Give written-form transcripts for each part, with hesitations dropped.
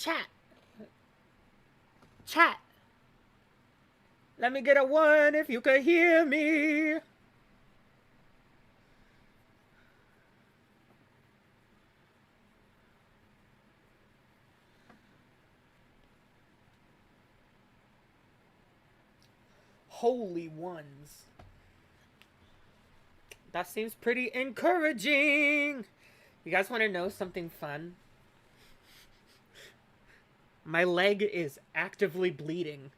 Chat. Chat. Let me get a 1 if you could hear me. Holy ones. That seems pretty encouraging. You guys want to know something fun? My leg is actively bleeding.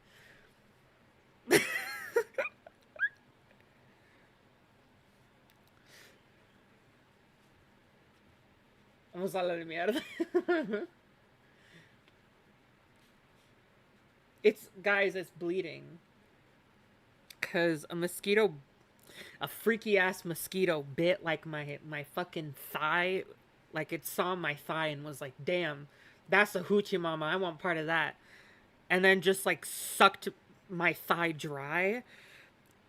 Vamos a hablar de mierda. Guys, it's bleeding. Because a freaky ass mosquito bit like my fucking thigh. Like it saw my thigh and was like, damn, that's a hoochie mama. I want part of that. And then just like sucked my thigh dry.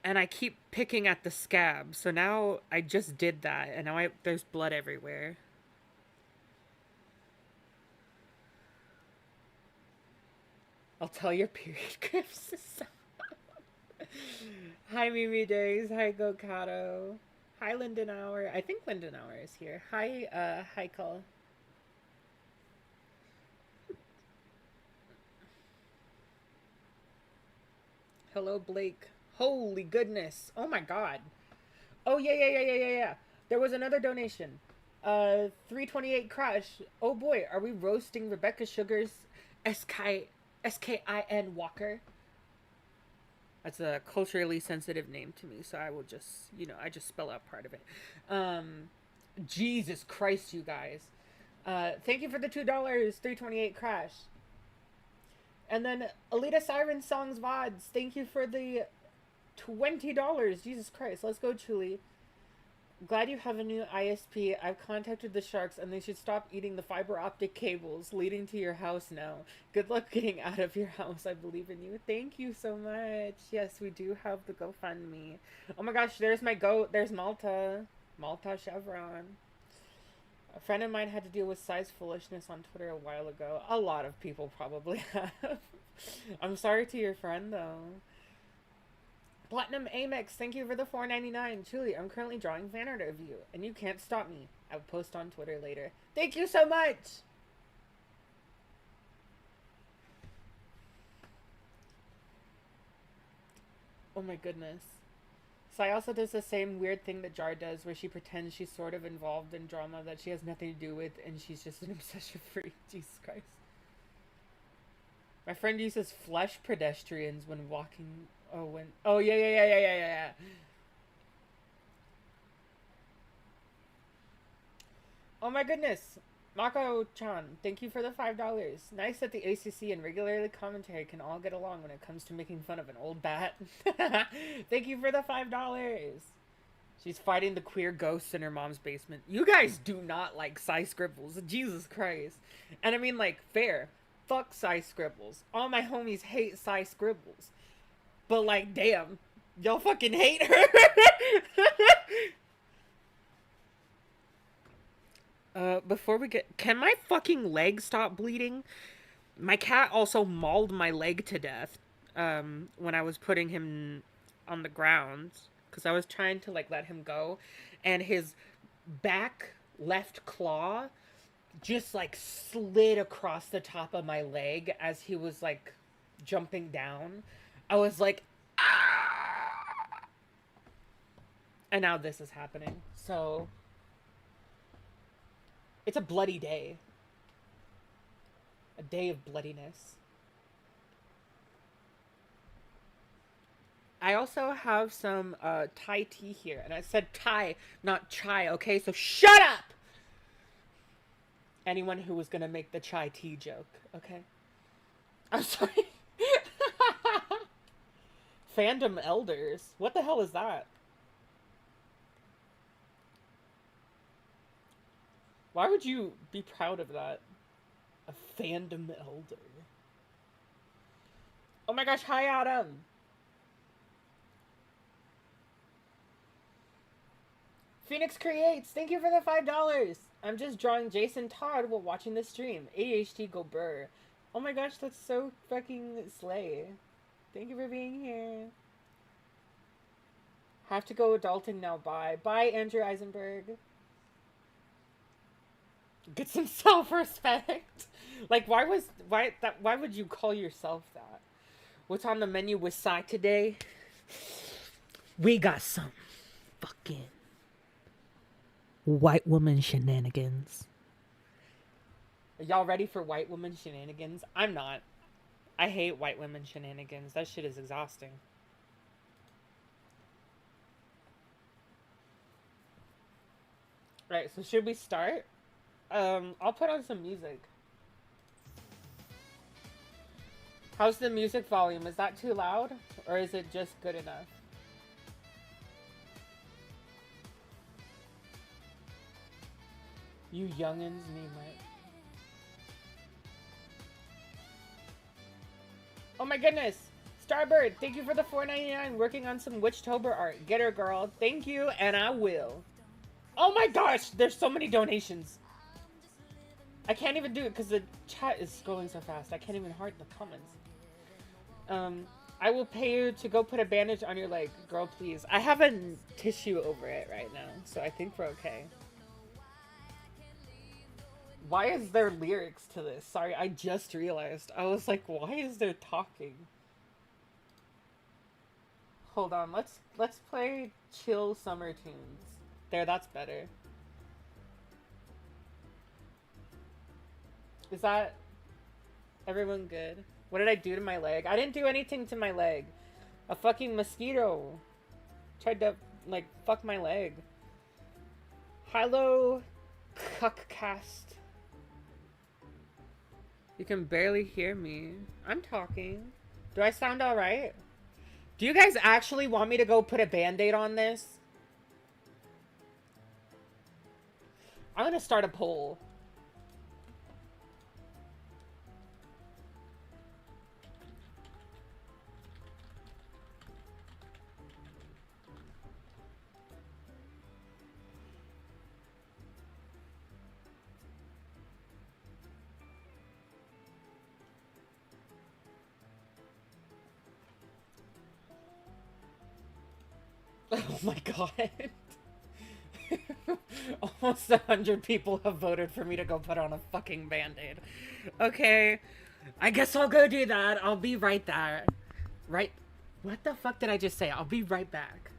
And I keep picking at the scab. So now I just did that. And now there's blood everywhere. I'll tell your period cramps. Hi, Mimi Days. Hi, Gokato. Hi, Linden Hour. I think Linden Hour is here. Hi, Heikel. Hello, Blake. Holy goodness. Oh my god. Oh, yeah. There was another donation. 328 Crush. Oh boy, are we roasting Rebecca Sugar's SKIN Walker? That's a culturally sensitive name to me, so I will just, I just spell out part of it. Jesus Christ, you guys. Thank you for the $2, 328 Crash. And then Alita Siren Songs VODs, thank you for the $20. Jesus Christ, let's go, Chuli. Glad you have a new ISP. I've contacted the sharks and they should stop eating the fiber optic cables leading to your house now. Good luck getting out of your house. I believe in you. Thank you so much. Yes, we do have the GoFundMe. Oh my gosh, there's my goat. There's Malta. Malta Chevron. A friend of mine had to deal with size foolishness on Twitter a while ago. A lot of people probably have. I'm sorry to your friend though. Platinum Amex, thank you for the $4.99. Truly, I'm currently drawing fan art of you, and you can't stop me. I'll post on Twitter later. Thank you so much! Oh my goodness. Sai also does the same weird thing that Jar does, where she pretends she's sort of involved in drama that she has nothing to do with, and she's just an obsessive freak. Jesus Christ. My friend uses flesh pedestrians when walking... Oh, yeah. Oh my goodness. Mako-chan, thank you for the $5. Nice that the ACC and regularly commentary can all get along when it comes to making fun of an old bat. Thank you for the $5. She's fighting the queer ghosts in her mom's basement. You guys do not like Sai Scribbles. Jesus Christ. And I mean, like, fair. Fuck Sai Scribbles. All my homies hate Sai Scribbles. But, like, damn. Y'all fucking hate her. Before we get... Can my fucking leg stop bleeding? My cat also mauled my leg to death when I was putting him on the ground. Because I was trying to, like, let him go. And his back left claw just, like, slid across the top of my leg as he was, like, jumping down. I was like, ah! And now this is happening. So, it's a bloody day. A day of bloodiness. I also have some Thai tea here. And I said Thai, not chai, okay? So shut up! Anyone who was gonna make the chai tea joke, okay? I'm sorry. Fandom elders? What the hell is that? Why would you be proud of that? A fandom elder. Oh my gosh, hi Adam! Phoenix Creates, thank you for the $5! I'm just drawing Jason Todd while watching the stream. ADHD go burr. Oh my gosh, that's so fucking slay. Thank you for being here. Have to go adulting now. Bye. Bye, Andrew Eisenberg. Get some self-respect. Like, why would you call yourself that? What's on the menu with Sai today? We got some fucking white woman shenanigans. Are y'all ready for white woman shenanigans? I'm not. I hate white women shenanigans. That shit is exhausting. Right, so should we start? I'll put on some music. How's the music volume? Is that too loud? Or is it just good enough? You youngins need my... Oh my goodness! Starbird, thank you for the $4.99. Working on some Witchtober art. Get her, girl. Thank you, and I will. Oh my gosh! There's so many donations. I can't even do it because the chat is scrolling so fast. I can't even heart the comments. I will pay you to go put a bandage on your leg. Girl, please. I have a tissue over it right now, so I think we're okay. Why is there lyrics to this? Sorry, I just realized. I was like, why is there talking? Hold on, let's play chill summer tunes. There, that's better. Is that everyone good? What did I do to my leg? I didn't do anything to my leg. A fucking mosquito tried to, like, fuck my leg. Hello, cuckcast. You can barely hear me. I'm talking. Do I sound alright? Do you guys actually want me to go put a band-aid on this? I'm gonna start a poll. Oh my god. Almost 100 people have voted for me to go put on a fucking band-aid. Okay. I guess I'll go do that. I'll be right there. Right? What the fuck did I just say? I'll be right back.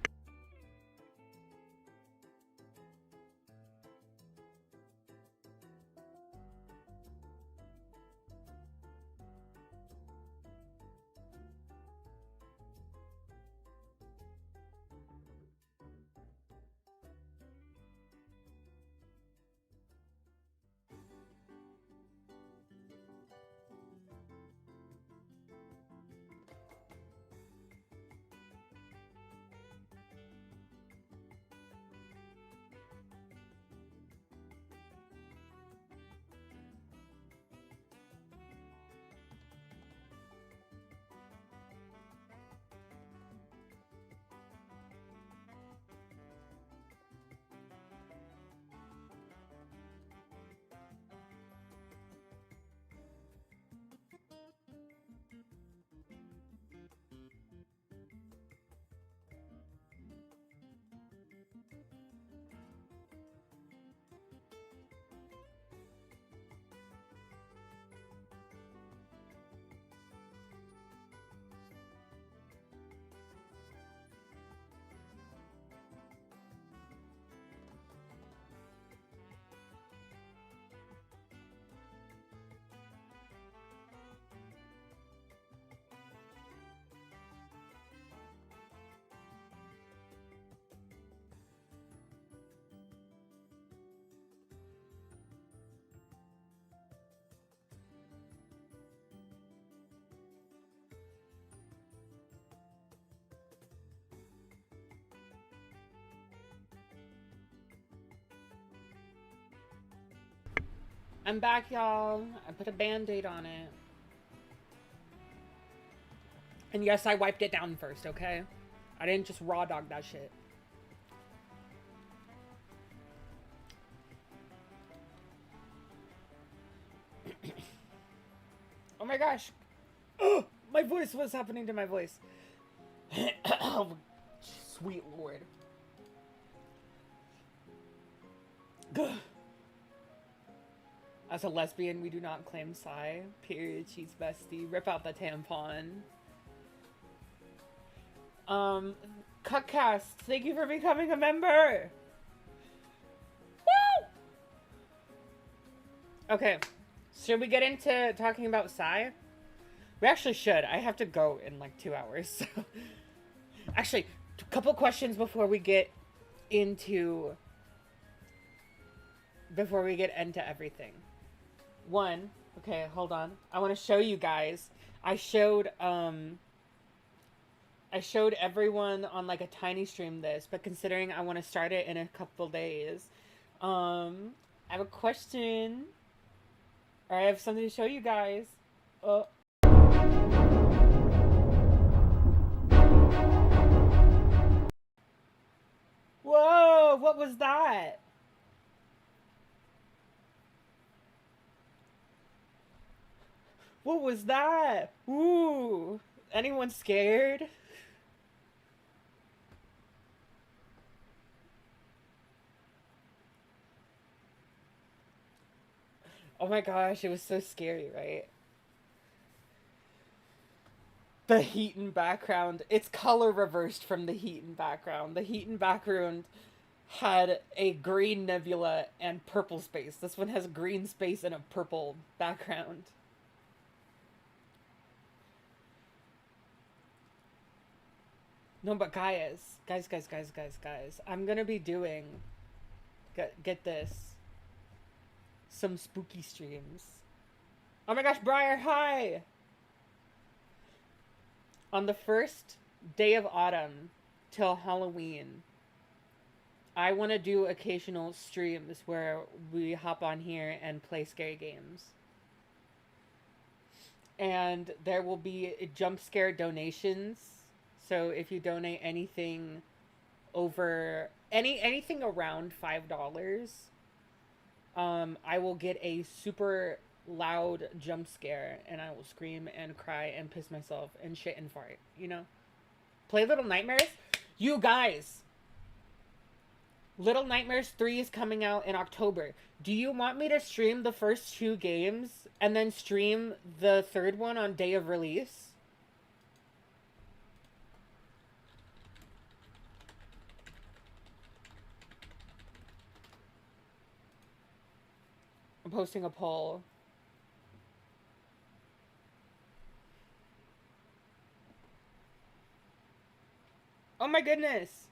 I'm back, y'all. I put a band-aid on it. And yes, I wiped it down first, okay? I didn't just raw dog that shit. Oh my gosh. Oh, my voice, what's happening to my voice? Oh, sweet lord. As a lesbian, we do not claim Sai. Period. She's bestie. Rip out the tampon. Cutcast, thank you for becoming a member. Woo! Okay, should we get into talking about Sai? We actually should. I have to go in like 2 hours. So. Actually, a couple questions before we get into everything. One, okay, hold on. I want to show you guys. I showed everyone on like a tiny stream this, but considering I want to start it in a couple days, I have a question, or I have something to show you guys. Whoa, what was that? What was that? Ooh, anyone scared? Oh my gosh, it was so scary, right? The Heaton background. It's color reversed from the Heaton background. The Heaton background had a green nebula and purple space. This one has green space and a purple background. No, but guys. I'm gonna be doing, get this, some spooky streams. Oh my gosh, Briar, hi! On the first day of autumn till Halloween, I want to do occasional streams where we hop on here and play scary games. And there will be jump scare donations. So if you donate anything over anything around $5, I will get a super loud jump scare and I will scream and cry and piss myself and shit and fart, you know? Play Little Nightmares? You guys! Little Nightmares 3 is coming out in October. Do you want me to stream the first 2 games and then stream the third one on day of release? I'm posting a poll. Oh my goodness!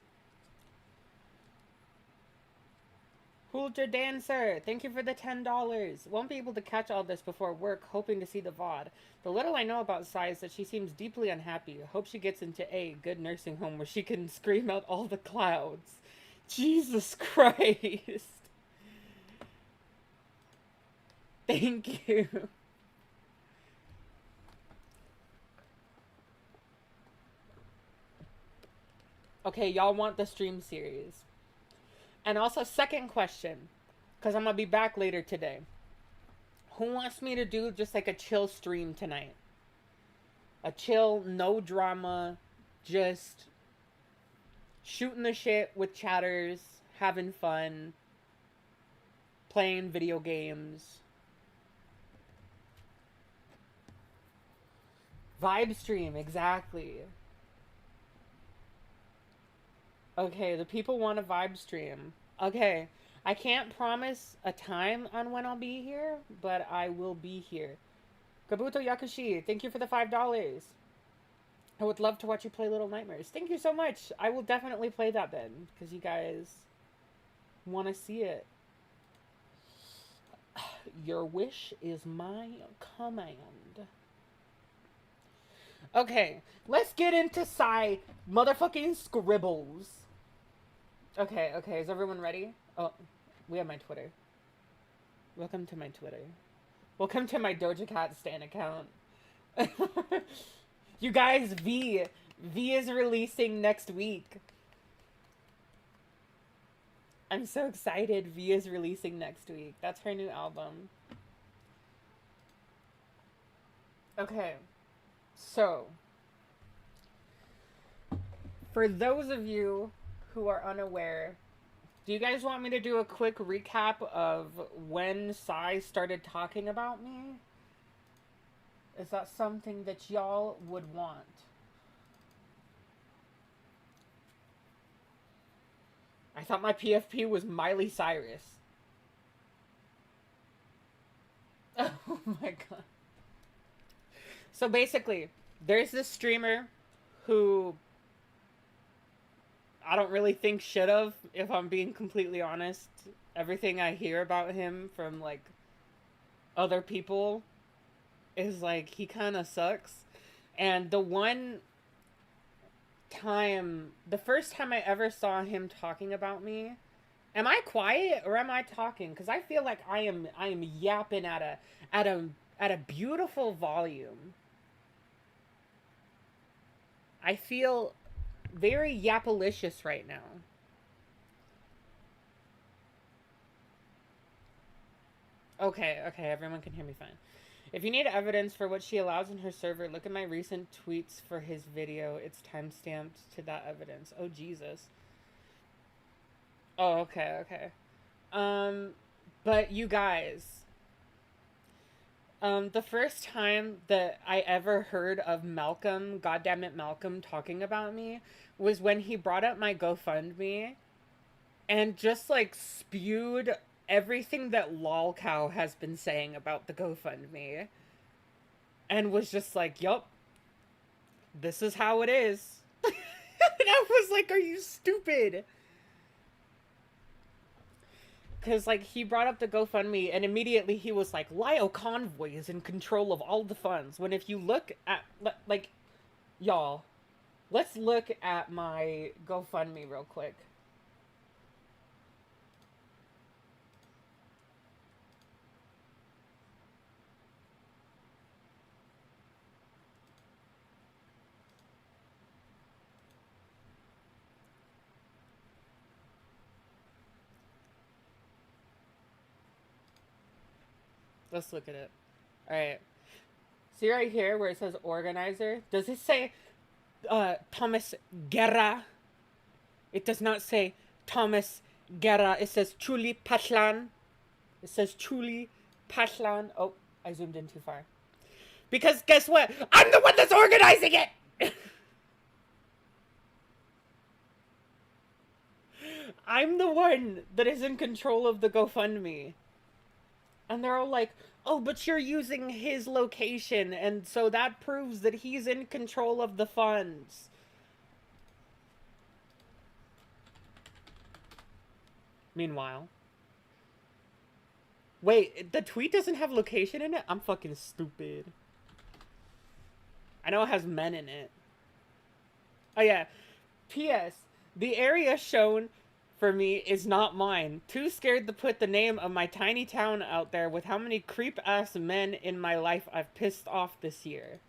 Hulter Dancer, thank you for the $10. Won't be able to catch all this before work, hoping to see the VOD. The little I know about Sai is that she seems deeply unhappy. Hope she gets into a good nursing home where she can scream out all the clouds. Jesus Christ. Thank you. Okay, y'all want the stream series. And also, second question, because I'm going to be back later today. Who wants me to do just like a chill stream tonight? A chill, no drama, just shooting the shit with chatters, having fun, playing video games. Vibe stream, exactly. Okay, the people want a vibe stream. Okay, I can't promise a time on when I'll be here, but I will be here. Kabuto Yakushi, thank you for the $5. I would love to watch you play Little Nightmares. Thank you so much. I will definitely play that then, because you guys want to see it. Your wish is my command. Okay, let's get into Sai motherfucking Scribbles. Okay, is everyone ready? Oh, we have my Twitter. Welcome to my Twitter. Welcome to my Doja Cat stan account. You guys, V is releasing next week. I'm so excited. V is releasing next week. That's her new album. Okay, so for those of you who are unaware, do you guys want me to do a quick recap of when Sai started talking about me? Is that something that y'all would want? I thought my PFP was Miley Cyrus. Oh my god. So basically, there's this streamer who I don't really think should have, if I'm being completely honest. Everything I hear about him from, like, other people is, like, he kind of sucks. And the first time I ever saw him talking about me, am I quiet or am I talking? Because I feel like I am yapping at a beautiful volume. I feel very yapalicious right now. Okay, everyone can hear me fine. If you need evidence for what she allows in her server, look at my recent tweets for his video. It's timestamped to that evidence. Oh, Jesus. Oh, okay. But you guys, the first time that I ever heard of Malcolm, goddammit Malcolm, talking about me was when he brought up my GoFundMe and just, like, spewed everything that LolCow has been saying about the GoFundMe. And was just like, yup, this is how it is. And I was like, are you stupid? Because, like, he brought up the GoFundMe, and immediately he was like, Lio Convoy is in control of all the funds. When if you look at, like, y'all, let's look at my GoFundMe real quick. Let's look at it. Alright. See right here where it says organizer? Does it say Thomas Guerra? It does not say Thomas Guerra. It says Chuli Patlan. It says Chuli Patlan. Oh, I zoomed in too far. Because guess what? I'm the one that's organizing it! I'm the one that is in control of the GoFundMe. And they're all like, oh, but you're using his location, and so that proves that he's in control of the funds. Meanwhile. Wait, the tweet doesn't have location in it? I'm fucking stupid. I know it has men in it. Oh yeah. P.S. The area shown for me is not mine. Too scared to put the name of my tiny town out there with how many creep-ass men in my life I've pissed off this year.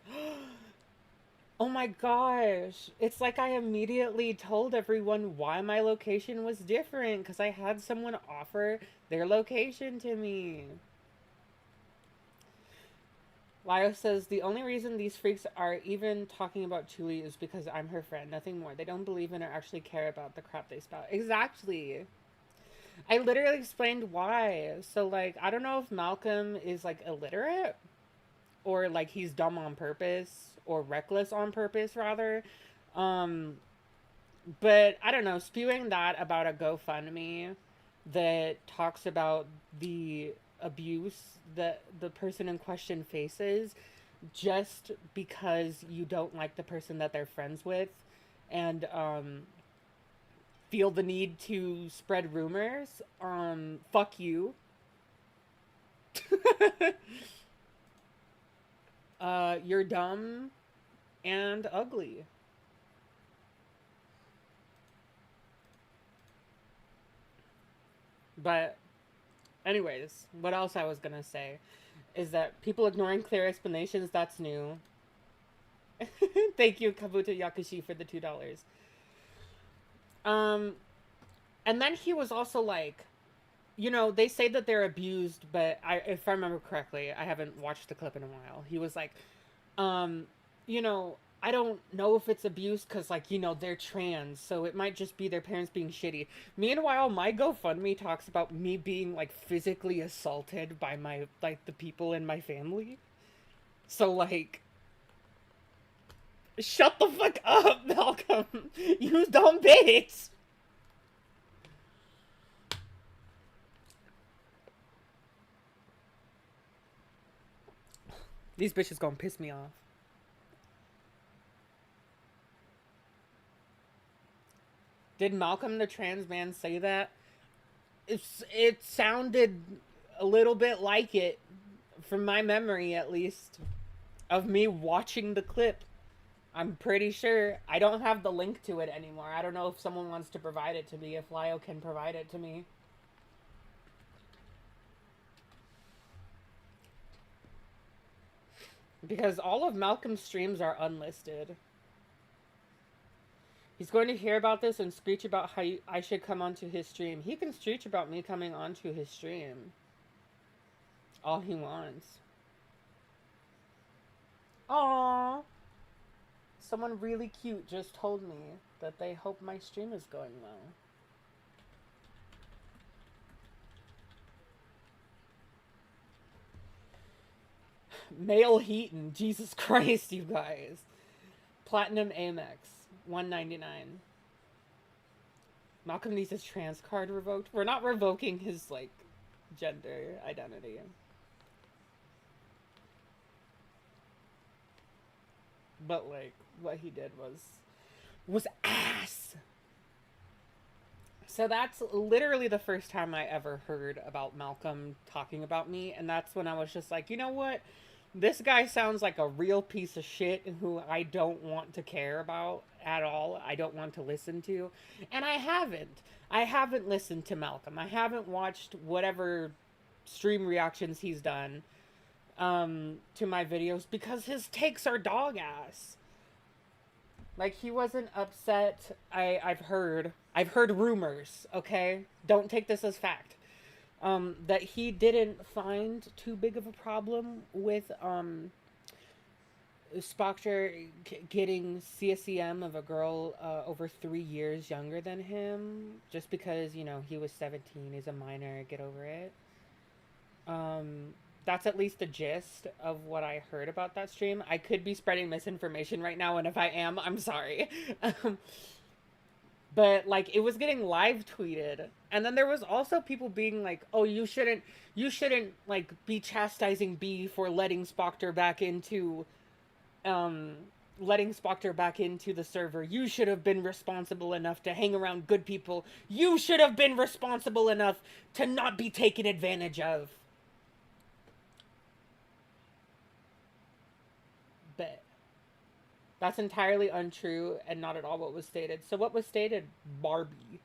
Oh my gosh. It's like I immediately told everyone why my location was different, because I had someone offer their location to me. Lio says, the only reason these freaks are even talking about Chuli is because I'm her friend, nothing more. They don't believe in or actually care about the crap they spout. Exactly. I literally explained why. So, like, I don't know if Malcolm is, like, illiterate, or, like, he's dumb on purpose, or reckless on purpose, rather. But, I don't know, spewing that about a GoFundMe that talks about the abuse that the person in question faces just because you don't like the person that they're friends with, and feel the need to spread rumors, fuck you. You're dumb and ugly. But anyways, what else I was gonna say is that people ignoring clear explanations, that's new. Thank you, Kabuto Yakushi, for the $2. And then he was also like, you know, they say that they're abused, but if I remember correctly, I haven't watched the clip in a while. He was like, You know, I don't know if it's abuse because, like, you know, they're trans, so it might just be their parents being shitty. Meanwhile, my GoFundMe talks about me being, like, physically assaulted by my, like, the people in my family. So, like, shut the fuck up, Malcolm! You dumb bitch! These bitches gonna piss me off. Did Malcolm the trans man say that? It sounded a little bit like it, from my memory at least, of me watching the clip. I'm pretty sure. I don't have the link to it anymore. I don't know if someone wants to provide it to me, if Lio can provide it to me. Because all of Malcolm's streams are unlisted. He's going to hear about this and screech about how I should come onto his stream. He can screech about me coming onto his stream all he wants. Aww. Someone really cute just told me that they hope my stream is going well. Male Heaton. Jesus Christ, you guys. Platinum Amex. $1.99. Malcolm needs his trans card revoked. We're not revoking his, like, gender identity. But, like, what he did was ass. So that's literally the first time I ever heard about Malcolm talking about me, and that's when I was just like, you know what? This guy sounds like a real piece of shit who I don't want to care about at all. I don't want to listen to. And I haven't. I haven't listened to Malcolm. I haven't watched whatever stream reactions he's done to my videos because his takes are dog ass. Like, he wasn't upset. I've heard rumors, okay? Don't take this as fact. That he didn't find too big of a problem with Spocker getting CSEM of a girl over 3 years younger than him, just because, you know, he was 17, he's a minor, get over it. That's at least the gist of what I heard about that stream. I could be spreading misinformation right now, and if I am, I'm sorry. But, like, it was getting live tweeted, and then there was also people being like, oh, you shouldn't like be chastising B for letting Spocker back into the server. You should have been responsible enough to hang around good people. You should have been responsible enough to not be taken advantage of. But that's entirely untrue and not at all what was stated. So what was stated? Barbie.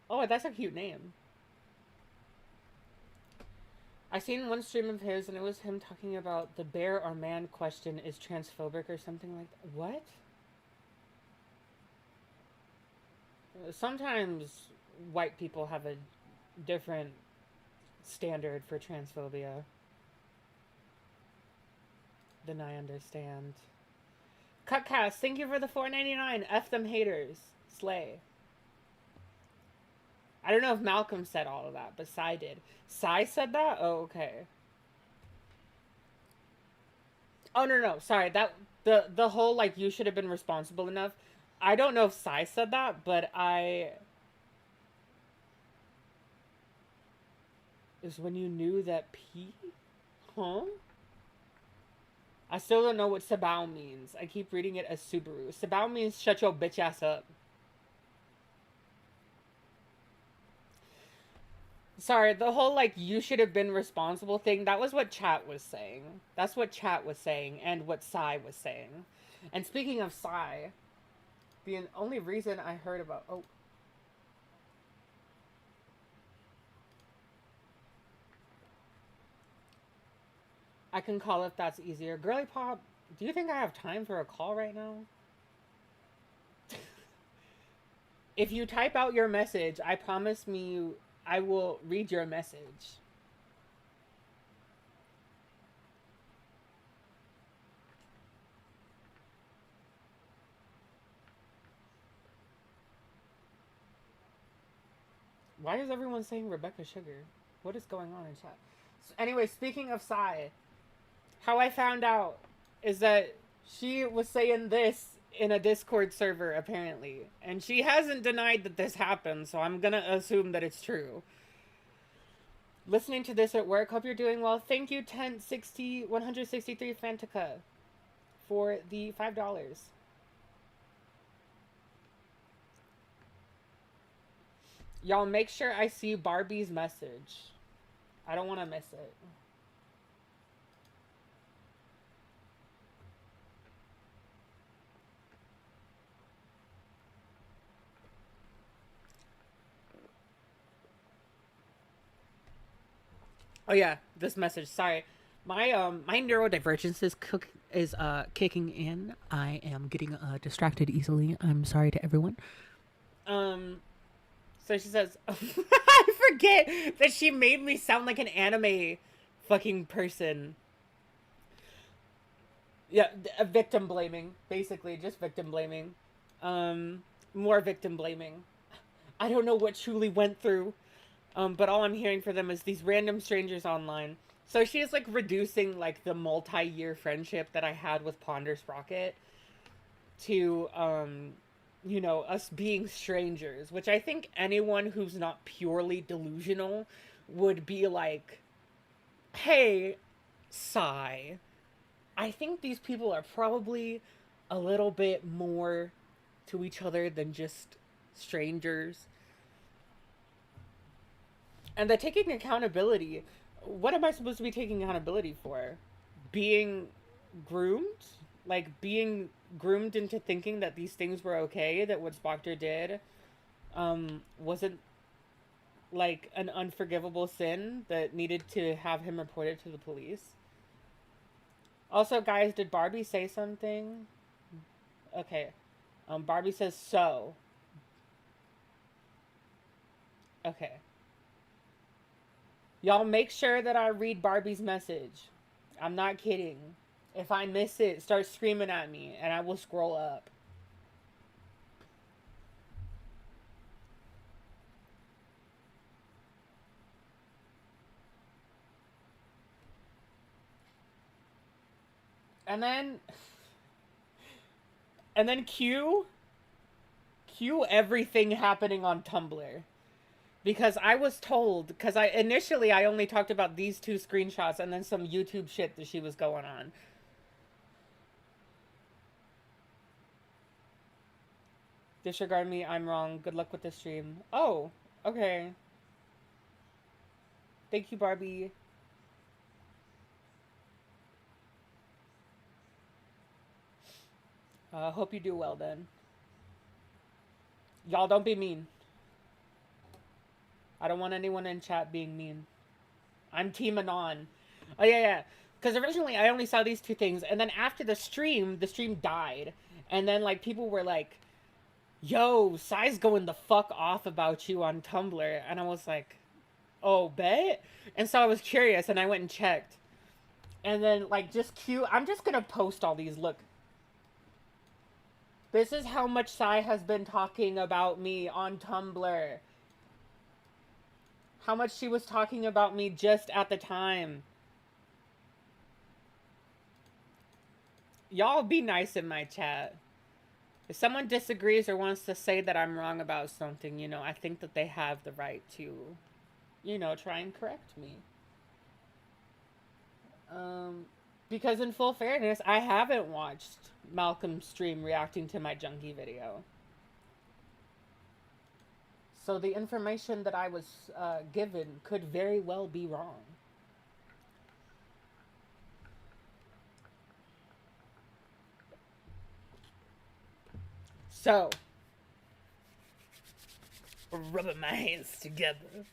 Oh, that's a cute name. I seen one stream of his and it was him talking about the bear or man question is transphobic or something like that. What? Sometimes white people have a different standard for transphobia than I understand. Cutcast, thank you for the $4.99. F them haters. Slay. I don't know if Malcolm said all of that, but Sai did. Sai said that? Oh, okay. Oh, no. Sorry. That the whole, like, you should have been responsible enough. I don't know if Sai said that, but is when you knew that P? Huh? I still don't know what Sabao means. I keep reading it as Subaru. Sabao means shut your bitch ass up. Sorry, the whole, like, you should have been responsible thing, that was what chat was saying. That's what chat was saying and what Sai was saying. And speaking of Sai, the only reason I heard about... Oh. I can call if that's easier. Girly Pop, do you think I have time for a call right now? If you type out your message, I promise me I will read your message. Why is everyone saying Rebecca Sugar? What is going on in chat? So anyway, speaking of Sai, how I found out is that she was saying this in a Discord server, apparently. And she hasn't denied that this happened, so I'm gonna assume that it's true. Listening to this at work. Hope you're doing well. Thank you, 163 Fantica, for the $5. Y'all make sure I see Barbie's message. I don't want to miss it. Oh yeah, this message. Sorry, my neurodivergence is kicking in. I am getting distracted easily. I'm sorry to everyone. So she says, I forget that she made me sound like an anime fucking person. Yeah, victim blaming, basically, just victim blaming. More victim blaming. I don't know what Truly went through. But all I'm hearing for them is these random strangers online. So she is like reducing like the multi-year friendship that I had with Ponder Sprocket to you know, us being strangers, which I think anyone who's not purely delusional would be like, hey, Sai, I think these people are probably a little bit more to each other than just strangers. And the taking accountability, what am I supposed to be taking accountability for? Being groomed? Like being groomed into thinking that these things were okay, that what Spocker did wasn't like an unforgivable sin that needed to have him reported to the police. Also, guys, did Barbie say something? Okay. Barbie says so. Okay. Y'all make sure that I read Barbie's message. I'm not kidding. If I miss it, start screaming at me and I will scroll up. And then cue everything happening on Tumblr. Because I was told, because I only talked about these two screenshots and then some YouTube shit that she was going on. Disregard me, I'm wrong. Good luck with the stream. Oh, okay. Thank you, Barbie. Hope you do well then. Y'all don't be mean. I don't want anyone in chat being mean. I'm Team Anon. Oh, yeah. Because originally I only saw these two things. And then after the stream died. And then, like, people were like, yo, Sai's going the fuck off about you on Tumblr. And I was like, oh, bet? And so I was curious and I went and checked. And then, like, I'm just going to post all these. Look. This is how much Sai has been talking about me on Tumblr. How much she was talking about me just at the time. Y'all be nice in my chat. If someone disagrees or wants to say that I'm wrong about something, you know, I think that they have the right to, you know, try and correct me. Because in full fairness, I haven't watched Malcolm's stream reacting to my junkie video. So the information that I was given could very well be wrong. So, rubbing my hands together.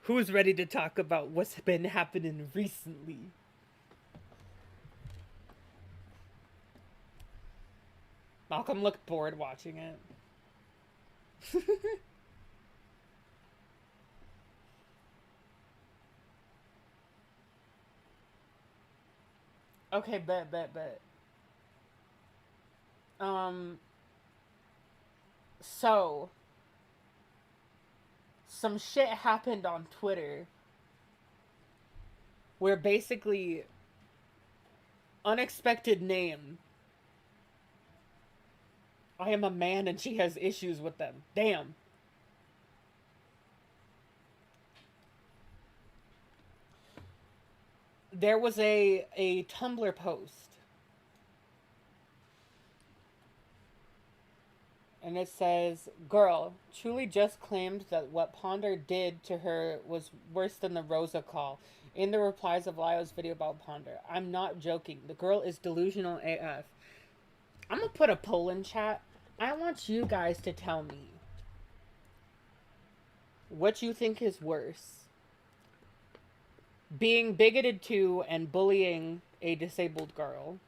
Who's ready to talk about what's been happening recently? Malcolm looked bored watching it. Okay, bet. So some shit happened on Twitter where basically unexpected name. I am a man and she has issues with them. Damn. There was a Tumblr post. And it says, girl, truly just claimed that what Ponder did to her was worse than the Rosa call. In the replies of Lio's video about Ponder. I'm not joking. The girl is delusional AF. I'm going to put a poll in chat. I want you guys to tell me what you think is worse. Being bigoted to and bullying a disabled girl,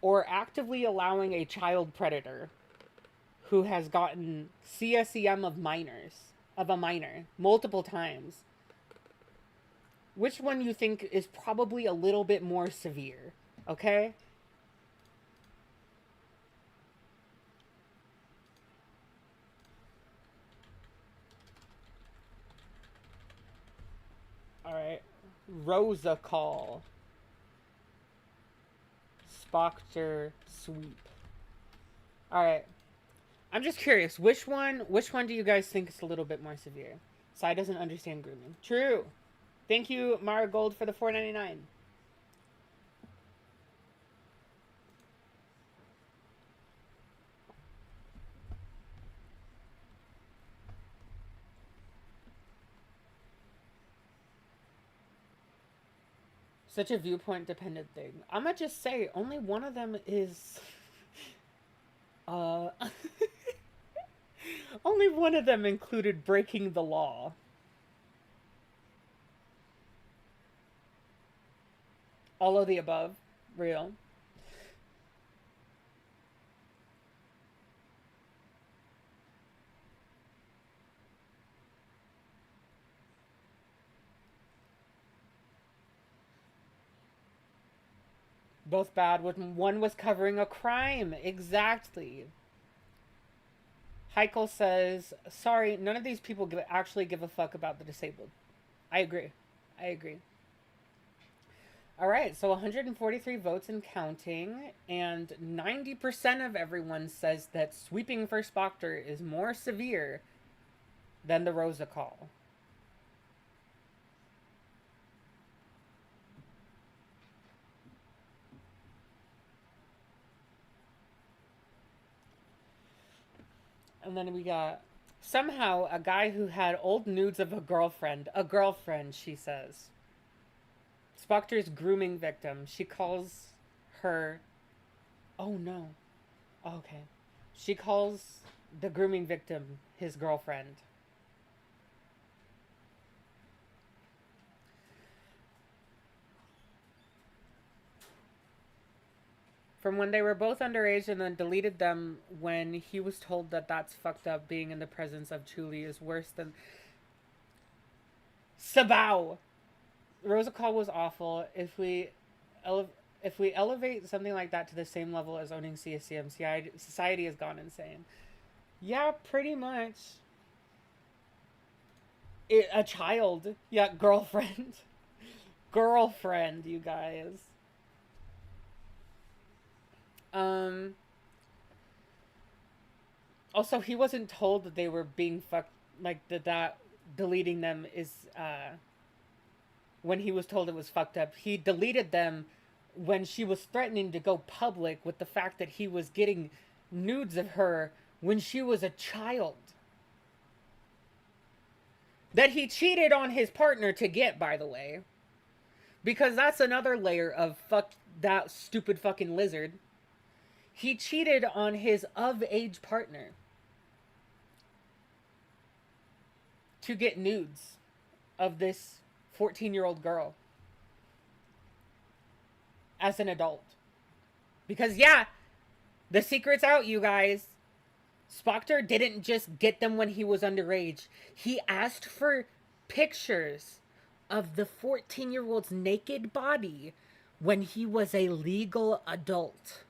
or actively allowing a child predator who has gotten CSEM of a minor, multiple times. Which one you think is probably a little bit more severe, okay? Alright. Rosa call. Spocker sweep. Alright. I'm just curious, which one do you guys think is a little bit more severe? Sai doesn't understand grooming. True. Thank you, Mara Gold, for the $4.99. Such a viewpoint dependent thing. I'm gonna just say only one of them is only one of them included breaking the law. All of the above. Real. Both bad. One was covering a crime. Exactly. Heikel says, sorry, none of these people actually give a fuck about the disabled. I agree. All right, so 143 votes and counting, and 90% of everyone says that sweeping for Spocker is more severe than the Rosa call. And then we got, somehow, a guy who had old nudes of a girlfriend, she says. Spocker's grooming victim. She calls her... Oh, no. Okay. She calls the grooming victim his girlfriend. From when they were both underage and then deleted them when he was told that that's fucked up. Being in the presence of Chuli is worse than... Sabao! Rosa Call was awful. If we elevate something like that to the same level as owning CSEM, society has gone insane. Yeah, pretty much. A child. Yeah, girlfriend. Girlfriend, you guys. Also, he wasn't told that they were being fucked, like, that deleting them is, when he was told it was fucked up. He deleted them when she was threatening to go public with the fact that he was getting nudes of her when she was a child. That he cheated on his partner to get, by the way. Because that's another layer of fuck that stupid fucking lizard. He cheated on his of-age partner to get nudes of this 14-year-old girl as an adult. Because, yeah, the secret's out, you guys. Spocker didn't just get them when he was underage. He asked for pictures of the 14-year-old's naked body when he was a legal adult.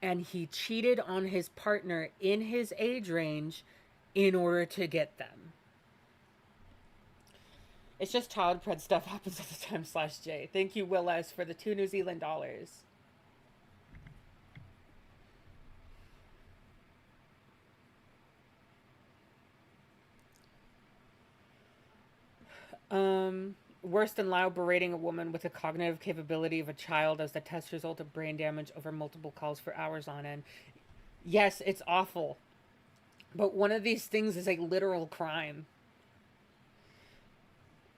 And he cheated on his partner in his age range in order to get them. It's just child pred stuff happens all the time /J. Thank you, Will S, for the 2 New Zealand dollars. Worse than Lio berating a woman with the cognitive capability of a child as the test result of brain damage over multiple calls for hours on end. Yes, it's awful. But one of these things is a literal crime.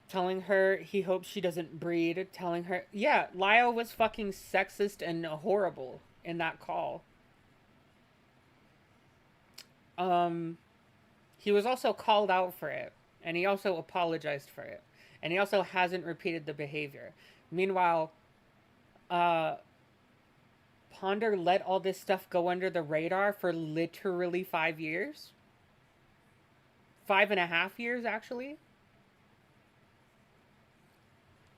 Telling her he hopes she doesn't breed. Telling her... Yeah, Lio was fucking sexist and horrible in that call. He was also called out for it. And he also apologized for it. And he also hasn't repeated the behavior. Meanwhile, Ponder let all this stuff go under the radar for literally 5 years. 5.5 years, actually.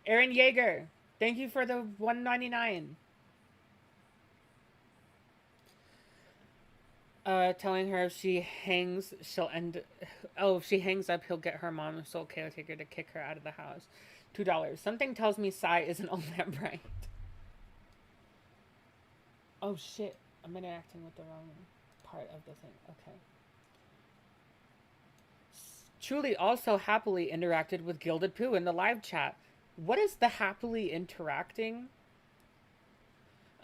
Aaron Yeager, thank you for the $1.99. Telling her if she hangs, she'll end... Oh, if she hangs up, he'll get her mom's sole caretaker to kick her out of the house. $2. Something tells me Sai isn't all that bright. Oh, shit. I'm interacting with the wrong part of the thing. Okay. Truly also happily interacted with Gilded Poo in the live chat. What is the happily interacting?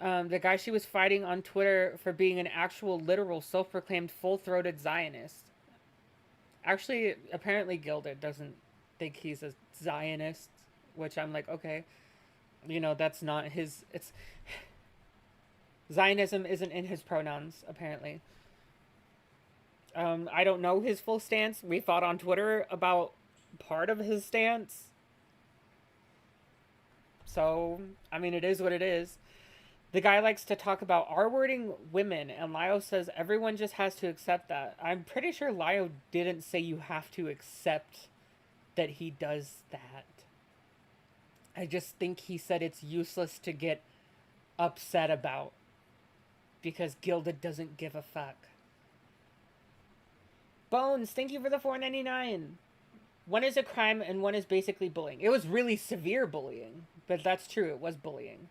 The guy she was fighting on Twitter for being an actual literal self-proclaimed full-throated Zionist. Actually, apparently Gilded doesn't think he's a Zionist, which I'm like, okay. You know, that's not his... It's... Zionism isn't in his pronouns, apparently. I don't know his full stance. We fought on Twitter about part of his stance. So, I mean, it is what it is. The guy likes to talk about R-wording women, and Lio says everyone just has to accept that. I'm pretty sure Lio didn't say you have to accept that he does that. I just think he said it's useless to get upset about because Gilded doesn't give a fuck. Bones, thank you for the $4.99. One is a crime and one is basically bullying. It was really severe bullying, but that's true. It was bullying.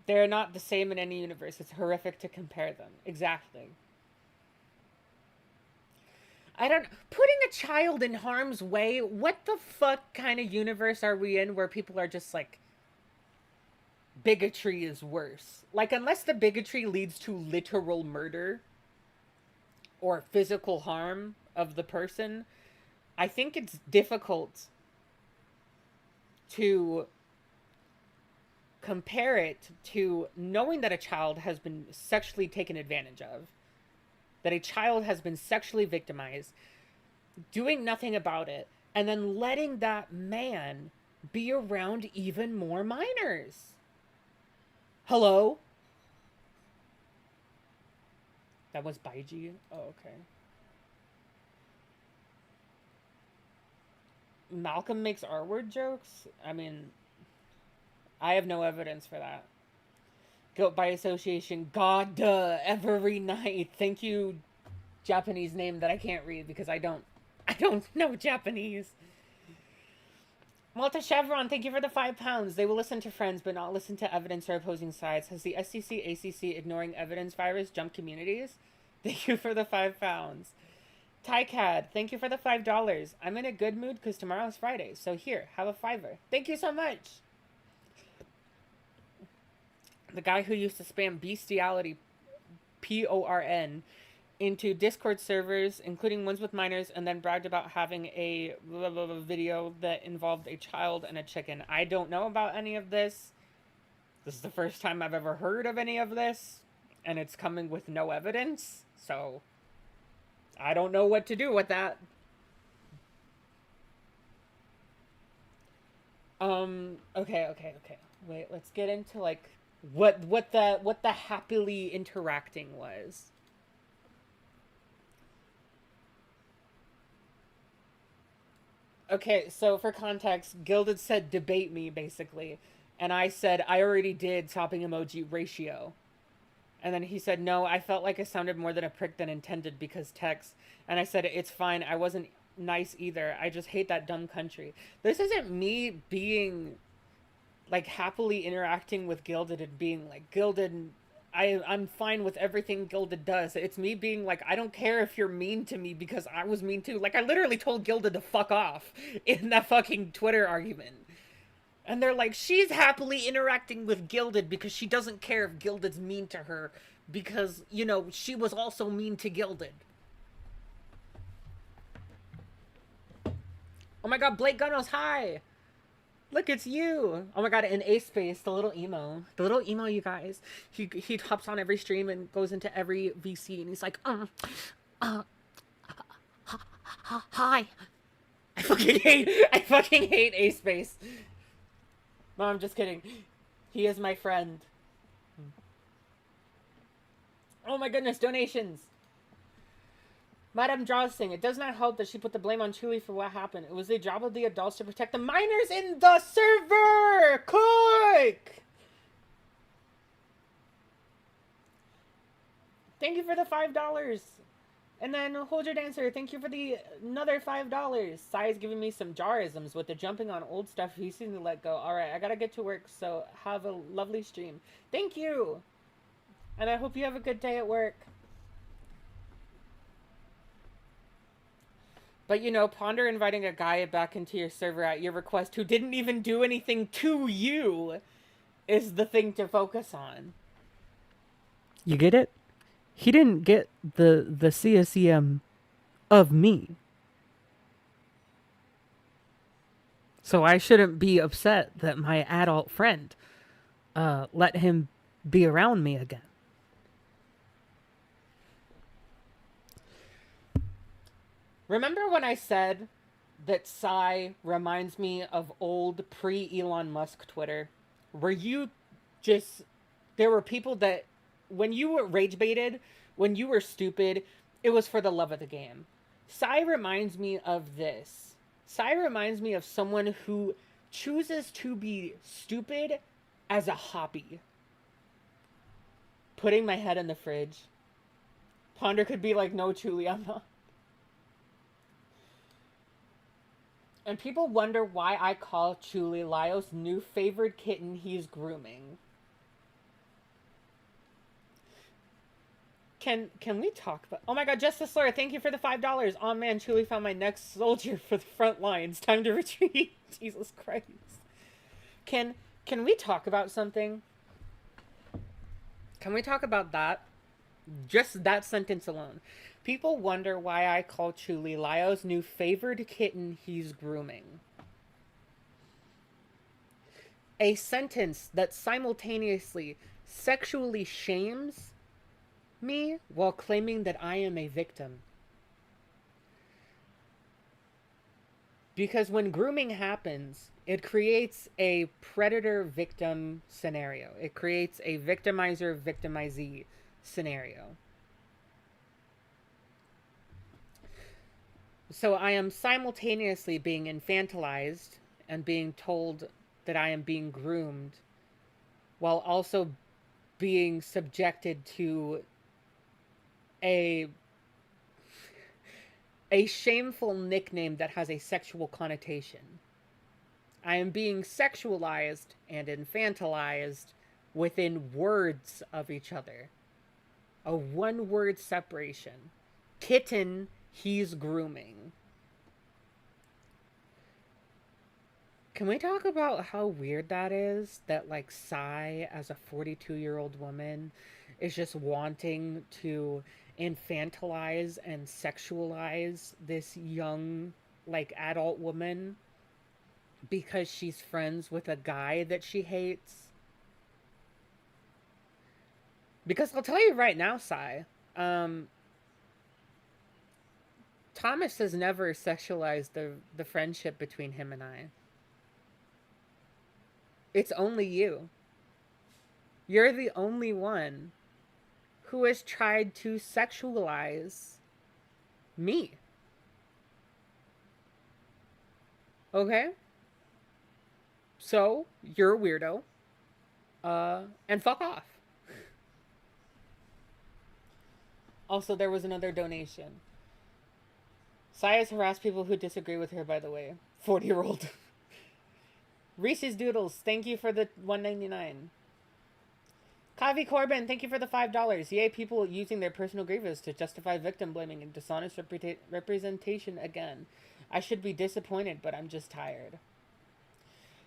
They're not the same in any universe. It's horrific to compare them. Exactly. Putting a child in harm's way, what the fuck kind of universe are we in where people are just like, bigotry is worse? Like, unless the bigotry leads to literal murder or physical harm of the person, I think it's difficult to compare it to knowing that a child has been sexually taken advantage of, that a child has been sexually victimized, doing nothing about it, and then letting that man be around even more minors. Hello? That was Baiji? Oh, okay. Malcolm makes R-word jokes? I mean, I have no evidence for that. Guilt by association. God, duh, every night. Thank you, Japanese name that I can't read because I don't know Japanese. Malta Chevron, thank you for the £5. They will listen to friends, but not listen to evidence or opposing sides. Has the SCC, ACC ignoring evidence virus jumped communities? Thank you for the £5. Tycad, thank you for the $5. I'm in a good mood because tomorrow's Friday. So here, have a $5. Thank you so much. The guy who used to spam bestiality, PORN, into Discord servers, including ones with minors, and then bragged about having a video that involved a child and a chicken. I don't know about any of this. This is the first time I've ever heard of any of this, and it's coming with no evidence, so I don't know what to do with that. Okay. Wait, let's get into, like, what the happily interacting was. Okay, so for context, Gilded said debate me, basically. And I said, I already did topping emoji ratio. And then he said, no, I felt like I sounded more than a prick than intended because text. And I said, it's fine. I wasn't nice either. I just hate that dumb country. This isn't me being like happily interacting with Gilded and being like, Gilded, I'm fine with everything Gilded does. It's me being like, I don't care if you're mean to me because I was mean too. Like, I literally told Gilded to fuck off in that fucking Twitter argument. And they're like, she's happily interacting with Gilded because she doesn't care if Gilded's mean to her because, you know, she was also mean to Gilded. Oh my god, Blake Gunos, hi! Look, it's you! Oh my god, in A Space, the little emo. The little emo, you guys. He hops on every stream and goes into every VC and he's like, hi. I fucking hate A Space. No, I'm just kidding. He is my friend. Oh my goodness, donations. Madame Drawsing, it does not help that she put the blame on Chewie for what happened. It was the job of the adults to protect the minors in the server! Quick! Thank you for the $5. And then Hold Your Dancer, thank you for the another $5. Sai's giving me some jarisms with the jumping on old stuff he seemed to let go. Alright, I gotta get to work, so have a lovely stream. Thank you! And I hope you have a good day at work. But, you know, ponder inviting a guy back into your server at your request who didn't even do anything to you is the thing to focus on. You get it? He didn't get the CSEM of me. So I shouldn't be upset that my adult friend let him be around me again. Remember when I said that Sai reminds me of old pre-Elon Musk Twitter? Where you just... There were people that... When you were rage baited, when you were stupid, it was for the love of the game. Sai reminds me of this. Sai reminds me of someone who chooses to be stupid as a hobby. Putting my head in the fridge. Ponder could be like, no, truly, I'm not. And people wonder why I call Chuli Lio's new favorite kitten he's grooming. Can we talk about... Oh my god, Justice Laura, thank you for the $5. Oh man, Chuli found my next soldier for the front lines. Time to retreat. Jesus Christ. Can we talk about something? Can we talk about that? Just that sentence alone. People wonder why I call Chuli Lio's new favored kitten he's grooming. A sentence that simultaneously sexually shames me while claiming that I am a victim. Because when grooming happens, it creates a predator-victim scenario. It creates a victimizer-victimizee scenario. So I am simultaneously being infantilized and being told that I am being groomed while also being subjected to a shameful nickname that has a sexual connotation. I am being sexualized and infantilized within words of each other. A one-word separation. Kitten, he's grooming. Can we talk about how weird that is? That, like, Sai, as a 42-year-old woman, is just wanting to infantilize and sexualize this young, like, adult woman because she's friends with a guy that she hates. Because I'll tell you right now, Sai, Thomas has never sexualized the friendship between him and I. It's only you. You're the only one who has tried to sexualize me. Okay? So, you're a weirdo. And fuck off. Also, there was another donation. Sai has harassed people who disagree with her, by the way. 40-year-old. Reese's Doodles, thank you for the $1.99. Kavi Corbin, thank you for the $5. Yay, people using their personal grievances to justify victim blaming and dishonest representation again. I should be disappointed, but I'm just tired.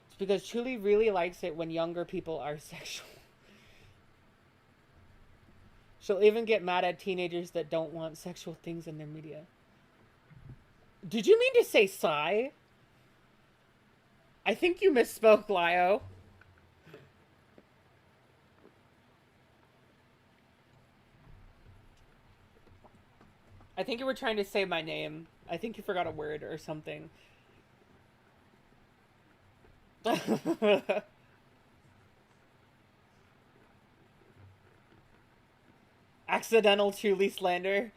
It's because Julie really likes it when younger people are sexual. She'll even get mad at teenagers that don't want sexual things in their media. Did you mean to say Sai? I think you misspoke, Lio. I think you were trying to say my name. I think you forgot a word or something. Accidental Julie slander.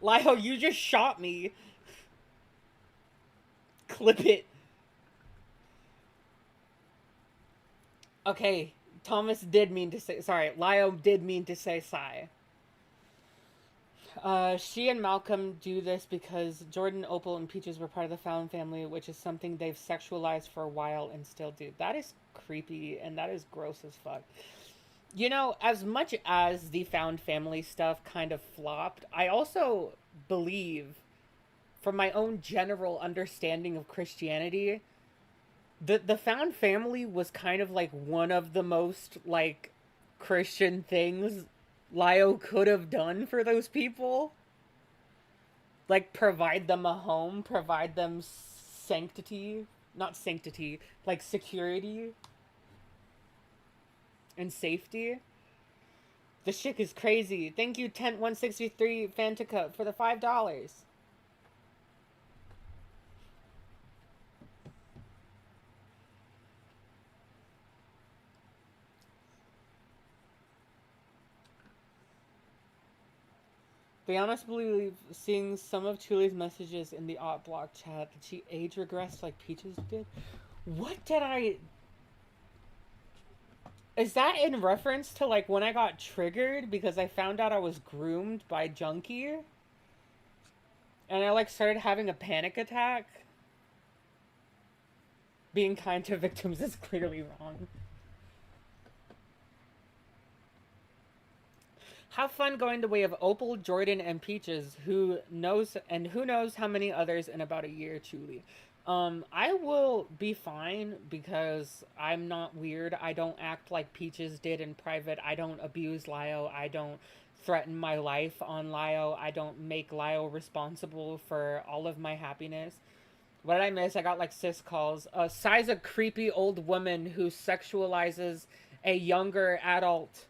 Lio, you just shot me. Clip it. Okay, Thomas did mean to say... Sorry, Lio did mean to say Sai. She and Malcolm do this because Jordan, Opal, and Peaches were part of the Fallon family, which is something they've sexualized for a while and still do. That is creepy, and that is gross as fuck. You know, as much as the found family stuff kind of flopped, I also believe, from my own general understanding of Christianity, the found family was kind of like one of the most like Christian things Lio could have done for those people. Like provide them a home, provide them sanctity, not sanctity, like security and safety. The shit is crazy. Thank you, Tent163 Fantica for the $5. They honestly believe seeing some of Julie's messages in the Ot Block chat that she age regressed like Peaches did. What did I... Is that in reference to like when I got triggered because I found out I was groomed by Junkie? And I like started having a panic attack? Being kind to victims is clearly wrong. Have fun going the way of Opal, Jordan, and Peaches, who knows how many others in about a year, truly. I will be fine because I'm not weird. I don't act like Peaches did in private. I don't abuse Lio. I don't threaten my life on Lio. I don't make Lio responsible for all of my happiness. What did I miss? I got like sis calls. Sai's a creepy old woman who sexualizes a younger adult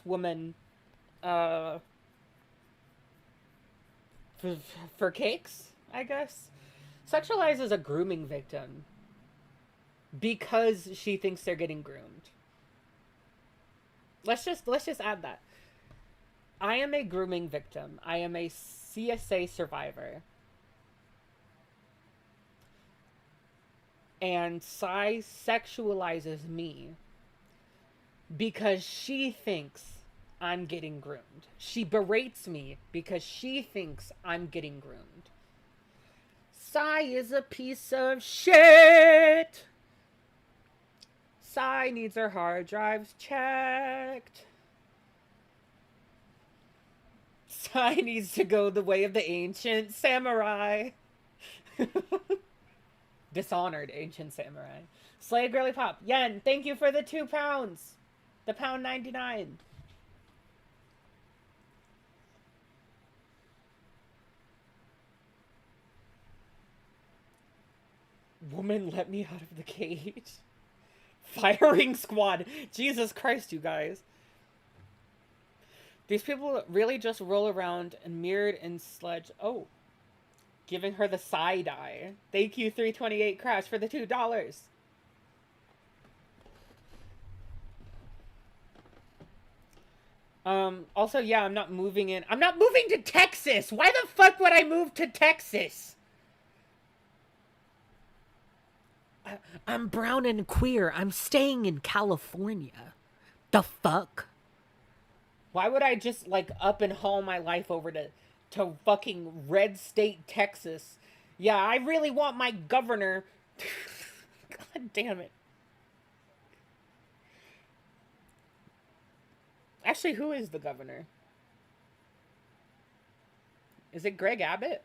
woman for cakes, I guess. Sexualizes a grooming victim because she thinks they're getting groomed. Let's just add that. I am a grooming victim. I am a CSA survivor. And Sai sexualizes me because she thinks I'm getting groomed. She berates me because she thinks I'm getting groomed. Sai is a piece of shit. Sai needs her hard drives checked. Sai needs to go the way of the ancient samurai. Dishonored ancient samurai. Slay Girly Pop. Yen, thank you for the £2. The £1.99. Woman, let me out of the cage. Firing squad. Jesus Christ, you guys. These people really just roll around and mirrored and sledge. Oh. Giving her the side eye. Thank you, 328 Crash, for the $2. Also, yeah, I'm not moving in. I'm not moving to Texas! Why the fuck would I move to Texas? I'm brown and queer. I'm staying in California. The fuck? Why would I just, like, up and haul my life over to fucking red state Texas? Yeah, I really want my governor. God damn it. Actually, who is the governor? Is it Greg Abbott?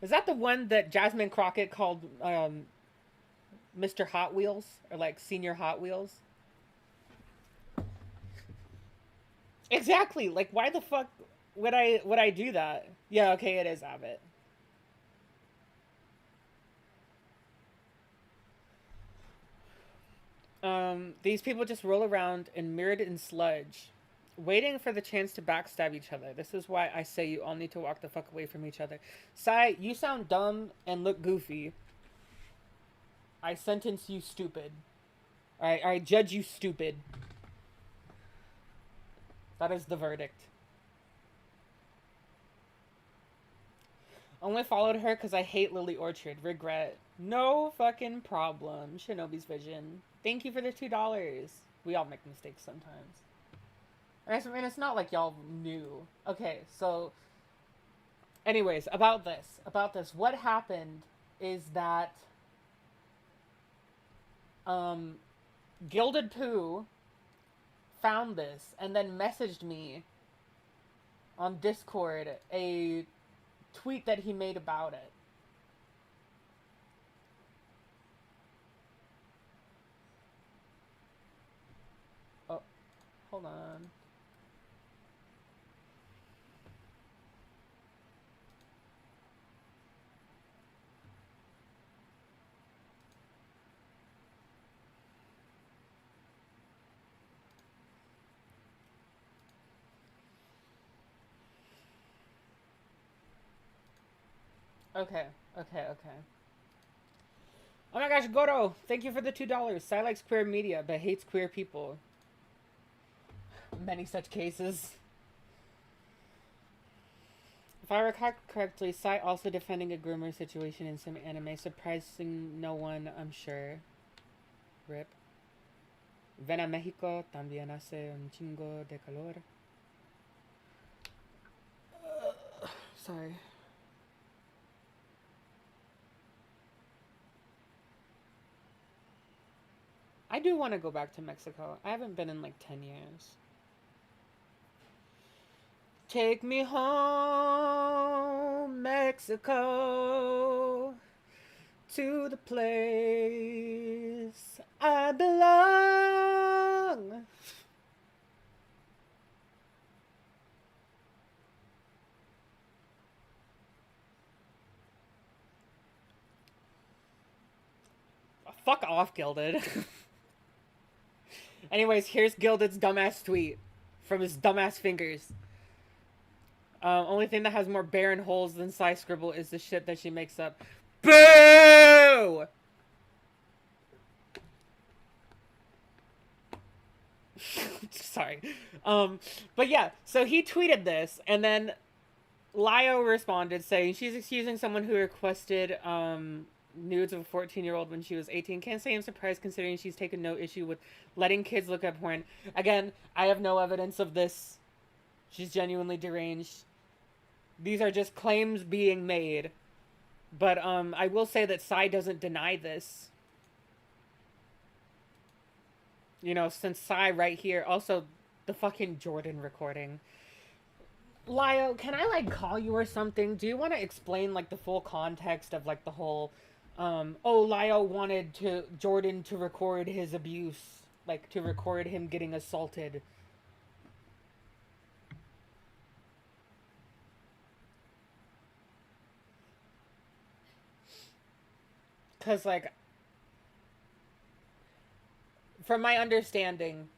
Is that the one that Jasmine Crockett called Mr. Hot Wheels? Or like Senior Hot Wheels? Exactly. Like, why the fuck would I do that? Yeah, okay, it is Abbott. These people just roll around and mirrored in sludge, waiting for the chance to backstab each other. This is why I say you all need to walk the fuck away from each other. Sai, you sound dumb and look goofy. I sentence you stupid. I judge you stupid. That is the verdict. Only followed her because I hate Lily Orchard. Regret. No fucking problem. Shinobi's Vision. Thank you for the $2. We all make mistakes sometimes. I mean, it's not like y'all knew. Okay, so... Anyways, about this. What happened is that... Gilded Poo found this and then messaged me on Discord a tweet that he made about it. Oh, hold on. Okay. Oh my gosh, Goro! Thank you for the $2. Sai likes queer media, but hates queer people. Many such cases. If I recall correctly, Sai also defending a groomer situation in some anime, surprising no one, I'm sure. RIP. Ven a México, también hace un chingo de calor. Sorry. I do want to go back to Mexico. I haven't been in like 10 years. Take me home, Mexico, to the place I belong. Fuck off, Gilded. Anyways, here's Gilded's dumbass tweet from his dumbass fingers. Only thing that has more barren holes than Sai Scribble is the shit that she makes up. Boo! Sorry. But yeah, so he tweeted this, and then Lio responded saying she's excusing someone who requested nudes of a 14-year-old when she was 18. Can't say I'm surprised considering she's taken no issue with letting kids look at porn. Again, I have no evidence of this. She's genuinely deranged. These are just claims being made. But I will say that Sai doesn't deny this. You know, since Sai right here. Also, the fucking Jordan recording. Lio, can I, like, call you or something? Do you want to explain, like, the full context of, like, the whole... oh, Lio wanted Jordan to record his abuse. Like, to record him getting assaulted. Because, like... From my understanding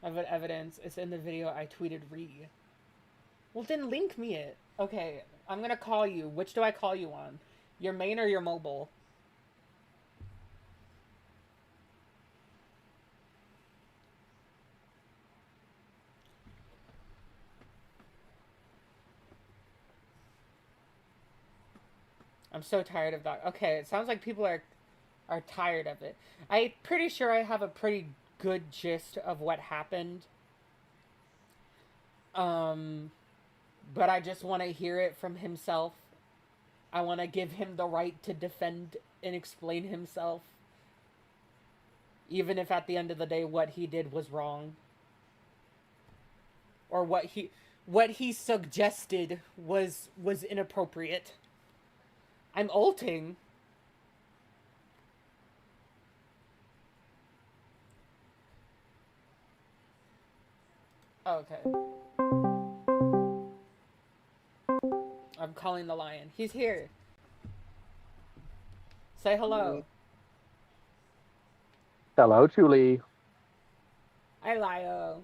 of evidence, it's in the video I tweeted Ree. Well, then link me it. Okay, I'm gonna call you. Which do I call you on? Your main or your mobile? I'm so tired of that. Okay, it sounds like people are are tired of it. I'm pretty sure I have a pretty good gist of what happened. But I just want to hear it from himself. I want to give him the right to defend and explain himself. Even if at the end of the day what he did was wrong. Or what he suggested was inappropriate. I'm ulting. Okay. I'm calling the lion. He's here. Say hello. Hello, Julie. Hi, Lio.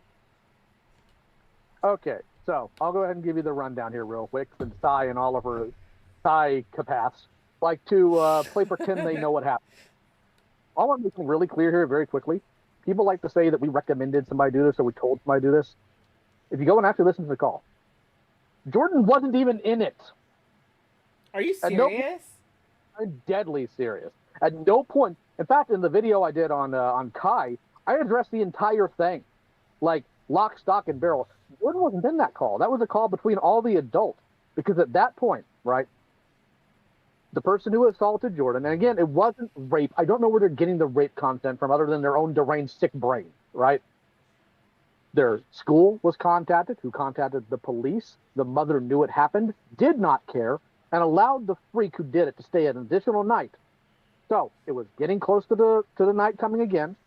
Okay, so I'll go ahead and give you the rundown here real quick, since Sai and all of her psychopaths like to play pretend they know what happened. All I'm making really clear here very quickly, people like to say that we recommended somebody do this or we told somebody to do this. If you go and actually listen to the call, Jordan wasn't even in it. Are you serious? I'm deadly serious. At no point, in fact, in the video I did on Kai, I addressed the entire thing, like lock, stock, and barrel. Jordan wasn't in that call. That was a call between all the adults, because at that point, right, the person who assaulted Jordan, and again, it wasn't rape. I don't know where they're getting the rape content from, other than their own deranged, sick brain, right? Their school was contacted, who contacted the police. The mother knew it happened, did not care, and allowed the freak who did it to stay an additional night. So it was getting close to the night coming again.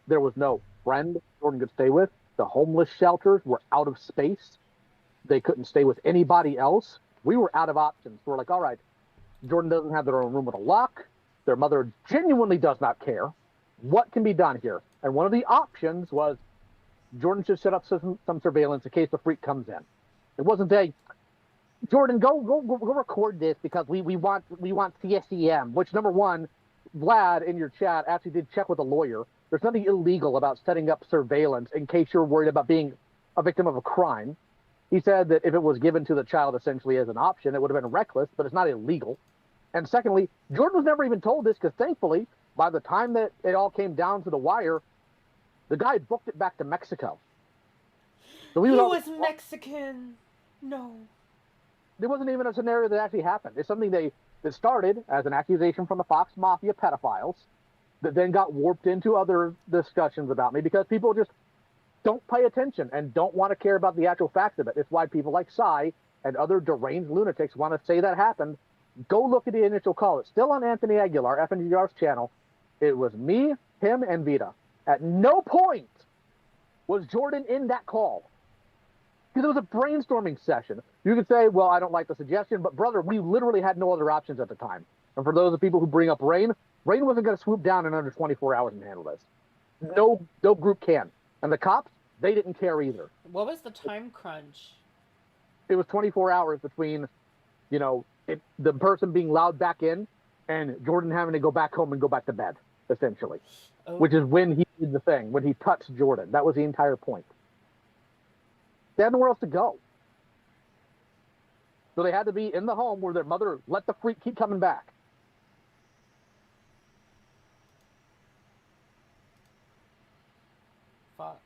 There was no friend Jordan could stay with. The homeless shelters were out of space. They couldn't stay with anybody else. We were out of options. We're like, all right, Jordan doesn't have their own room with a lock. Their mother genuinely does not care. What can be done here? And one of the options was Jordan should set up some surveillance in case the freak comes in. It wasn't a Jordan, go record this because we want CSEM, which, number one, Vlad in your chat actually did check with a lawyer. There's nothing illegal about setting up surveillance in case you're worried about being a victim of a crime. He said that if it was given to the child essentially as an option, it would have been reckless, but it's not illegal. And secondly, Jordan was never even told this because thankfully, by the time that it all came down to the wire, the guy had booked it back to Mexico. So he was Mexican. No. There wasn't even a scenario that actually happened. It's something that started as an accusation from the Fox Mafia pedophiles that then got warped into other discussions about me because people just don't pay attention and don't want to care about the actual facts of it. It's why people like Sai and other deranged lunatics want to say that happened. Go look at the initial call. It's still on Anthony Aguilar, FNGR's channel. It was me, him, and Vita. At no point was Jordan in that call. Because it was a brainstorming session. You could say, well, I don't like the suggestion, but brother, we literally had no other options at the time. And for those of people who bring up Rain wasn't going to swoop down in under 24 hours and handle this. No group can. And the cops, they didn't care either. What was the time crunch? It was 24 hours between, the person being allowed back in and Jordan having to go back home and go back to bed, essentially. Oh. Which is when he did the thing, when he touched Jordan. That was the entire point. They had nowhere else to go. So they had to be in the home where their mother let the freak keep coming back. Fuck.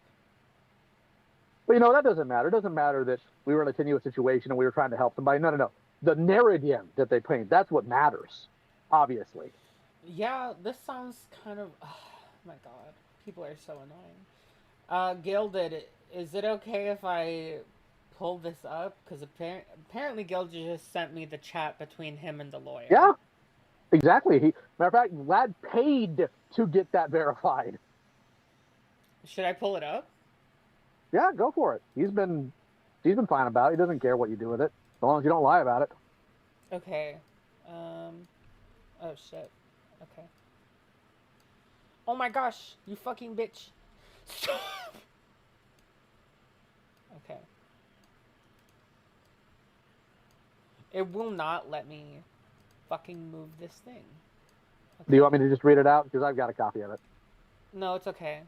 But that doesn't matter. It doesn't matter that we were in a tenuous situation and we were trying to help somebody. No. The narrative that they paint, that's what matters, obviously. Yeah, this sounds kind of... Oh my god. People are so annoying. Gilded, is it okay if I pull this up? Because apparently Gilded just sent me the chat between him and the lawyer. Yeah, exactly. Matter of fact, Vlad paid to get that verified. Should I pull it up? Yeah, go for it. He's been fine about it. He doesn't care what you do with it, as long as you don't lie about it. Okay. Oh shit. Okay. Oh my gosh, you fucking bitch. Stop. Okay. It will not let me fucking move this thing. Okay. Do you want me to just read it out? Because I've got a copy of it. No, it's okay.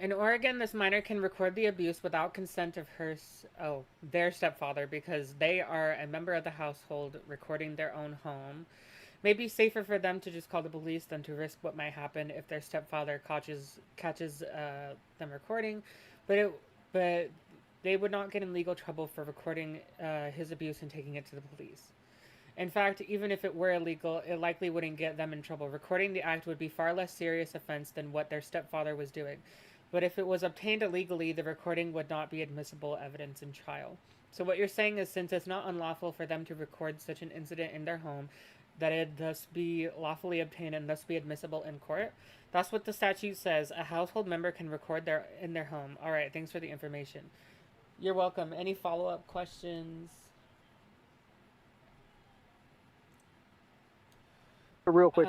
In Oregon, this minor can record the abuse without consent of their stepfather, because they are a member of the household recording their own home. May be safer for them to just call the police than to risk what might happen if their stepfather catches them recording, but they would not get in legal trouble for recording his abuse and taking it to the police. In fact, even if it were illegal, it likely wouldn't get them in trouble. Recording the act would be far less serious offense than what their stepfather was doing. But if it was obtained illegally, the recording would not be admissible evidence in trial. So what you're saying is, since it's not unlawful for them to record such an incident in their home, that it thus be lawfully obtained and thus be admissible in court. That's what the statute says. A household member can record in their home. All right, thanks for the information. You're welcome. Any follow-up questions? Real quick,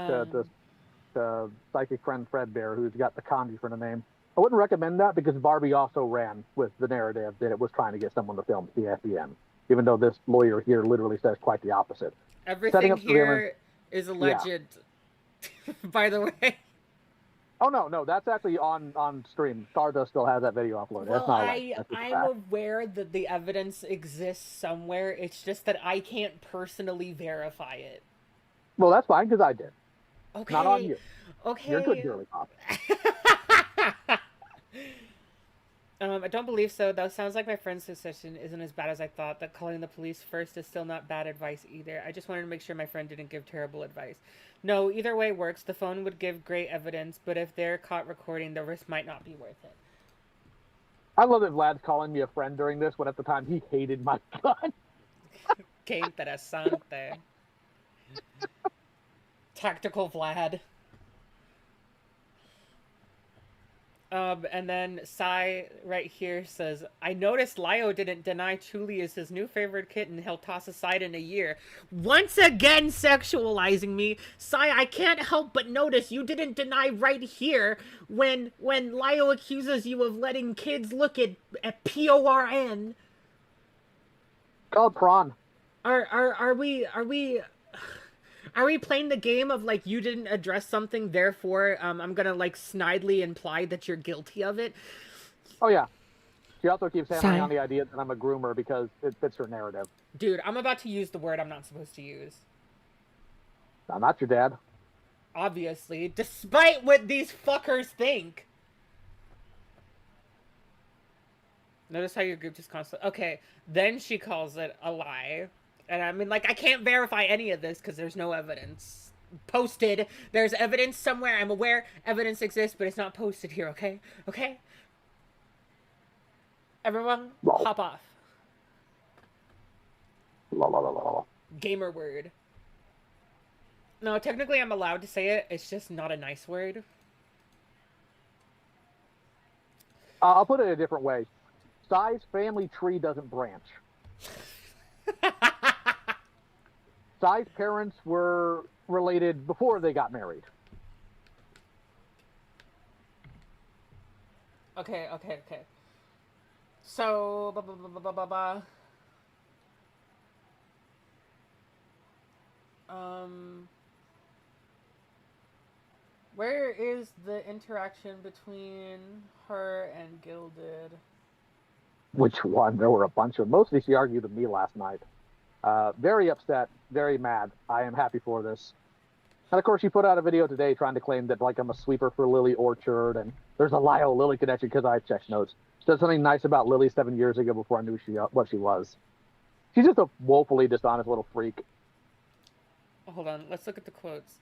the psychic friend Fredbear, who's got the kanji for the name. I wouldn't recommend that because Barbie also ran with the narrative that it was trying to get someone to film CSEM, even though this lawyer here literally says quite the opposite. Everything here is alleged, yeah. By the way. Oh, no, that's actually on stream. Stardust still has that video uploaded. Well, that's not I'm aware that the evidence exists somewhere. It's just that I can't personally verify it. Well, that's fine, because I did. Okay. Not on you. Okay. You're good, girly pop. I don't believe so. That sounds like my friend's suspicion isn't as bad as I thought. That calling the police first is still not bad advice either. I just wanted to make sure my friend didn't give terrible advice. No, either way works. The phone would give great evidence, but if they're caught recording, the risk might not be worth it. I love that Vlad's calling me a friend during this, when at the time he hated my gun. Qué interesante. Tactical Vlad. And then Sai right here says, I noticed Lio didn't deny Chuli is his new favorite kitten he'll toss aside in a year. Once again sexualizing me. Sai, I can't help but notice you didn't deny right here when Lio accuses you of letting kids look at PORN. Called prawn. Are we playing the game of, like, you didn't address something, therefore, I'm gonna, like, snidely imply that you're guilty of it? Oh, yeah. She also keeps hammering on the idea that I'm a groomer because it fits her narrative. Dude, I'm about to use the word I'm not supposed to use. I'm not your dad. Obviously, despite what these fuckers think. Notice how your group just constantly... Okay, then she calls it a lie. And I mean, like, I can't verify any of this because there's no evidence posted. There's evidence somewhere. I'm aware evidence exists, but it's not posted here, okay? Okay? Everyone, hop off. Gamer word. No, technically I'm allowed to say it. It's just not a nice word. I'll put it a different way. Sai's family tree doesn't branch. Sai's parents were related before they got married. Okay. So, where is the interaction between her and Gilded? Which one? There were a bunch of them. Mostly she argued with me last night. Very upset, very mad. I am happy for this. And of course, she put out a video today trying to claim that, like, I'm a sweeper for Lily Orchard, and there's a Lio Lily connection because I checked notes. She said something nice about Lily 7 years ago before I knew what she was. She's just a woefully dishonest little freak. Hold on, let's look at the quotes.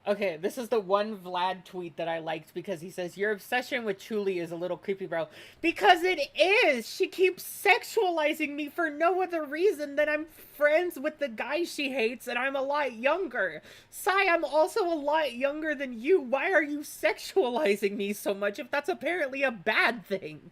Okay, this is the one Vlad tweet that I liked because he says, your obsession with Chuli is a little creepy, bro. Because it is! She keeps sexualizing me for no other reason than I'm friends with the guy she hates and I'm a lot younger. Sai, I'm also a lot younger than you. Why are you sexualizing me so much if that's apparently a bad thing?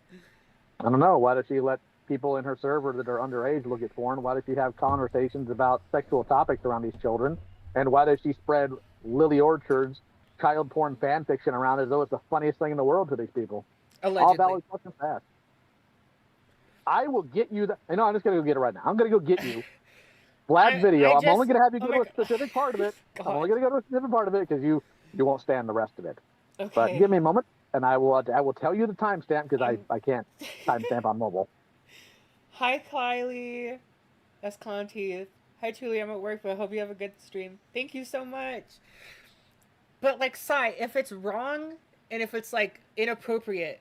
I don't know. Why does she let people in her server that are underage look at porn? Why does she have conversations about sexual topics around these children? And why does she spread Lily Orchard's child porn fan fiction around as though it's the funniest thing in the world to these people? Allegedly. All valid fucking facts. I will get you I'm just going to go get it right now. I'm going to go get you Vlad's video. I'm only going to have you go to a specific part of it. I'm only going to go to a specific part of it because you won't stand the rest of it. Okay. But give me a moment. and I will tell you the timestamp because I can't timestamp on mobile. Hi, Kylie. That's Clown Teeth. Hi, Julie. I'm at work, but I hope you have a good stream. Thank you so much. But, like, Sai, if it's wrong and if it's, like, inappropriate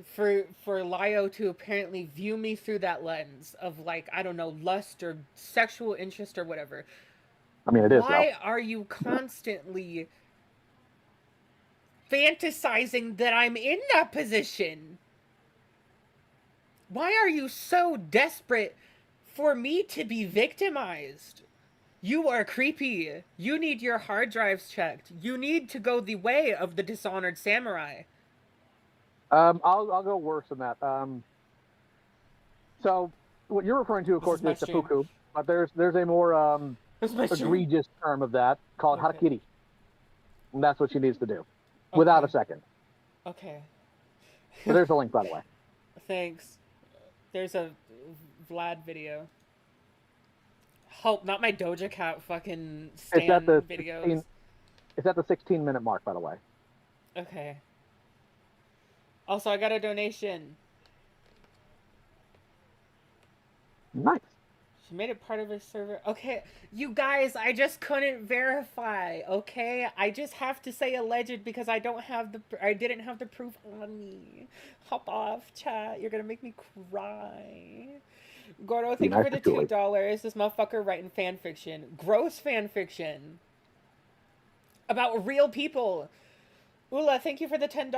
for Lio to apparently view me through that lens of, like, I don't know, lust or sexual interest or whatever. I mean, it is. Why are you constantly fantasizing that I'm in that position? Why are you so desperate for me to be victimized? You are creepy. You need your hard drives checked. You need to go the way of the dishonored samurai. I'll go worse than that. So what you're referring to, of course, is seppuku, but there's a more egregious term of that called harakiri, and that's what she needs to do, without a second. Okay. So there's a link, by the way. Thanks. There's a Vlad video. Hope not my Doja Cat fucking stan videos. It's at the 16-minute mark, by the way. Okay. Also, I got a donation. Nice. She made it part of her server. Okay, you guys, I just couldn't verify. Okay, I just have to say alleged because I didn't have the proof on me. Hop off, chat. You're gonna make me cry. Gordo, thank you for the $2. This motherfucker writing fan fiction, gross fan fiction about real people. Ula, thank you for the $10.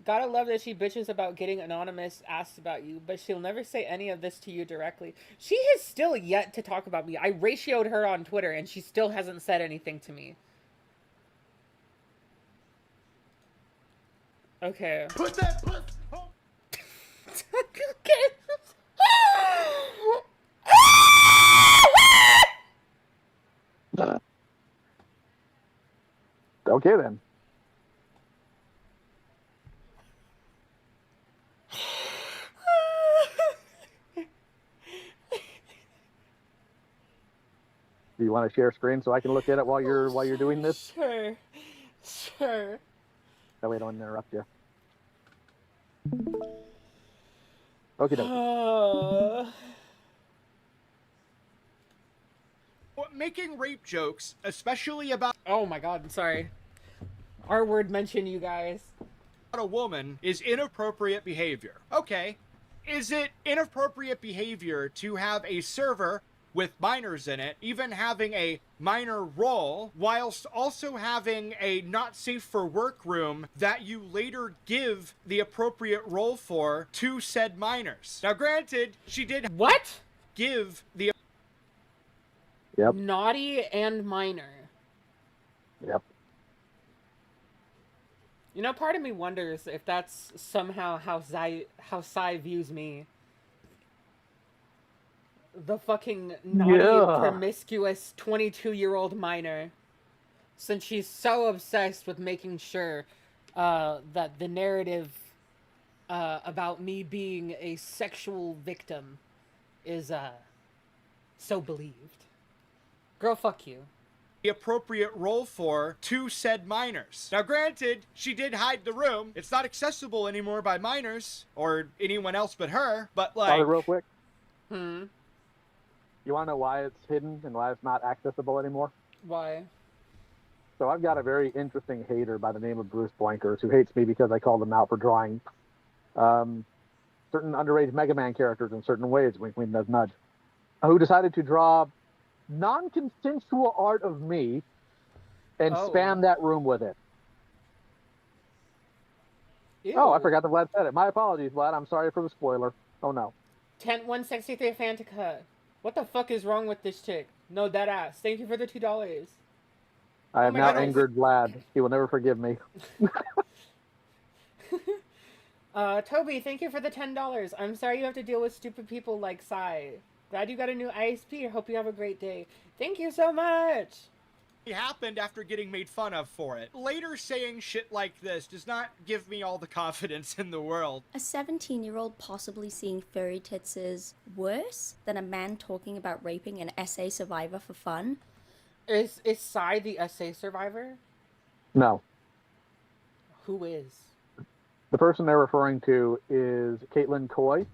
Gotta love that she bitches about getting anonymous asked about you, but she'll never say any of this to you directly. She has still yet to talk about me. I ratioed her on Twitter, and she still hasn't said anything to me. Okay. Put that puss. Okay then. Do you want to share screen so I can look at it while you're doing this? Sure. Sure. That way I don't interrupt you. Okay. Making rape jokes, especially about oh my god, I'm sorry. Our word mention, you guys. A woman is inappropriate behavior. Okay. Is it inappropriate behavior to have a server with minors in it, even having a minor role, whilst also having a not safe for work room that you later give the appropriate role for to said minors? Now granted, she did give the naughty and minor. Yep. You know, part of me wonders if that's somehow how Sai views me. The fucking naughty, promiscuous 22-year-old minor. Since she's so obsessed with making sure that the narrative about me being a sexual victim is so believed. Girl, fuck you. The appropriate role for to said minors. Now granted, she did hide the room. It's not accessible anymore by minors or anyone else but her, but like... real quick. You want to know why it's hidden and why it's not accessible anymore? Why? So I've got a very interesting hater by the name of Bruce Blankers who hates me because I called him out for drawing certain underage Mega Man characters in certain ways, wink, wink, nudge, nudge, who decided to draw non-consensual art of me and spam that room with it. Ew. Oh, I forgot that Vlad said it. My apologies, Vlad. I'm sorry for the spoiler. Oh, no. 163 Fantica. What the fuck is wrong with this chick? No, that ass. Thank you for the $2. I have now angered Vlad. He will never forgive me. Toby, thank you for the $10. I'm sorry you have to deal with stupid people like Sai. Glad you got a new ISP. Hope you have a great day. Thank you so much. It happened after getting made fun of for it. Later saying shit like this does not give me all the confidence in the world. A 17-year-old possibly seeing furry tits is worse than a man talking about raping an SA survivor for fun? Is Sai the SA survivor? No. Who is? The person they're referring to is Caitlyn Koy,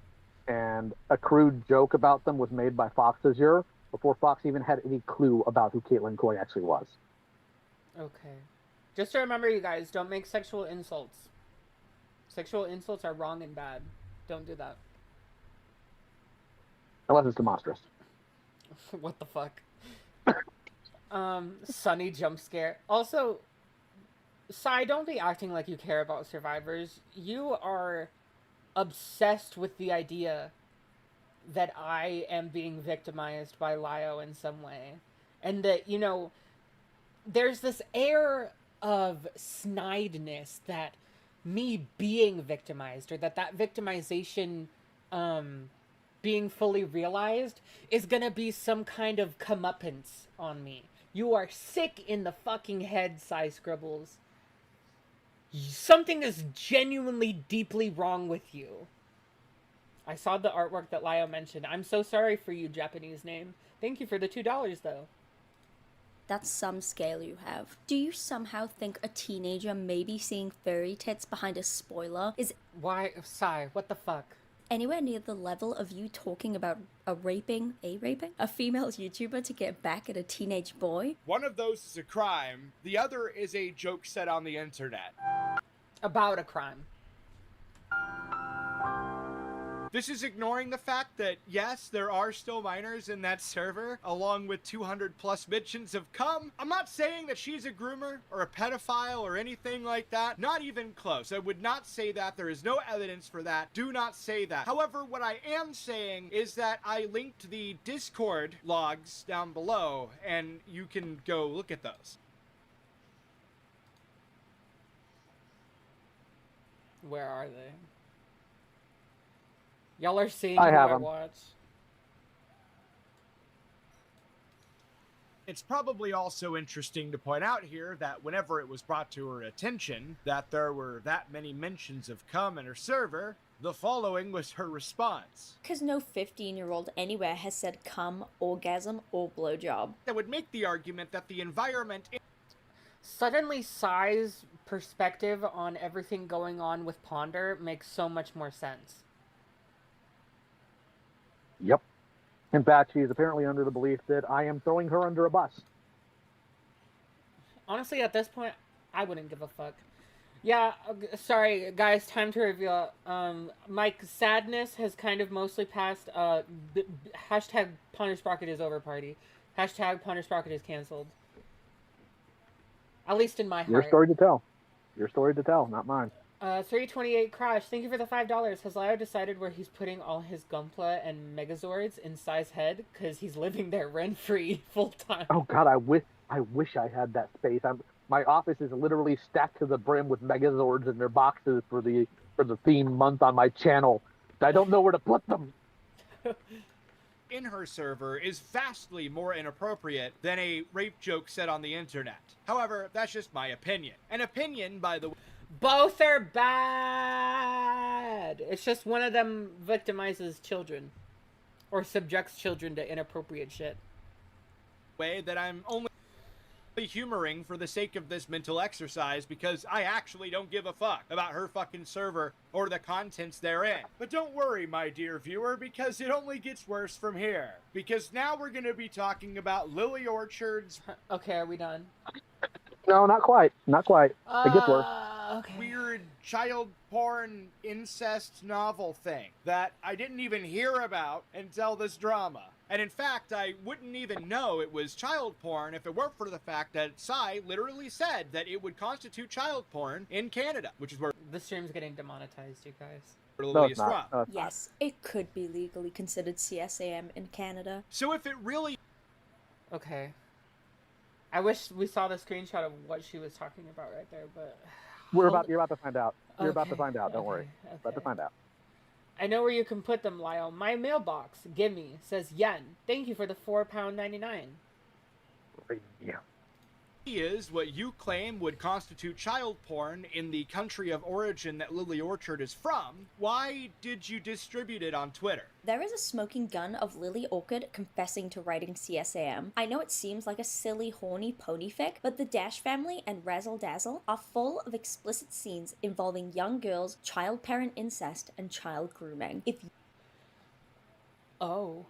and a crude joke about them was made by Fox Azure before Fox even had any clue about who Caitlyn Koy actually was. Okay. Just to remember, you guys, don't make sexual insults. Sexual insults are wrong and bad. Don't do that. Unless it's demonstrous. What the fuck? Sunny jump scare. Also, Sai, don't be acting like you care about survivors. You are obsessed with the idea that I am being victimized by Lio in some way. And that, you know, there's this air of snideness that me being victimized, or that victimization being fully realized, is gonna be some kind of comeuppance on me. You are sick in the fucking head, Sai Scribbles. Something is genuinely deeply wrong with you. I saw the artwork that Lio mentioned. I'm so sorry for you, Japanese name. Thank you for the $2, though. That's some scale you have. Do you somehow think a teenager may be seeing furry tits behind a spoiler is Why, Sai, what the fuck? anywhere near the level of you talking about raping a female YouTuber to get back at a teenage boy? One of those is a crime. The other is a joke set on the internet. About a crime. This is ignoring the fact that, yes, there are still minors in that server, along with 200 plus mentions of cum. I'm not saying that she's a groomer or a pedophile or anything like that. Not even close. I would not say that. There is no evidence for that. Do not say that. However, what I am saying is that I linked the Discord logs down below, and you can go look at those. Where are they? Y'all are seeing I who have I 'em. watch. It's probably also interesting to point out here that whenever it was brought to her attention that there were that many mentions of cum in her server, the following was her response. Because no 15-year-old anywhere has said cum, orgasm, or blowjob. That would make the argument that the environment... Suddenly, Sai's perspective on everything going on with Ponder makes so much more sense. Yep. In fact, she's apparently under the belief that I am throwing her under a bus. Honestly, at this point, I wouldn't give a fuck. Yeah, sorry, guys, time to reveal. My sadness has kind of mostly passed, hashtag Ponder Sprocket is over party. Hashtag Ponder Sprocket is cancelled. At least in my heart. Your story to tell. Your story to tell, not mine. 328 Crash, thank you for the $5. Has Lio decided where he's putting all his Gunpla and Megazords in Sai's head? Because he's living there rent-free full-time. Oh god, I wish I had that space. My office is literally stacked to the brim with Megazords in their boxes for the theme month on my channel. I don't know where to put them. in her server is vastly more inappropriate than a rape joke said on the internet. However, that's just my opinion. An opinion, by the way... Both are bad. It's just one of them victimizes children. Or subjects children to inappropriate shit. ...way that I'm only humoring for the sake of this mental exercise because I actually don't give a fuck about her fucking server or the contents therein. But don't worry, my dear viewer, because it only gets worse from here. Because now we're going to be talking about Lily Orchard's... Okay, are we done? No, not quite. Not quite. It gets worse. Okay. Weird child porn incest novel thing that I didn't even hear about until this drama. And in fact, I wouldn't even know it was child porn if it weren't for the fact that Sai literally said that it would constitute child porn in Canada, which is where The stream's getting demonetized, you guys. No, Lily it's is not. from. No, it's not. Yes, it could be legally considered CSAM in Canada. So if it really... Okay. I wish we saw the screenshot of what she was talking about right there, but... You're about to find out. You're about to Okay, find out. Don't worry. okay. About to find out. I know where you can put them, Lyle. My mailbox, gimme, says yen. Thank you for the £4.99. Yeah. is what you claim would constitute child porn in the country of origin that Lily Orchard is from, why did you distribute it on Twitter? There is a smoking gun of Lily Orchard confessing to writing CSAM. I know it seems like a silly, horny pony fic, but the Dash family and Razzle Dazzle are full of explicit scenes involving young girls, child-parent incest, and child grooming. If Oh.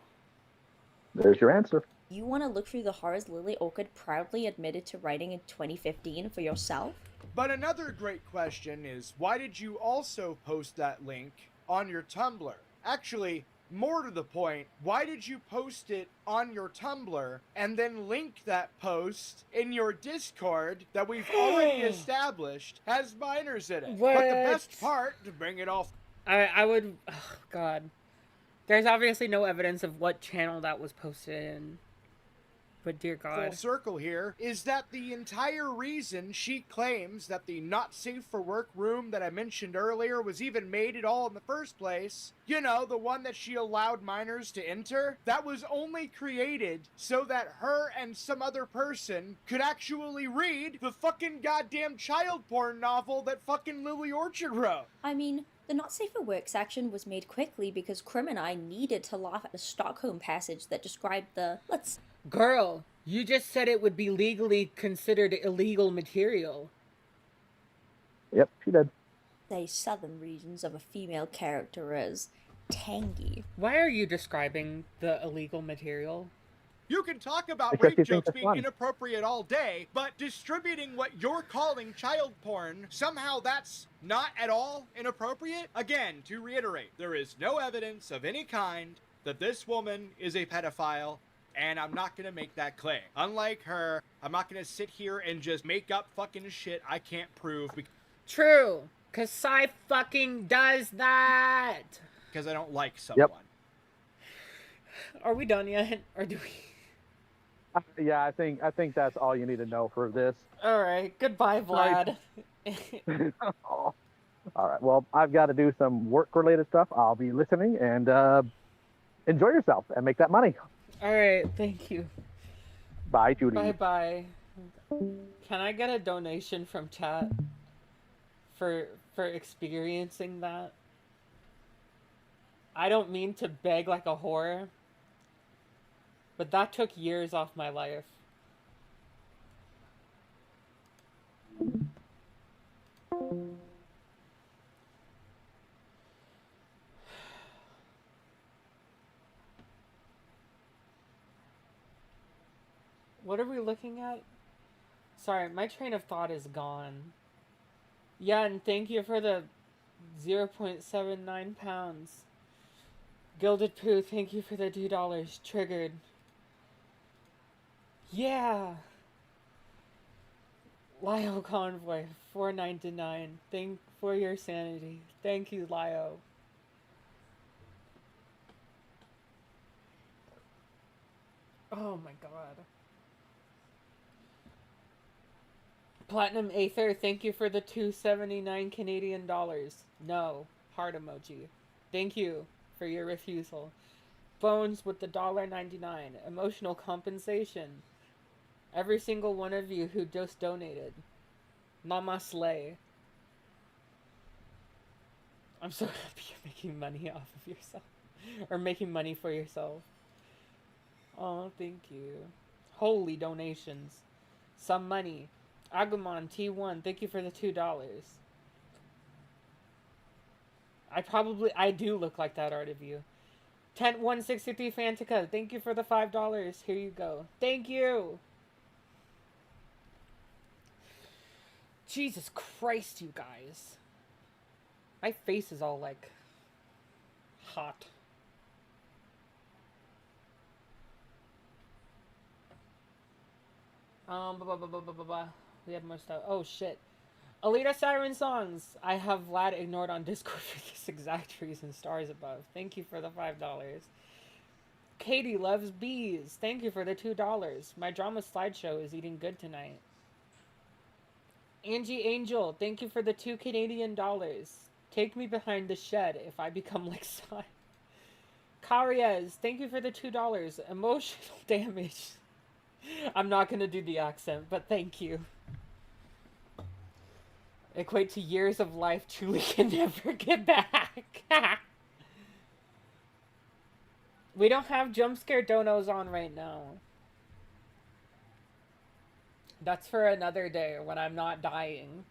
There's your answer. you want to look through the horrors Lily Orchard proudly admitted to writing in 2015 for yourself, But another great question is, why did you also post that link on your Tumblr? Actually, more to the point, why did you post it on your Tumblr and then link that post in your Discord that we've already established has minors in it? What? But the best part, to bring it all I would... Oh, God. There's obviously no evidence of what channel that was posted in. But dear full God. circle here, is that the entire reason she claims that the not safe for work room that I mentioned earlier was even made at all in the first place, you know, the one that she allowed minors to enter, that was only created so that her and some other person could actually read the fucking goddamn child porn novel that fucking Lily Orchard wrote. I mean, the Not Safe for Work section was made quickly because Krim and I needed to laugh at the Stockholm passage that described the, let's Girl, you just said it would be legally considered illegal material. Yep, she did. say southern regions of a female character as tangy. Why are you describing the illegal material? You can talk about Because you rape think jokes that's being fun. inappropriate all day, but distributing what you're calling child porn, somehow that's not at all inappropriate? Again, to reiterate, there is no evidence of any kind that this woman is a pedophile, and I'm not gonna make that claim. Unlike her, I'm not gonna sit here and just make up fucking shit I can't prove True, cause Sai fucking does that. because I don't like someone. Are we done yet, or do we? Yeah, I think that's all you need to know for this. All right, goodbye, Vlad. All right. Well, I've got to do some work-related stuff. I'll be listening and enjoy yourself and make that money. All right, thank you. Bye, Judy. Bye bye. Can I get a donation from chat for experiencing that? I don't mean to beg like a whore, but that took years off my life. What are we looking at? Sorry, my train of thought is gone. Yeah, and thank you for the 0.79 pounds. Gilded Poo, thank you for the $2. Triggered. Yeah. Lio Convoy, $4.99. Thank for your sanity. Thank you, Lio. Oh my god. Platinum Aether, thank you for the $2.79 Canadian dollars. No. Heart emoji. Thank you for your refusal. Bones with the $1.99. Emotional compensation. Every single one of you who just donated. Mama Slay. I'm so happy you're making money off of yourself. Or making money for yourself. Oh, thank you. Holy donations. Some money. Agumon T1, thank you for the $2. I do look like that art of you. Tent 163 Fantica, thank you for the $5. Here you go. Thank you. Jesus Christ, you guys. My face is all like hot. We have more stuff. Oh shit. Alita Siren Songs. I have Vlad ignored on Discord for this exact reason. Stars above. Thank you for the $5. Katie loves bees. Thank you for the $2. My drama slideshow is eating good tonight. Angie Angel. Thank you for the $2 Canadian dollars. Take me behind the shed if I become like Sai. Kariez. Thank you for the $2. Emotional damage. I'm not gonna do the accent, but thank you. Equate to years of life truly can never get back. We don't have jump scare donos on right now. That's for another day when I'm not dying.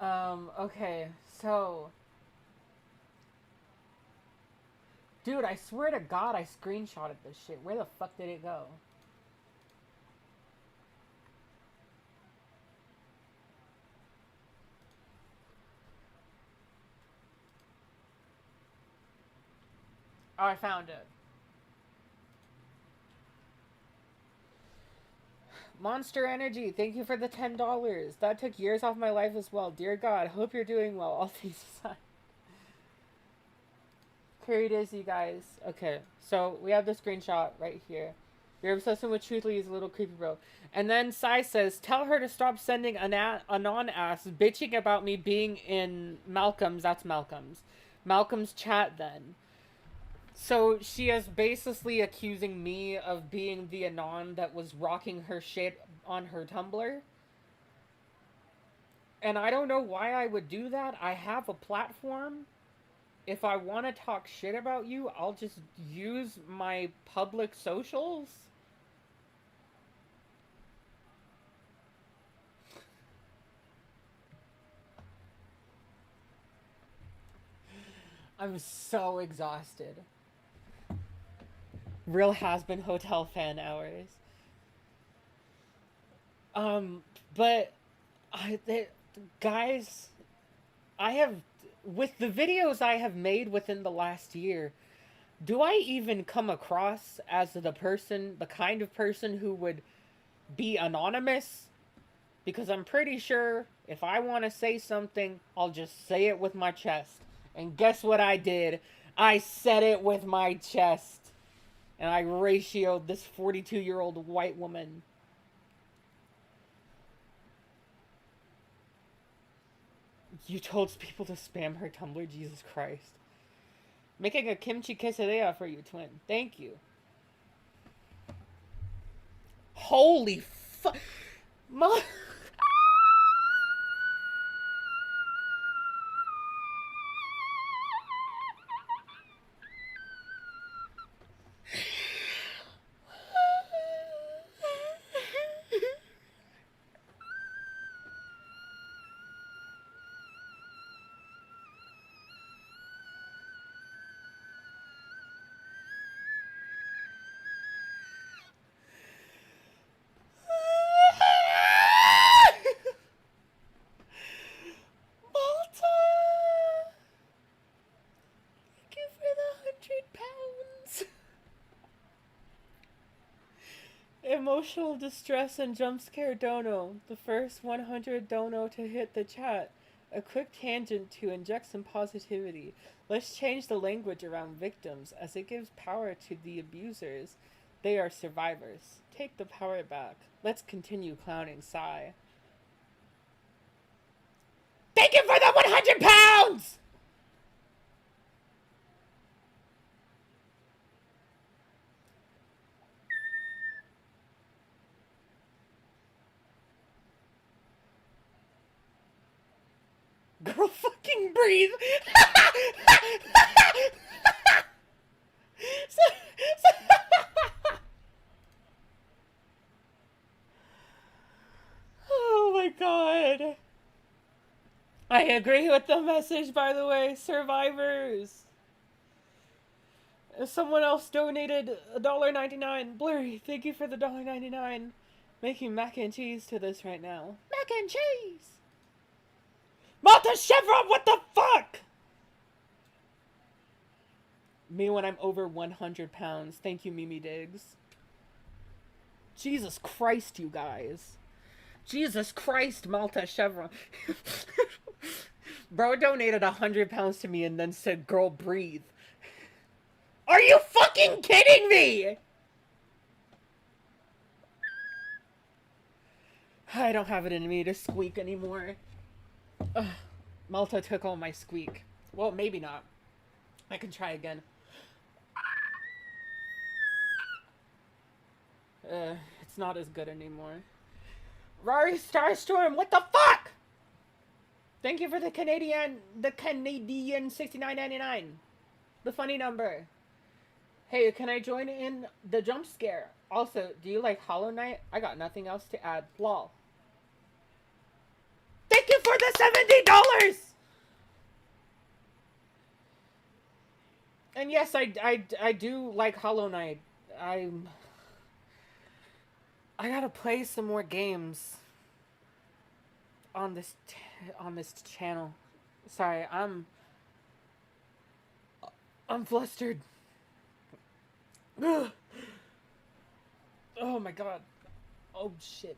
Okay, so... Dude, I swear to God I screenshotted this shit. Where the fuck did it go? Oh, I found it. Monster Energy, thank you for the $10. That took years off my life as well. Dear God, hope you're doing well. All things aside. Here it is, you guys. Okay, so we have the screenshot right here. You're obsessing with Truthly is a little creepy, bro. And then Sai says, tell her to stop sending anon ass bitching about me being in Malcolm's. That's Malcolm's chat then. So she is basically accusing me of being the anon that was rocking her shit on her Tumblr. And I don't know why I would do that. I have a platform. If I want to talk shit about you, I'll just use my public socials. I'm so exhausted. Real has-been hotel fan hours. But guys, I have, with the videos I have made within the last year, do I even come across as the kind of person who would be anonymous? Because I'm pretty sure if I want to say something, I'll just say it with my chest. And guess what I did? I said it with my chest. And I ratioed this 42-year-old white woman. You told people to spam her Tumblr, Jesus Christ. Making a kimchi quesadilla for you, twin. Thank you. Holy fuck. Emotional distress and jump scare dono. The first 100 dono to hit the chat. A quick tangent to inject some positivity. Let's change the language around victims as it gives power to the abusers. They are survivors. Take the power back. Let's continue clowning Sai. Thank you for the 100 pounds! Girl, fucking breathe. Oh my god. I agree with the message, by the way. Survivors. Someone else donated $1.99. Blurry, thank you for the $1.99. Making mac and cheese to this right now. Mac and cheese! Malta Chevron, what the fuck? Me when I'm over 100 pounds. Thank you, Mimi Diggs. Jesus Christ, you guys. Jesus Christ, Malta Chevron. Bro donated 100 pounds to me and then said, girl, breathe. Are you fucking kidding me? I don't have it in me to squeak anymore. Ugh, Malta took all my squeak. Well, maybe not. I can try again. It's not as good anymore. Rari Starstorm, what the fuck? Thank you for the Canadian 69.99. The funny number. Hey, can I join in the jump scare? Also, do you like Hollow Knight? I got nothing else to add. Lol. Thank you for the $70! And yes, I do like Hollow Knight. I gotta play some more games on this channel. Sorry, I'm flustered. Ugh. Oh my god. Oh shit.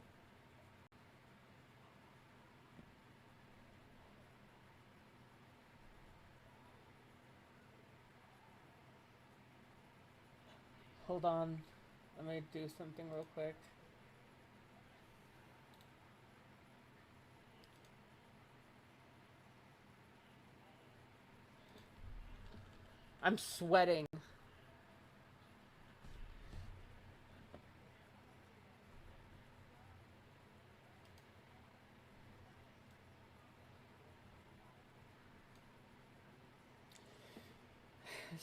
Hold on. Let me do something real quick. I'm sweating.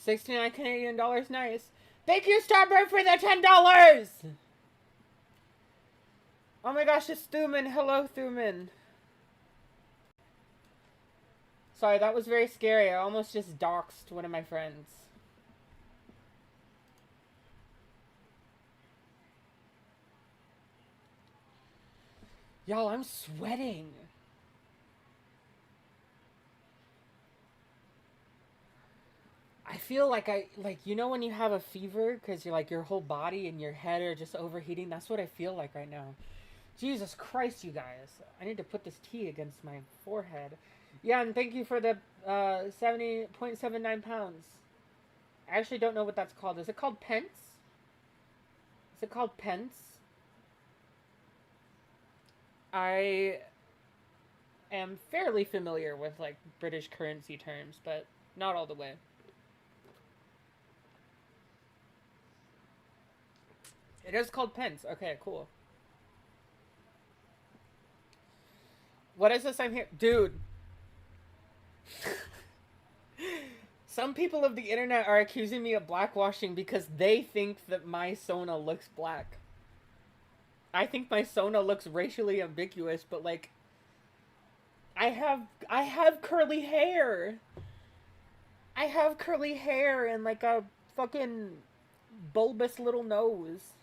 $69 Canadian dollars, nice. Thank you, Starbird, for the $10! Oh my gosh, it's Thuman. Hello, Thuman. Sorry, that was very scary. I almost just doxed one of my friends. Y'all, I'm sweating. I feel like you know when you have a fever because you're like your whole body and your head are just overheating? That's what I feel like right now. Jesus Christ, you guys. I need to put this tea against my forehead. Yeah, and thank you for the 70.79 pounds. I actually don't know what that's called. Is it called pence? Is it called pence? I am fairly familiar with like British currency terms, but not all the way. It is called pence. Okay, cool. What is this I'm here? Dude. Some people of the internet are accusing me of blackwashing because they think that my Sona looks black. I think my Sona looks racially ambiguous, but like I have curly hair. I have curly hair and like a fucking bulbous little nose.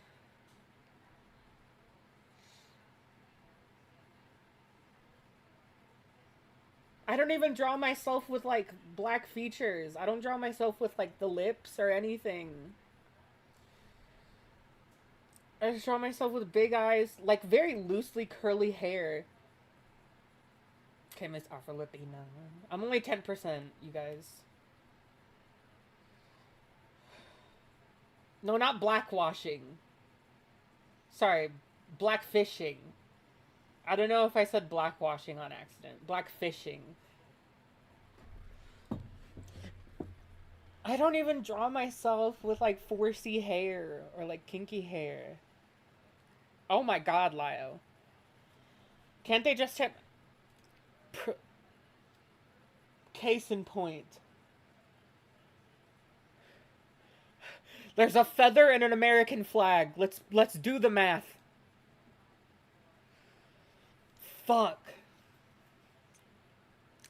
I don't even draw myself with, like, black features. I don't draw myself with, like, the lips or anything. I just draw myself with big eyes, like, very loosely curly hair. Okay, Miss Afro-Latina. I'm only 10%, you guys. No, not blackwashing. Sorry, blackfishing. I don't know if I said blackwashing on accident. Blackfishing. I don't even draw myself with, like, 4C hair or, like, kinky hair. Oh my god, Lio. Can't they just have... Case in point. There's a feather and an American flag. Let's do the math. Fuck.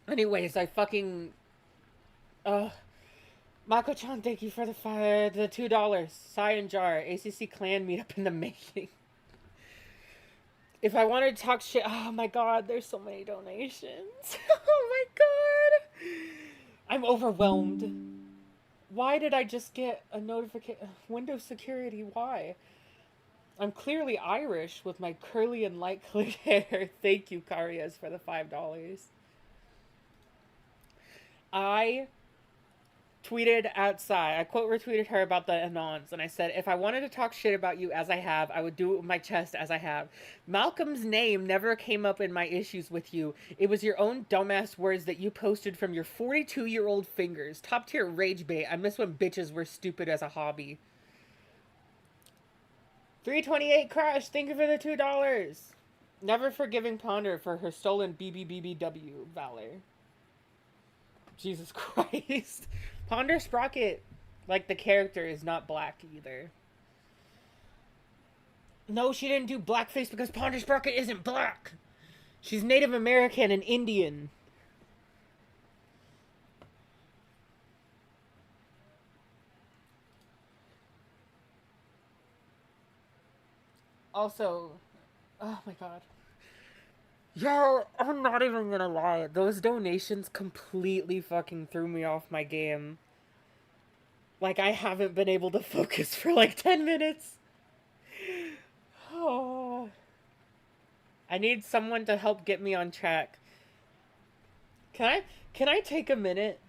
Anyways, I fucking... Mako-chan, thank you for the $2. Sai and Jar, ACC clan meetup in the making. If I wanted to talk shit... Oh my god, there's so many donations. Oh my god. I'm overwhelmed. Why did I just get a notification? Windows security, why? I'm clearly Irish with my curly and light colored hair. Thank you, Karias, for the $5. I tweeted at Sai. I quote retweeted her about the Anons, and I said, if I wanted to talk shit about you as I have, I would do it with my chest as I have. Malcolm's name never came up in my issues with you. It was your own dumbass words that you posted from your 42-year-old fingers. Top tier rage bait. I miss when bitches were stupid as a hobby. 328 Crash, thank you for the $2. Never forgiving Ponder for her stolen BBBBW valor. Jesus Christ. Ponder Sprocket, like the character, is not black either. No, she didn't do blackface because Ponder Sprocket isn't black. She's Native American and Indian. Also, oh my god. Yo, I'm not even gonna lie. Those donations completely fucking threw me off my game. Like, I haven't been able to focus for like 10 minutes. Oh. I need someone to help get me on track. Can I take a minute?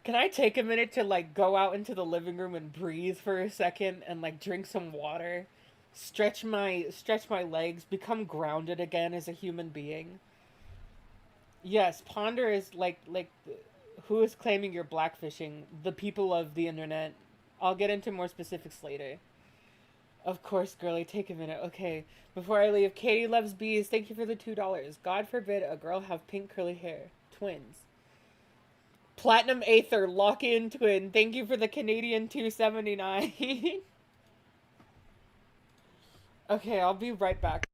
Can I take a minute to like go out into the living room and breathe for a second and like drink some water? Stretch my legs, become grounded again as a human being. Yes, Ponder is like who is claiming you're blackfishing? The people of the internet. I'll get into more specifics later. Of course, girlie, take a minute. Okay, before I leave, Katie loves bees. Thank you for the $2. God forbid a girl have pink curly hair. Twins. Platinum Aether, lock-in twin. Thank you for the Canadian $2.79. Okay, I'll be right back.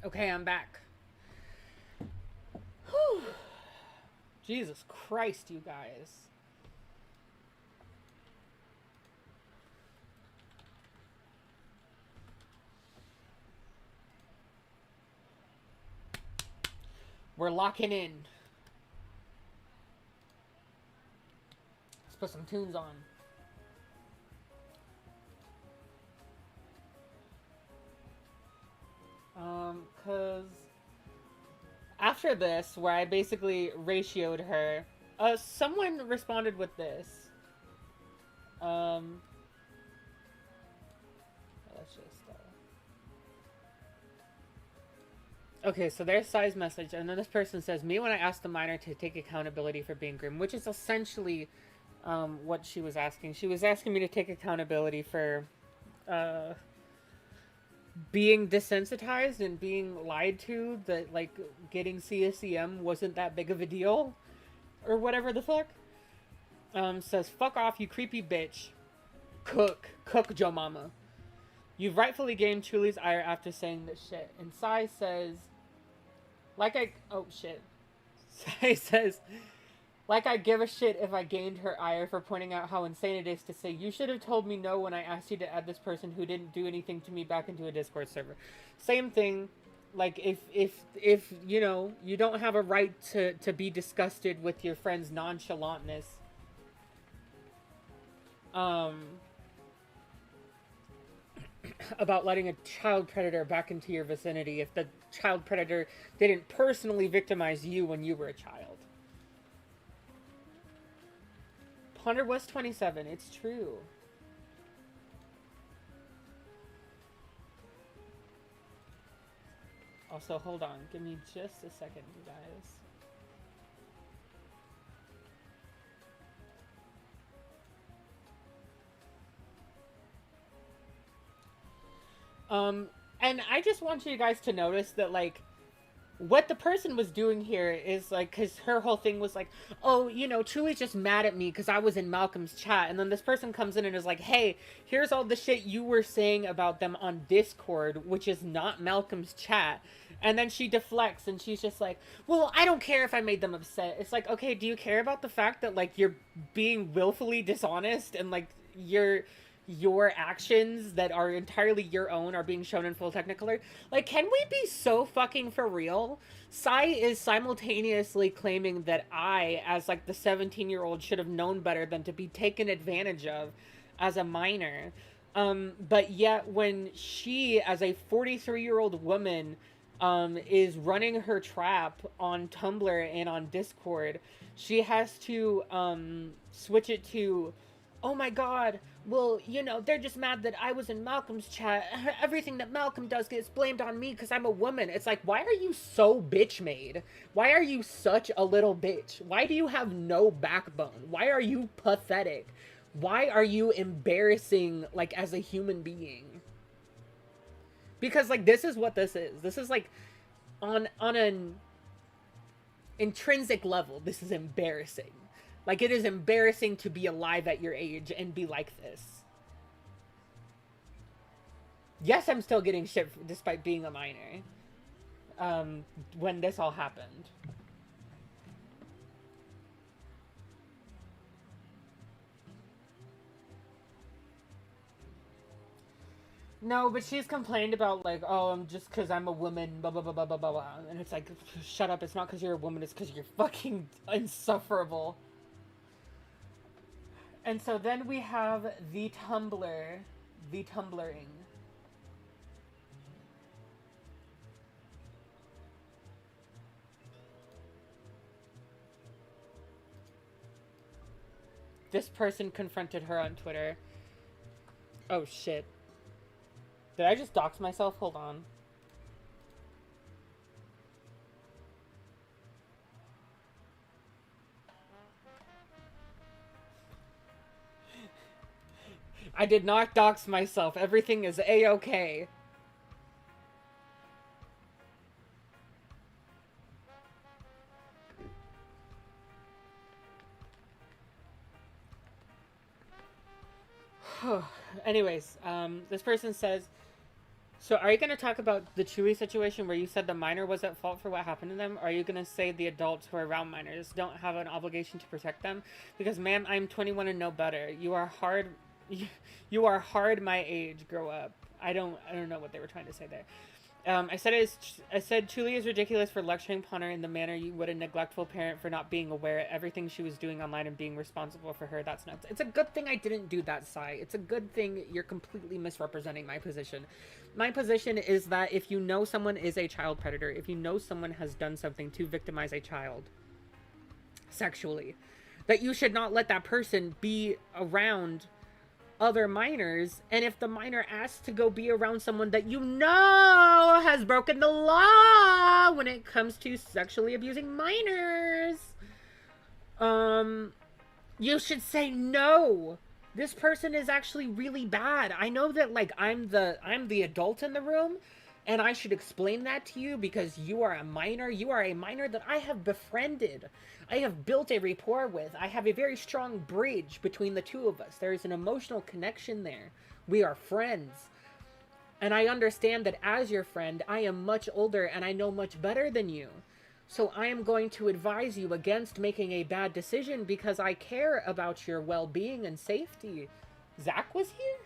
Okay, I'm back. Whew. Jesus Christ, you guys. We're locking in. Let's put some tunes on. after this, where I basically ratioed her, someone responded with this. Let's just... Okay, so there's Sai's message, and then this person says, me when I asked the minor to take accountability for being groomed, which is essentially what she was asking. She was asking me to take accountability for being desensitized and being lied to, that, like, getting CSEM wasn't that big of a deal, or whatever the fuck. Says, fuck off, you creepy bitch. Cook, Joe Mama. You've rightfully gained Chuli's ire after saying this shit. And Sai says, oh shit. Sai says, like I give a shit if I gained her ire for pointing out how insane it is to say, you should have told me no when I asked you to add this person who didn't do anything to me back into a Discord server. Same thing. Like, if you know, you don't have a right to be disgusted with your friend's nonchalantness. About letting a child predator back into your vicinity if the child predator didn't personally victimize you when you were a child. Ponder West 27, it's true. Also, hold on, give me just a second, you guys. And I just want you guys to notice that, like, what the person was doing here is, like, because her whole thing was like, oh, you know, Chewy's just mad at me because I was in Malcolm's chat. And then this person comes in and is like, hey, here's all the shit you were saying about them on Discord, which is not Malcolm's chat. And then she deflects and she's just like, well, I don't care if I made them upset. It's like, okay, do you care about the fact that, like, you're being willfully dishonest and, like, your actions that are entirely your own are being shown in full Technicolor? Like, can we be so fucking for real? Sai is simultaneously claiming that I, as, like, the 17-year-old, should have known better than to be taken advantage of as a minor. But yet when she, as a 43-year-old woman, is running her trap on Tumblr and on Discord, she has to switch it to, oh my god, well, you know, they're just mad that I was in Malcolm's chat. Everything that Malcolm does gets blamed on me because I'm a woman. It's like, why are you so bitch-made? Why are you such a little bitch? Why do you have no backbone? Why are you pathetic? Why are you embarrassing, like, as a human being? Because, like, this is what this is. This is, like, on an intrinsic level, this is embarrassing. Like, it is embarrassing to be alive at your age and be like this. Yes, I'm still getting shit despite being a minor. When this all happened. No, but she's complained about, like, oh, I'm just because I'm a woman, blah, blah, blah, blah, blah, blah, blah. And it's like, shut up, it's not because you're a woman, it's because you're fucking insufferable. And so then we have the Tumblr, the Tumblring. This person confronted her on Twitter. Oh shit. Did I just dox myself? Hold on. I did not dox myself. Everything is A-okay. Anyways, this person says, so are you going to talk about the Chewy situation where you said the minor was at fault for what happened to them? Or are you going to say the adults who are around minors don't have an obligation to protect them? Because, man, I'm 21 and know better. You are hard... You are hard my age. Grow up. I don't know what they were trying to say there. I said Julie is ridiculous for lecturing upon her in the manner you would a neglectful parent for not being aware of everything she was doing online and being responsible for her. That's nuts. It's a good thing I didn't do that, Sai. It's a good thing you're completely misrepresenting my position. My position is that if you know someone is a child predator, if you know someone has done something to victimize a child sexually, that you should not let that person be around other minors, and if the minor asks to go be around someone that you know has broken the law when it comes to sexually abusing minors, you should say no. This person is actually really bad. I know that, like, I'm the adult in the room, and I should explain that to you because you are a minor. You are a minor that I have befriended. I have built a rapport with. I have a very strong bridge between the two of us. There is an emotional connection there. We are friends. And I understand that as your friend, I am much older and I know much better than you. So I am going to advise you against making a bad decision because I care about your well-being and safety. Zach was here?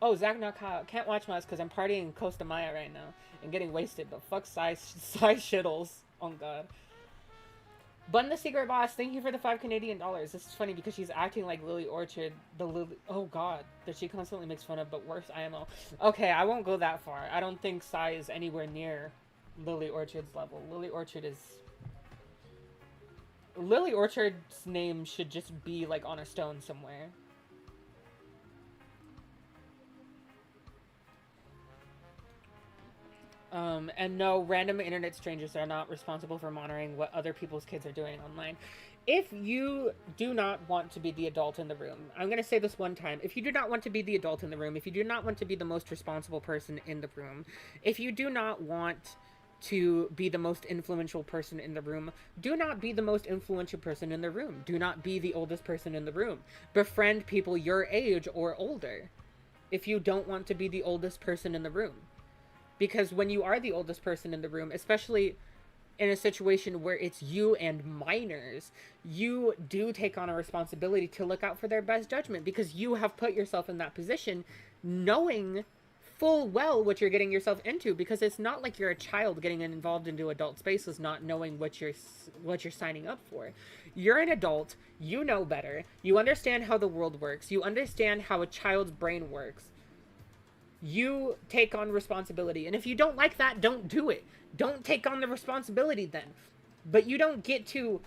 Oh, Zach not Kyle. Can't watch much because I'm partying in Costa Maya right now and getting wasted, but fuck Sai shittles. Oh god. Bun the Secret Boss, thank you for the $5 Canadian. This is funny because she's acting like Lily Orchard, the Lily... Oh god, that she constantly makes fun of, but worse IMO. Okay, I won't go that far. I don't think Sai is anywhere near Lily Orchard's level. Lily Orchard's name should just be, like, on a stone somewhere. And no, random internet strangers are not responsible for monitoring what other people's kids are doing online. If you do not want to be the adult in the room, I'm going to say this one time. If you do not want to be the adult in the room, if you do not want to be the most responsible person in the room, if you do not want to be the most influential person in the room, do not be the most influential person in the room. Do not be the oldest person in the room. Befriend people your age or older if you don't want to be the oldest person in the room. Because when you are the oldest person in the room, especially in a situation where it's you and minors, you do take on a responsibility to look out for their best judgment because you have put yourself in that position knowing full well what you're getting yourself into, because it's not like you're a child getting involved into adult spaces not knowing what you're signing up for. You're an adult, you know better, you understand how the world works, you understand how a child's brain works. You take on responsibility. And if you don't like that, don't do it. Don't take on the responsibility then. But you don't get to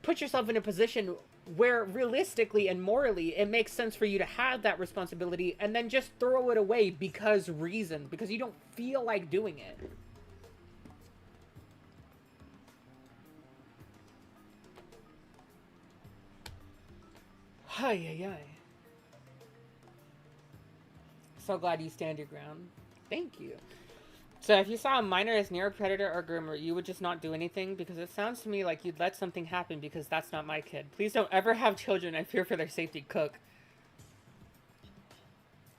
put yourself in a position where realistically and morally it makes sense for you to have that responsibility and then just throw it away because you don't feel like doing it. Ay. So glad you stand your ground. Thank you. So if you saw a minor as near a predator or groomer, you would just not do anything? Because it sounds to me like you'd let something happen because that's not my kid. Please don't ever have children. I fear for their safety. Cook.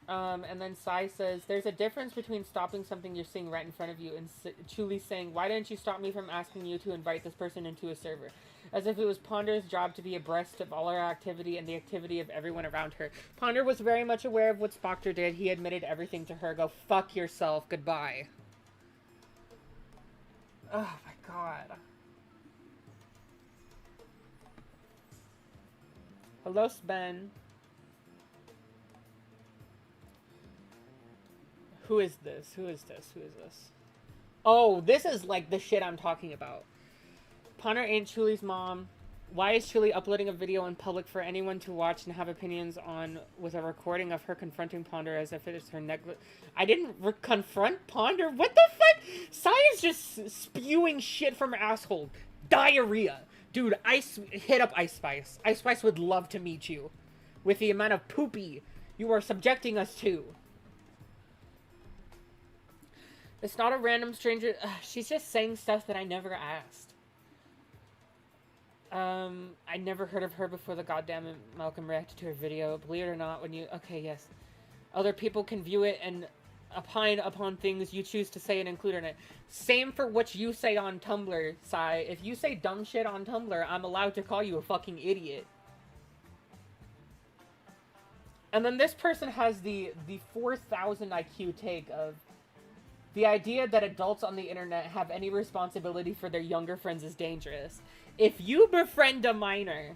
And then Sai says, there's a difference between stopping something you're seeing right in front of you and truly saying, why didn't you stop me from asking you to invite this person into a server? As if it was Ponder's job to be abreast of all her activity and the activity of everyone around her. Ponder was very much aware of what Spocker did. He admitted everything to her. Go fuck yourself. Goodbye. Oh my god. Hello, Sven. Who is this? Oh, this is like the shit I'm talking about. Ponder ain't Chuli's mom. Why is Chuli uploading a video in public for anyone to watch and have opinions on with a recording of her confronting Ponder as if it is her neglect? I didn't confront Ponder? What the fuck? Sai is just spewing shit from her asshole. Diarrhea. Dude, hit up Ice Spice. Ice Spice would love to meet you. With the amount of poopy you are subjecting us to. It's not a random stranger. She's just saying stuff that I never asked. I never heard of her before the goddamn Malcolm reacted to her video. Believe it or not, when you... Okay, yes. Other people can view it and opine upon things you choose to say and include in it. Same for what you say on Tumblr, Sai. If you say dumb shit on Tumblr, I'm allowed to call you a fucking idiot. And then this person has the 4,000 IQ take of the idea that adults on the internet have any responsibility for their younger friends is dangerous. If you befriend a minor,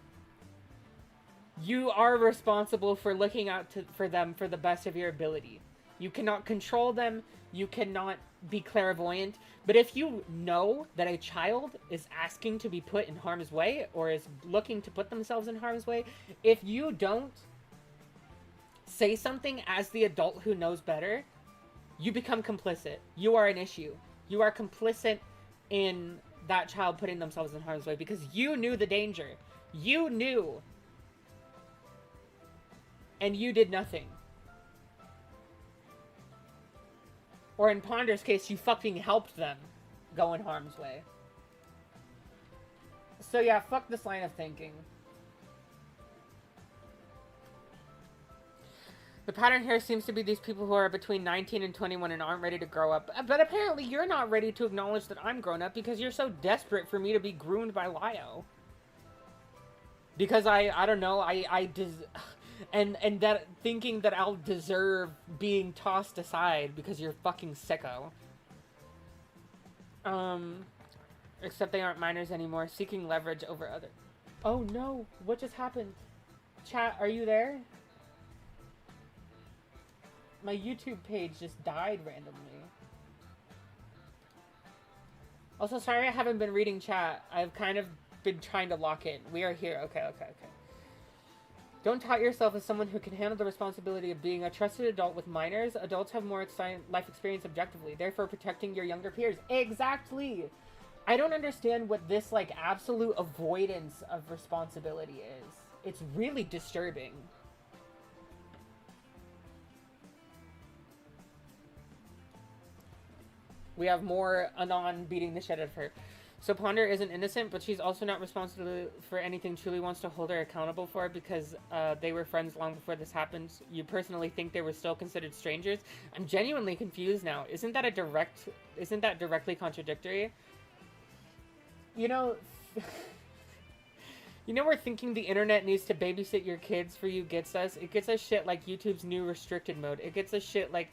you are responsible for looking out for them for the best of your ability. You cannot control them. You cannot be clairvoyant. But if you know that a child is asking to be put in harm's way or is looking to put themselves in harm's way, if you don't say something as the adult who knows better, you become complicit. You are an issue. You are complicit in that child putting themselves in harm's way because you knew the danger. You knew. And you did nothing. Or in Ponder's case, you fucking helped them go in harm's way. So yeah, fuck this line of thinking. The pattern here seems to be these people who are between 19 and 21 and aren't ready to grow up. But apparently you're not ready to acknowledge that I'm grown up because you're so desperate for me to be groomed by Lio. Because I don't know, and that thinking that I'll deserve being tossed aside because you're fucking sicko. Except they aren't minors anymore, seeking leverage over other. Oh no, what just happened? Chat, are you there? My YouTube page just died randomly. Also, sorry I haven't been reading chat. I've kind of been trying to lock in. We are here. Okay. Don't tout yourself as someone who can handle the responsibility of being a trusted adult with minors. Adults have more life experience objectively, therefore protecting your younger peers. Exactly! I don't understand what this, like, absolute avoidance of responsibility is. It's really disturbing. We have more Anon beating the shit out of her. So Ponder isn't innocent, but she's also not responsible for anything Truly wants to hold her accountable for because they were friends long before this happened. You personally think they were still considered strangers? I'm genuinely confused now. Isn't that directly contradictory? You know, we're thinking the internet needs to babysit your kids for you gets us. It gets us shit like YouTube's new restricted mode. It gets us shit like,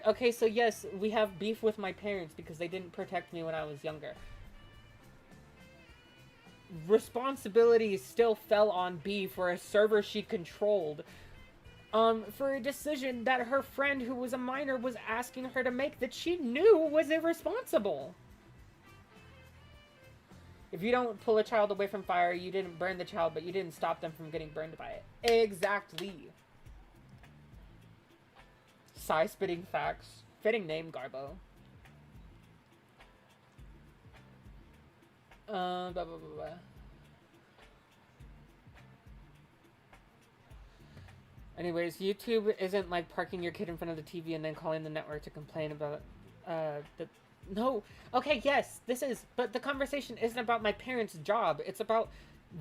okay, so yes, we have beef with my parents because they didn't protect me when I was younger. Responsibility still fell on B for a server she controlled, for a decision that her friend who was a minor was asking her to make that she knew was irresponsible. If you don't pull a child away from fire, you didn't burn the child, but you didn't stop them from getting burned by it. Exactly. Sai spitting facts. Fitting name, Garbo. Blah, blah, blah, blah. Anyways, YouTube isn't like parking your kid in front of the TV and then calling the network to complain about, no. Okay, yes, this is, but the conversation isn't about my parents' job. It's about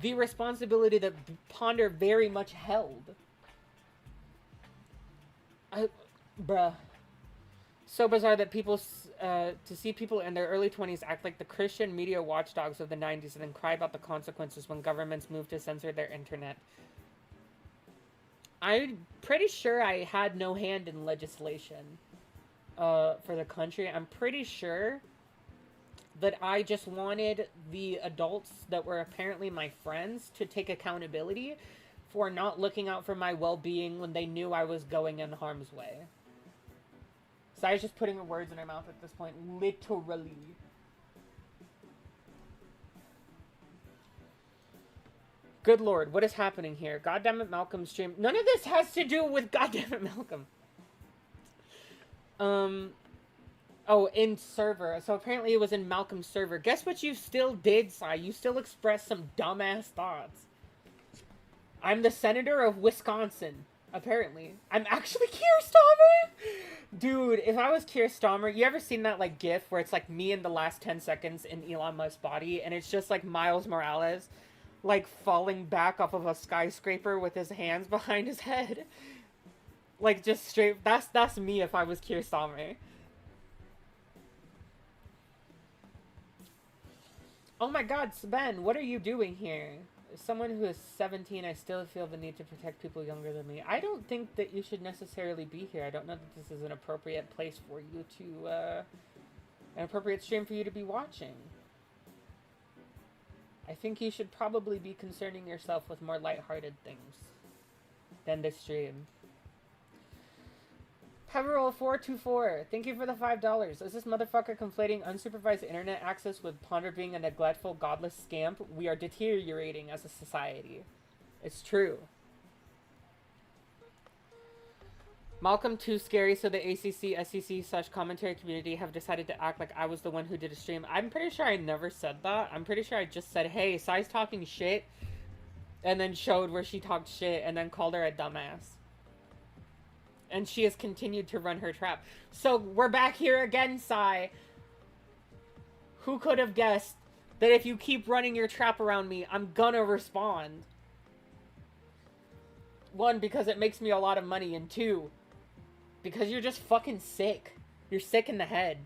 the responsibility that Ponder very much held. Bruh. So bizarre that people, to see people in their early 20s act like the Christian media watchdogs of the 90s and then cry about the consequences when governments move to censor their internet. I'm pretty sure I had no hand in legislation for the country. I'm pretty sure that I just wanted the adults that were apparently my friends to take accountability for not looking out for my well-being when they knew I was going in harm's way. So I was just putting words in her mouth at this point, literally. Good lord, what is happening here? Goddammit, Malcolm's stream. None of this has to do with goddammit, Malcolm. Oh, in server. So apparently it was in Malcolm's server. Guess what you still did, Sai? You still expressed some dumbass thoughts. I'm the senator of Wisconsin. Apparently. I'm actually Keir Starmer? Dude, if I was Keir Starmer, you ever seen that, like, gif where it's, like, me in the last 10 seconds in Elon Musk's body, and it's just, like, Miles Morales, like, falling back off of a skyscraper with his hands behind his head? Like, just straight, that's me if I was Keir Starmer. Oh my god, Sven, what are you doing here? As someone who is 17, I still feel the need to protect people younger than me. I don't think that you should necessarily be here. I don't know that this is an appropriate place for you to, an appropriate stream for you to be watching. I think you should probably be concerning yourself with more lighthearted things than this stream. Peveril424, thank you for the $5. Is this motherfucker conflating unsupervised internet access with Ponder being a neglectful, godless scamp? We are deteriorating as a society. It's true. Malcolm too scary, so the ACC, SEC / commentary community have decided to act like I was the one who did a stream. I'm pretty sure I never said that. I'm pretty sure I just said, hey, Sai's talking shit, and then showed where she talked shit, and then called her a dumbass. And she has continued to run her trap. So we're back here again, Sai. Who could have guessed that if you keep running your trap around me, I'm gonna respond? One, because it makes me a lot of money, and two, because you're just fucking sick. You're sick in the head.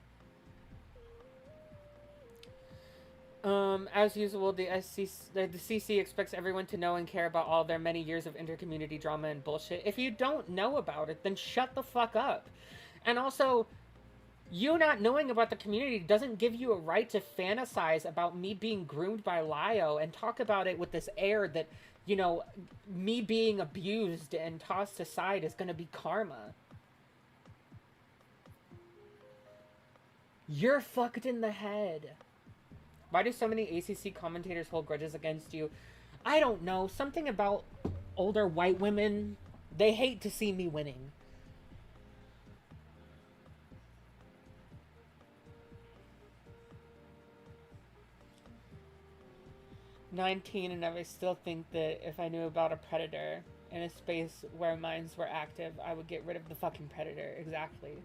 As usual, the CC expects everyone to know and care about all their many years of intercommunity drama and bullshit. If you don't know about it, then shut the fuck up. And also, you not knowing about the community doesn't give you a right to fantasize about me being groomed by Lio and talk about it with this air that, you know, me being abused and tossed aside is gonna be karma. You're fucked in the head. Why do so many ACC commentators hold grudges against you? I don't know. Something about older white women. They hate to see me winning. $19, and I still think that if I knew about a predator in a space where minds were active, I would get rid of the fucking predator. Exactly.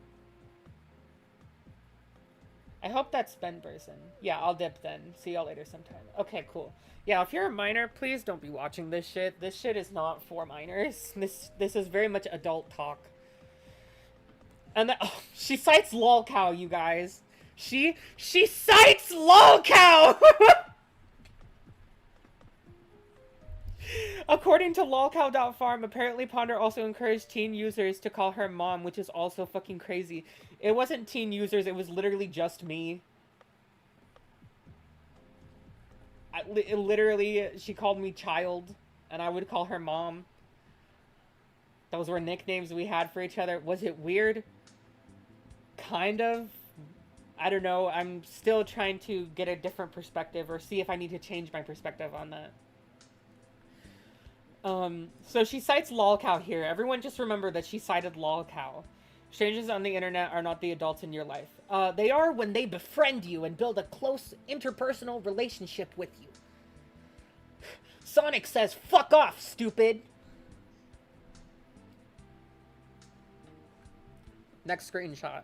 I hope that's Ben Person. Yeah, I'll dip then. See y'all later sometime. Okay, cool. Yeah, if you're a minor, please don't be watching this shit. This shit is not for minors. This is very much adult talk. And oh, she cites lolcow, you guys. She cites lolcow! According to lolcow.farm, apparently Ponder also encouraged teen users to call her mom, which is also fucking crazy. It wasn't teen users, it was literally just me. Literally, she called me child, and I would call her mom. Those were nicknames we had for each other. Was it weird? Kind of. I don't know, I'm still trying to get a different perspective, or see if I need to change my perspective on that. So she cites lolcow here. Everyone just remember that she cited lolcow. Strangers on the internet are not the adults in your life. They are when they befriend you and build a close interpersonal relationship with you. Sonic says, fuck off, stupid! Next screenshot.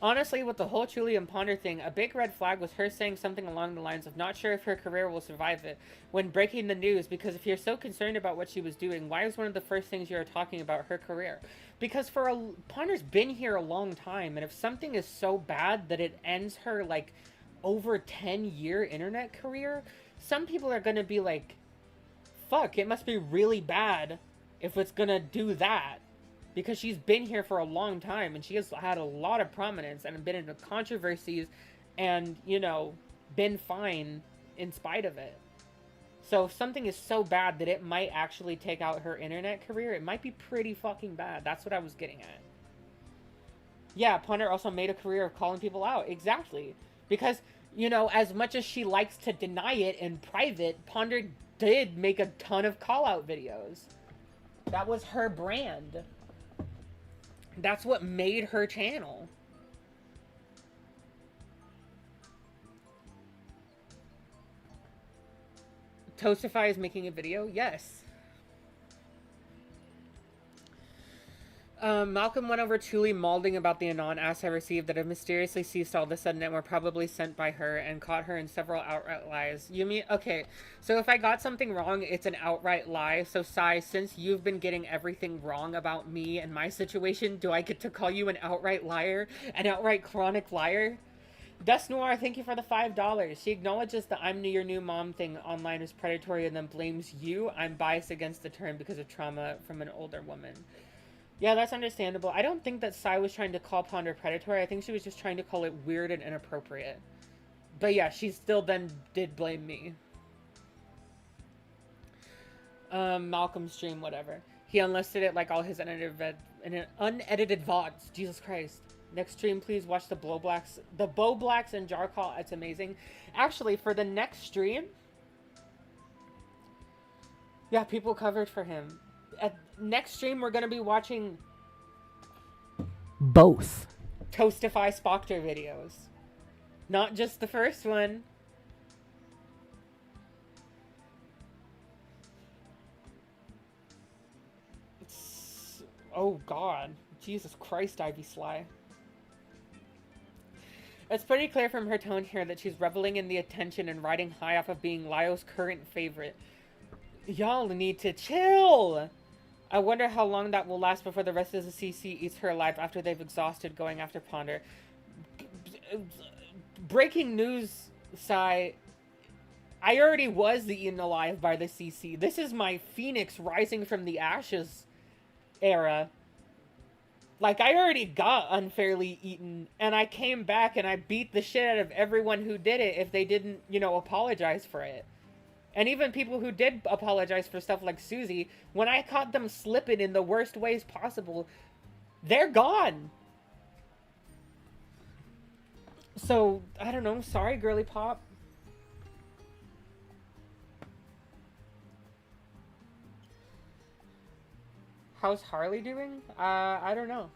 Honestly, with the whole Truly and Ponder thing, a big red flag was her saying something along the lines of not sure if her career will survive it when breaking the news, because if you're so concerned about what she was doing, why is one of the first things you're talking about her career? Because Ponder's been here a long time, and if something is so bad that it ends her, like, over 10-year internet career, some people are gonna be like, fuck, it must be really bad if it's gonna do that. Because she's been here for a long time, and she has had a lot of prominence and been into controversies and, you know, been fine in spite of it. So if something is so bad that it might actually take out her internet career, it might be pretty fucking bad. That's what I was getting at. Yeah, Ponder also made a career of calling people out. Exactly. Because, you know, as much as she likes to deny it in private, Ponder did make a ton of call-out videos. That was her brand. That's what made her channel. Toastify is making a video? Yes. Malcolm went over Truly mauling about the Anon asks I received that have mysteriously ceased all of a sudden and were probably sent by her and caught her in several outright lies. You mean, okay, so if I got something wrong, it's an outright lie. So Sai, since you've been getting everything wrong about me and my situation, do I get to call you an outright liar? An outright chronic liar? Dust Noir, thank you for the $5. She acknowledges the I'm your new mom thing online is predatory and then blames you. I'm biased against the term because of trauma from an older woman. Yeah, that's understandable. I don't think that Sai was trying to call Ponder predatory. I think she was just trying to call it weird and inappropriate. But yeah, she still then did blame me. Malcolm's stream, whatever. He unlisted it like all his unedited VODs. Jesus Christ. Next stream, please watch the Bow Blacks and Jar Call. It's amazing. Actually, for the next stream, yeah, people covered for him. At next stream, we're gonna be watching both Toastify Spocker videos, not just the first one. Oh God, Jesus Christ, Ivy Sly. It's pretty clear from her tone here that she's reveling in the attention and riding high off of being Lio's current favorite. Y'all need to chill! I wonder how long that will last before the rest of the CC eats her alive after they've exhausted going after Ponder. Breaking news, Sai. I already was eaten alive by the CC. This is my phoenix rising from the ashes era. Like, I already got unfairly eaten, and I came back and I beat the shit out of everyone who did it if they didn't, you know, apologize for it. And even people who did apologize for stuff like Susie, when I caught them slipping in the worst ways possible, they're gone. So, I don't know. Sorry, girly pop. How's Harley doing? I don't know.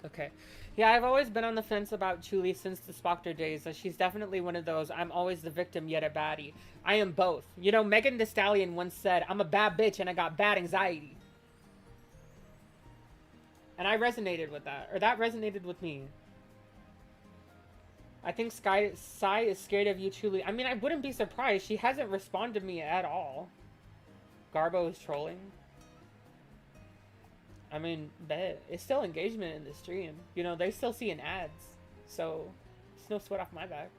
Okay. Yeah, I've always been on the fence about Chuli since the Spocker days, as she's definitely one of those I'm always the victim yet a baddie. I am both. You know, Megan Thee Stallion once said, I'm a bad bitch and I got bad anxiety. And I resonated with that, or that resonated with me. I think Sai is scared of you, Chuli. I mean, I wouldn't be surprised. She hasn't responded to me at all. Garbo is trolling. I mean, it's still engagement in the stream. You know, they're still seeing ads. So, it's no sweat off my back.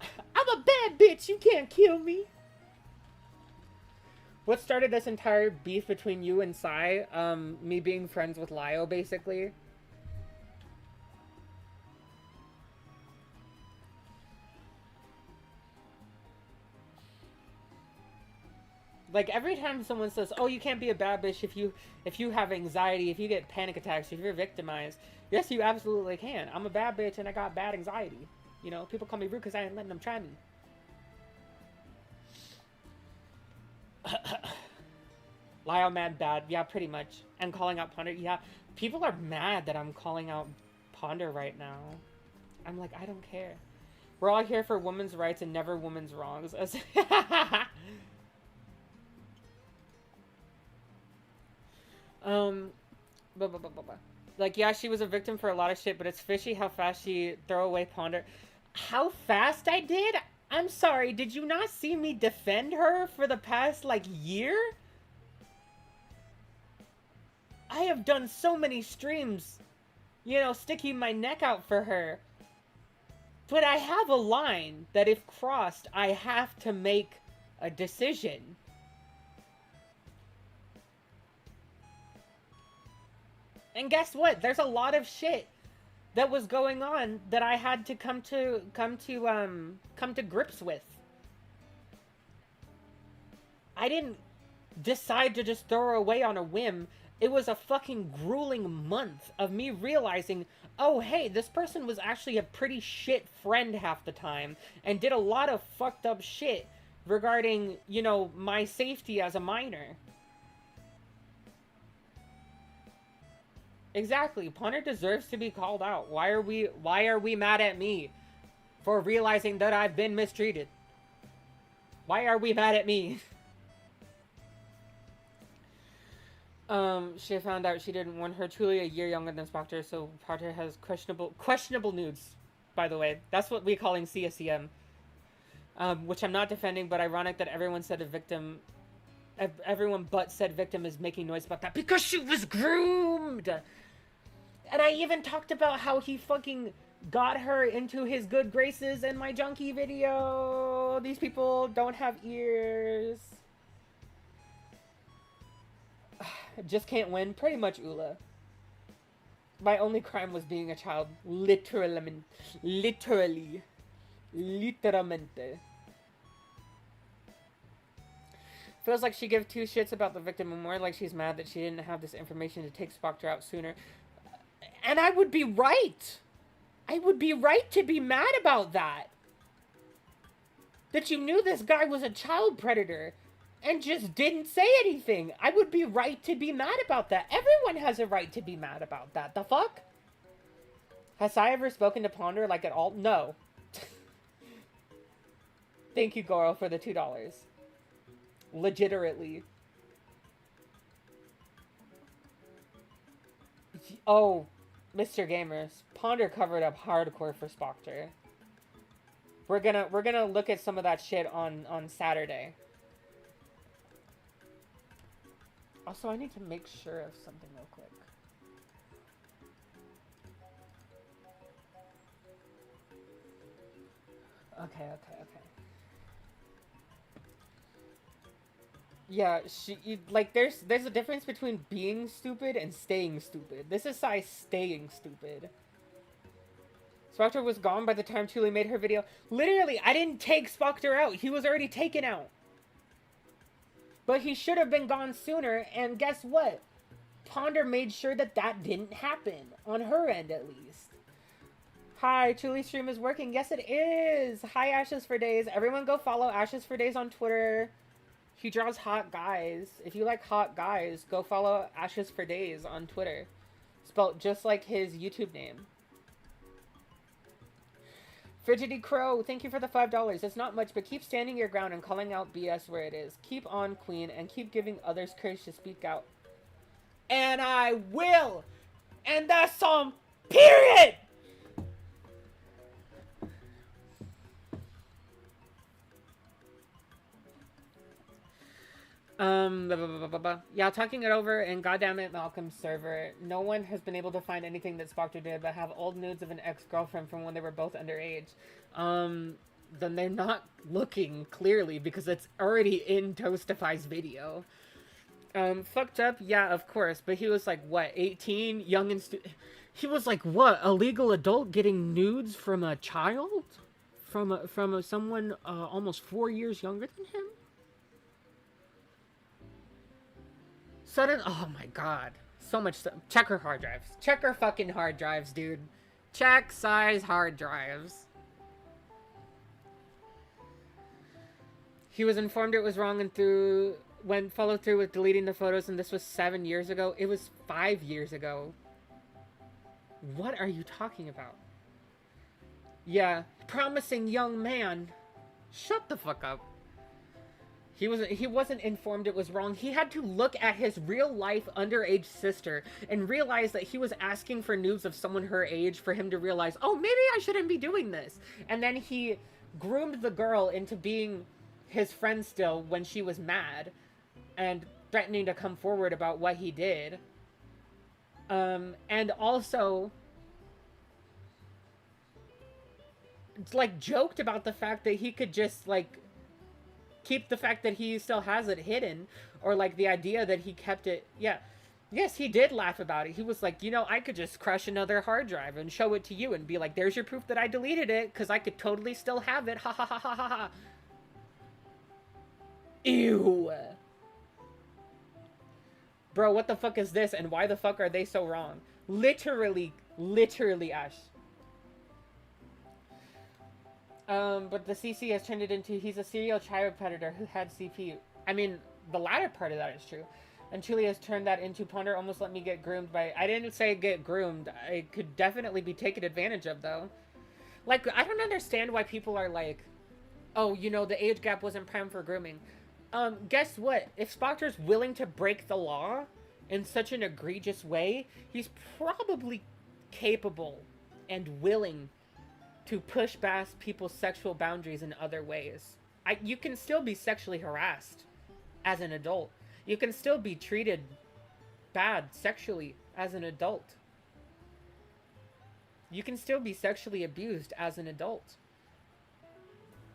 I'm a bad bitch. You can't kill me. What started this entire beef between you and Sai? Me being friends with Lio, basically. Like, every time someone says, oh, you can't be a bad bitch if you have anxiety, if you get panic attacks, if you're victimized. Yes, you absolutely can. I'm a bad bitch and I got bad anxiety. You know, people call me rude because I ain't letting them try me. Lio mad bad. Yeah, pretty much. And calling out Ponder. Yeah, people are mad that I'm calling out Ponder right now. I'm like, I don't care. We're all here for women's rights and never women's wrongs. Like, yeah, she was a victim for a lot of shit, but it's fishy how fast she throw away Ponder. How fast I did? I'm sorry, did you not see me defend her for the past, like, year? I have done so many streams, you know, sticking my neck out for her. But I have a line that if crossed, I have to make a decision. And guess what? There's a lot of shit that was going on that I had to come to grips with. I didn't decide to just throw her away on a whim. It was a fucking grueling month of me realizing, oh hey, this person was actually a pretty shit friend half the time and did a lot of fucked up shit regarding, you know, my safety as a minor. Exactly. Ponder deserves to be called out. Why are we mad at me for realizing that I've been mistreated? Why are we mad at me? She found out she didn't want her truly a year younger than Spocker, so Ponder has questionable nudes, by the way. That's what we're calling CSEM. which I'm not defending, but ironic that everyone said a victim, everyone but said victim is making noise about that because she was groomed. And I even talked about how he fucking got her into his good graces in my junkie video. These people don't have ears. Just can't win. Pretty much Ula. My only crime was being a child. Literalmente. Feels like she gives two shits about the victim and more like she's mad that she didn't have this information to take Spocker out sooner. And I would be right. I would be right to be mad about that. That you knew this guy was a child predator and just didn't say anything. I would be right to be mad about that. Everyone has a right to be mad about that. The fuck? Has I ever spoken to Ponder like at all? No. Thank you, Goro, for the $2. Legitimately. Oh, Mr. Gamers, Ponder covered up hardcore for Spocker. We're gonna look at some of that shit on Saturday. Also, I need to make sure of something real quick. Okay. Yeah, there's a difference between being stupid and staying stupid. This is Sai staying stupid. Spocker was gone by the time Chuli made her video. Literally, I didn't take Spocker out. He was already taken out. But he should have been gone sooner, and guess what? Ponder made sure that that didn't happen. On her end, at least. Hi, Chuli's stream is working. Yes, it is. Hi, Ashes for Days. Everyone go follow Ashes for Days on Twitter. He draws hot guys. If you like hot guys, go follow Ashes for Days on Twitter. Spelled just like his YouTube name. Frigidy Crow, thank you for the $5. It's not much, but keep standing your ground and calling out BS where it is. Keep on, Queen, and keep giving others courage to speak out. And I will! And that's on period! Yeah, talking it over in goddammit Malcolm's server, no one has been able to find anything that Spocker did but have old nudes of an ex-girlfriend from when they were both underage. Then they're not looking clearly because it's already in Toastify's video. Fucked up? Yeah, of course, but he was like, what, 18? Young and he was like, what, a legal adult getting nudes from a child? From someone almost 4 years younger than him? Oh my god. So much stuff. Check her hard drives. Check her fucking hard drives, dude. Check size hard drives. He was informed it was wrong and followed through with deleting the photos, and this was 7 years ago. It was 5 years ago. What are you talking about? Yeah. Promising young man. Shut the fuck up. He wasn't informed it was wrong. He had to look at his real-life underage sister and realize that he was asking for nudes of someone her age for him to realize, oh, maybe I shouldn't be doing this. And then he groomed the girl into being his friend still when she was mad and threatening to come forward about what he did. And also, like, joked about the fact that he could just, like, keep the fact that he still has it hidden, or like the idea that he kept it. Yeah, yes, he did laugh about it. He was like, you know, I could just crush another hard drive and show it to you and be like, there's your proof that I deleted it because I could totally still have it. Ha ha ha ha ha ha. Ew. Bro, what the fuck is this and why the fuck are they so wrong? Literally, Ash. But the CC has turned it into he's a serial child predator who had CP. I mean, the latter part of that is true. And Chuli has turned that into Ponder almost let me get groomed by... I didn't say get groomed. I could definitely be taken advantage of, though. Like, I don't understand why people are like, oh, you know, the age gap wasn't prime for grooming. Guess what? If Spocker's willing to break the law in such an egregious way, he's probably capable and willing to push past people's sexual boundaries in other ways. You can still be sexually harassed as an adult. You can still be treated bad sexually as an adult. You can still be sexually abused as an adult.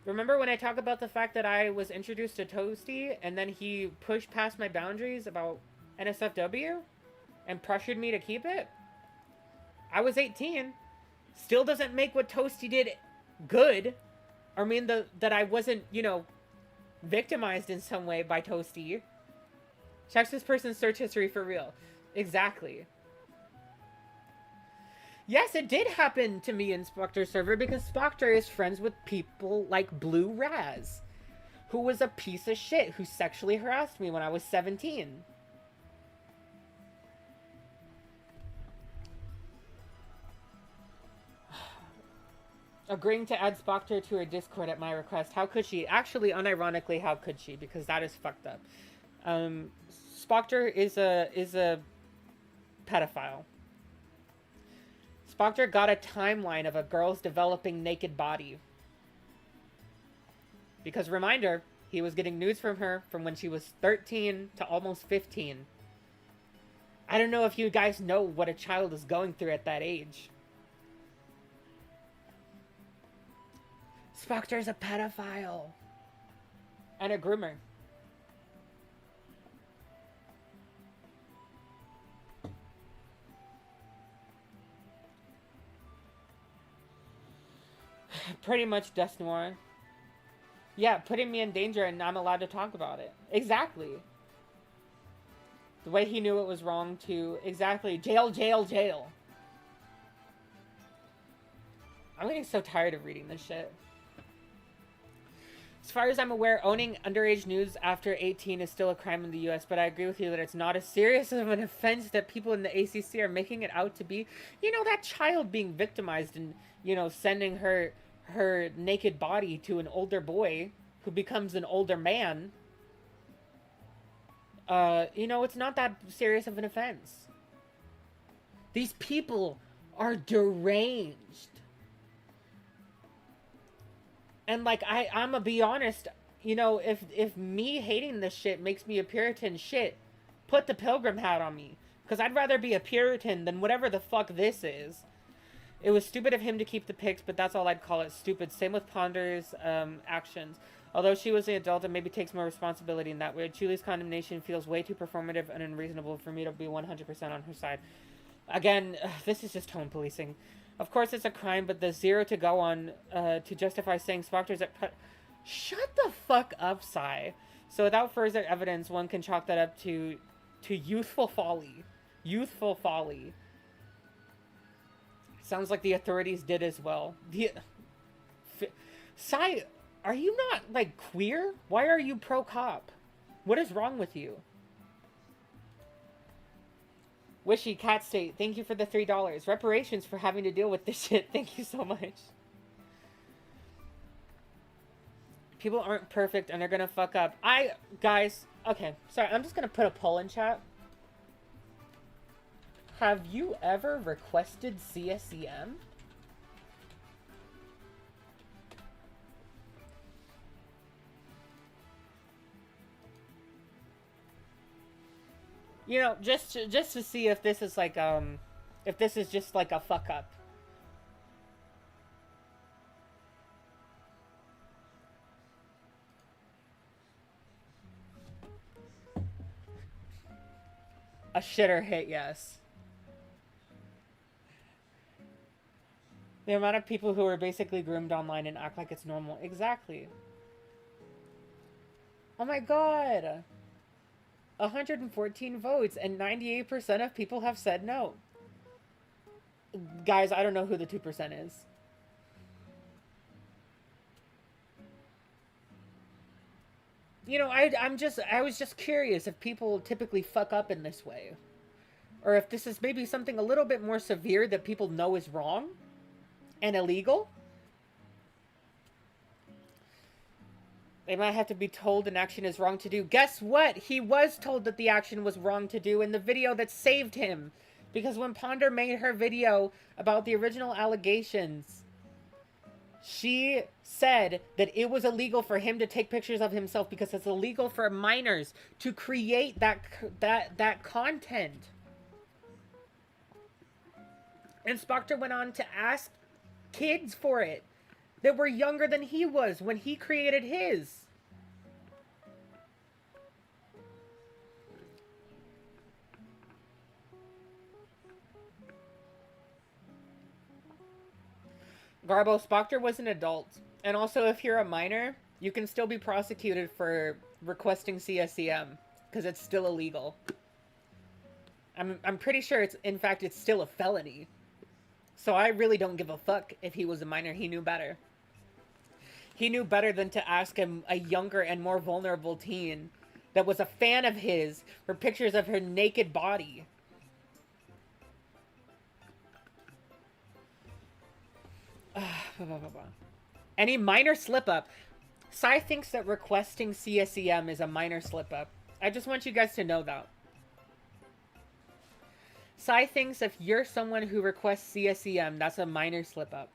Remember when I talk about the fact that I was introduced to Toasty and then he pushed past my boundaries about NSFW and pressured me to keep it? I was 18. Still doesn't make what Toasty did good. Or mean that I wasn't, you know, victimized in some way by Toasty. Checks this person's search history for real. Exactly. Yes, it did happen to me in Spockter's server because Spocker is friends with people like Blue Raz, who was a piece of shit who sexually harassed me when I was 17. Agreeing to add Spocker to her Discord at my request. How could she? Actually, unironically, how could she? Because that is fucked up. Spocker is a pedophile. Spocker got a timeline of a girl's developing naked body. Because, reminder, he was getting nudes from her from when she was 13 to almost 15. I don't know if you guys know what a child is going through at that age. Spocter's a pedophile. And a groomer. Pretty much Death Noir. Yeah, putting me in danger and I'm allowed to talk about it. Exactly. The way he knew it was wrong to... Exactly. Jail, jail, jail. I'm getting so tired of reading this shit. As far as I'm aware, owning underage nudes after 18 is still a crime in the US, but I agree with you that it's not as serious of an offense that people in the ACC are making it out to be. You know, that child being victimized and, you know, sending her naked body to an older boy who becomes an older man. You know, it's not that serious of an offense. These people are deranged. And, like, I'm gonna be honest, you know, if me hating this shit makes me a Puritan, shit, put the pilgrim hat on me. Because I'd rather be a Puritan than whatever the fuck this is. It was stupid of him to keep the pics, but that's all I'd call it, stupid. Same with Ponder's actions. Although she was an adult and maybe takes more responsibility in that way, Julie's condemnation feels way too performative and unreasonable for me to be 100% on her side. Again, this is just tone policing. Of course it's a crime, but the zero to go on to justify saying Spocter's at... Shut the fuck up, Sai. So without further evidence, one can chalk that up to youthful folly. Youthful folly. Sounds like the authorities did as well. Sai, are you not, like, queer? Why are you pro-cop? What is wrong with you? Wishy Cat State, thank you for the $3. Reparations for having to deal with this shit. Thank you so much. People aren't perfect and they're gonna fuck up. Guys, okay, sorry, I'm just gonna put a poll in chat. Have you ever requested CSEM? You know, just to see if this is like, if this is just like a fuck up. A shitter hit, yes. The amount of people who are basically groomed online and act like it's normal. Exactly. Oh my god. 114 votes and 98% of people have said no. Guys, I don't know who the 2% is. You know, I was just curious if people typically fuck up in this way. Or if this is maybe something a little bit more severe that people know is wrong and illegal. They might have to be told an action is wrong to do. Guess what? He was told that the action was wrong to do in the video that saved him. Because when Ponder made her video about the original allegations, She said that it was illegal for him to take pictures of himself because it's illegal for minors to create that content. And Spocker went on to ask kids for it that were younger than he was when he created his. Garbo, Spocker was an adult. And also, if you're a minor, you can still be prosecuted for requesting CSEM, because it's still illegal. I'm pretty sure it's still a felony. So I really don't give a fuck if he was a minor. He knew better. He knew better than to ask him, a younger and more vulnerable teen that was a fan of his, for pictures of her naked body. Any minor slip-up. Sai thinks that requesting CSEM is a minor slip-up. I just want you guys to know that. Sai thinks if you're someone who requests CSEM, that's a minor slip-up.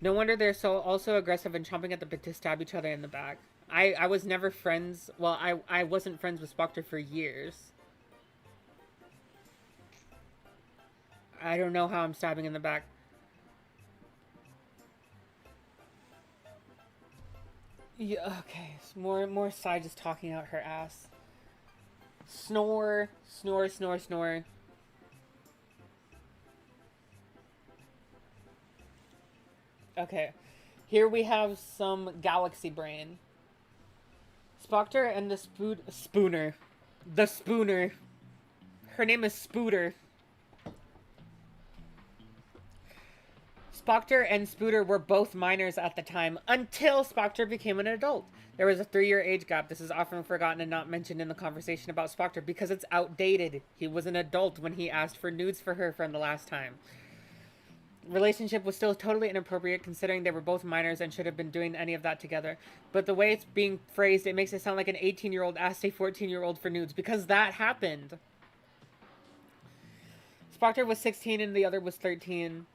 No wonder they're also aggressive and chomping at the bit to stab each other in the back. I was never friends. Well, I wasn't friends with Spocker for years. I don't know how I'm stabbing in the back. Yeah, okay. More Sai just talking out her ass. Snore, snore, snore, snore. Okay. Here we have some galaxy brain. Spocker and the Spooner. The Spooner. Her name is Spooter. Spocker and Spooter were both minors at the time, until Spocker became an adult. There was a 3-year age gap. This is often forgotten and not mentioned in the conversation about Spocker because it's outdated. He was an adult when he asked for nudes for her from the last time. Relationship was still totally inappropriate considering they were both minors and should have been doing any of that together. But the way it's being phrased, it makes it sound like an 18-year-old asked a 14-year-old for nudes, because that happened. Spocker was 16 and the other was 13.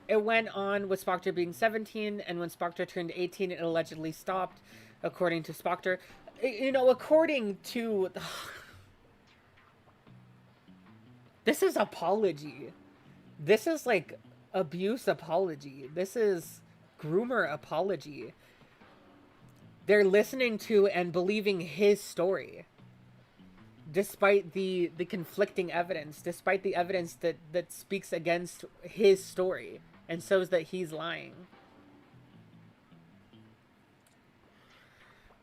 It went on with Spocker being 17, and when Spocker turned 18, it allegedly stopped, according to Spocker. You know, according to... This is apology. This is, like, abuse apology. This is groomer apology. They're listening to and believing his story. Despite the conflicting evidence. Despite the evidence that speaks against his story. And shows that he's lying.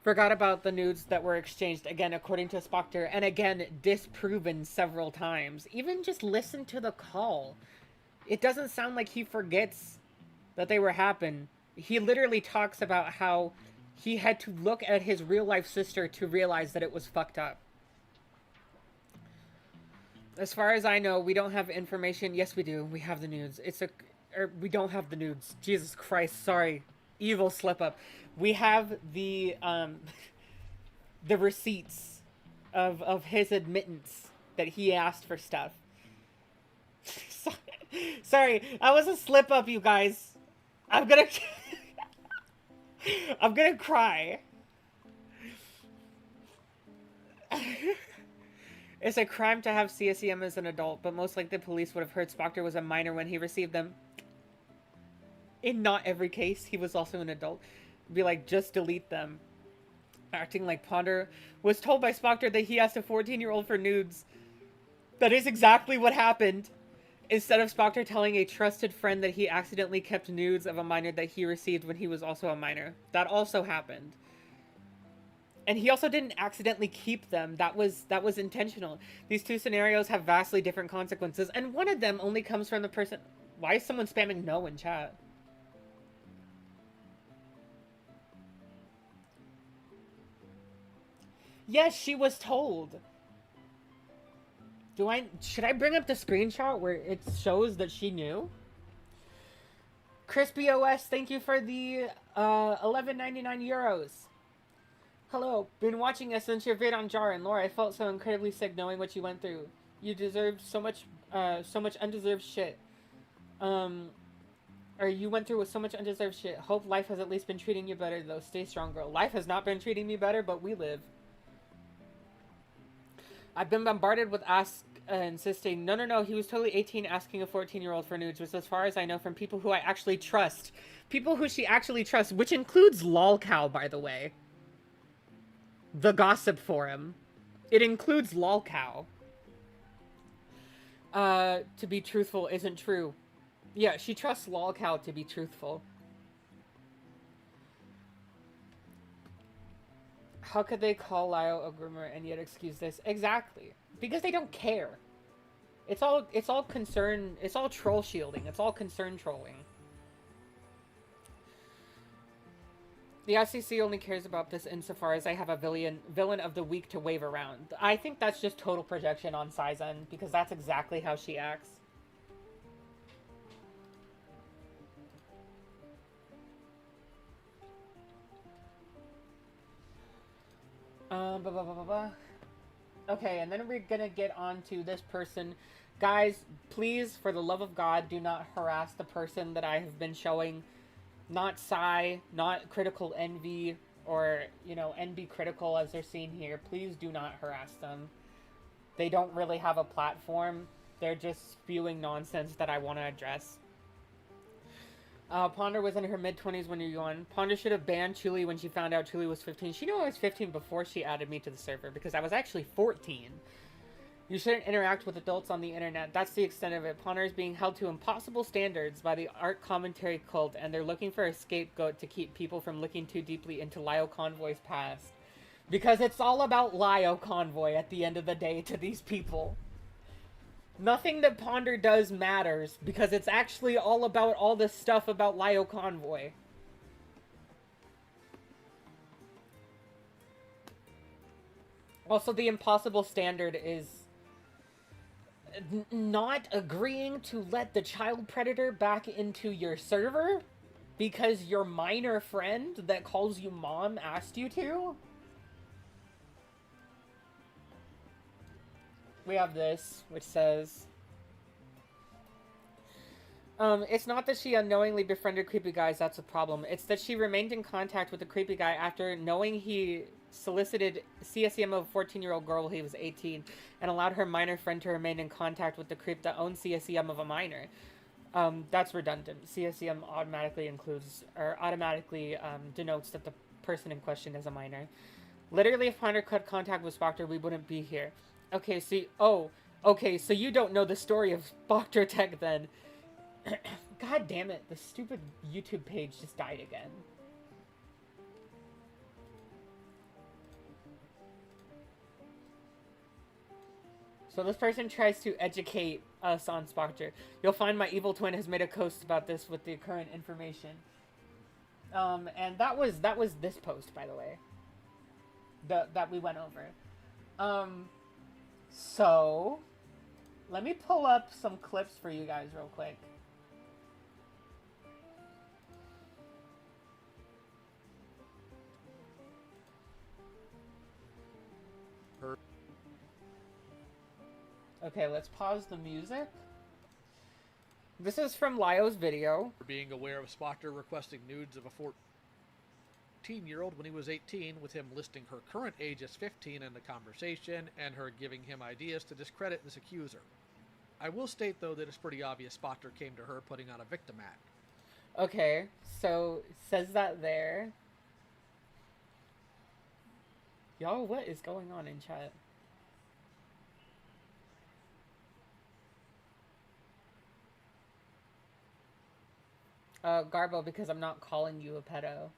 Forgot about the nudes that were exchanged, again, according to Spocker, and again, disproven several times. Even just listen to the call. It doesn't sound like he forgets that they were happening. He literally talks about how he had to look at his real-life sister to realize that it was fucked up. As far as I know, we don't have information. Yes, we do. We have the nudes. We don't have the nudes. Jesus Christ, sorry. Evil slip-up. We have the receipts of his admittance that he asked for stuff. Sorry, that was a slip-up, you guys. I'm gonna cry. It's a crime to have CSEM as an adult, but most likely the police would have heard Spocker was a minor when he received them. In not every case, he was also an adult. Be like, just delete them. Acting like Ponder was told by Spocker that he asked a 14-year-old for nudes. That is exactly what happened. Instead of Spocker telling a trusted friend that he accidentally kept nudes of a minor that he received when he was also a minor. That also happened. And he also didn't accidentally keep them. That was intentional. These two scenarios have vastly different consequences, and one of them only comes from the person... Why is someone spamming no in chat? Yes, she was told. Should I bring up the screenshot where it shows that she knew? Crispy OS, thank you for the 11.99 euros. Hello. Been watching us since your vid on Jar, and Laura, I felt so incredibly sick knowing what you went through. You deserved so much undeserved shit. Or you went through with so much undeserved shit. Hope life has at least been treating you better, though. Stay strong, girl. Life has not been treating me better, but we live. I've been bombarded with insisting, no, he was totally 18 asking a 14-year-old for nudes, which as far as I know from people who I actually trust. People who she actually trusts, which includes LolCow, by the way. The gossip forum. It includes LolCow. To be truthful isn't true. Yeah, she trusts LolCow to be truthful. How could they call Lio a groomer and yet excuse this? Exactly. Because they don't care. It's all concern, it's all troll shielding, it's all concern trolling. The ICC only cares about this insofar as I have a villain of the week to wave around. I think that's just total projection on Sai's end, because that's exactly how she acts. Okay, and then we're gonna get on to this person. Guys, please, for the love of God, do not harass the person that I have been showing. Not Sai, not Critical Envy, or, you know, NB Critical as they're seen here. Please do not harass them. They don't really have a platform. They're just spewing nonsense that I want to address. Ponder was in her mid-20s when you're on. Ponder should have banned Chuli when she found out Chuli was 15. She knew I was 15 before she added me to the server, because I was actually 14. You shouldn't interact with adults on the internet. That's the extent of it. Ponder is being held to impossible standards by the art commentary cult, and they're looking for a scapegoat to keep people from looking too deeply into Lio Convoy's past. Because it's all about Lio Convoy at the end of the day to these people. Nothing that Ponder does matters, because it's actually all about all this stuff about Lio Convoy. Also, the impossible standard is not agreeing to let the child predator back into your server because your minor friend that calls you mom asked you to. We have this, which says, it's not that she unknowingly befriended creepy guys that's a problem. It's that she remained in contact with the creepy guy after knowing he solicited CSEM of a 14-year-old girl while he was 18, and allowed her minor friend to remain in contact with the creep that owns CSEM of a minor. That's redundant. CSEM automatically includes, or automatically denotes that the person in question is a minor. Literally, if Ponder cut contact with Spocker, we wouldn't be here. Okay, see, okay, so you don't know the story of Spocker Tech then. God damn it, the stupid YouTube page just died again. So this person tries to educate us on Spocker. You'll find my evil twin has made a post about this with the current information. And that was this post, by the way. That we went over. So, let me pull up some clips for you guys real quick. Okay, let's pause the music. This is from Lio's video. Being aware of Spocker requesting nudes of a 14-year-old when he was 18, with him listing her current age as 15 in the conversation, and her giving him ideas to discredit this accuser. I will state, though, that it's pretty obvious Spocker came to her putting on a victim act. Okay, so it says that there. Y'all, what is going on in chat? Garbo, because I'm not calling you a pedo.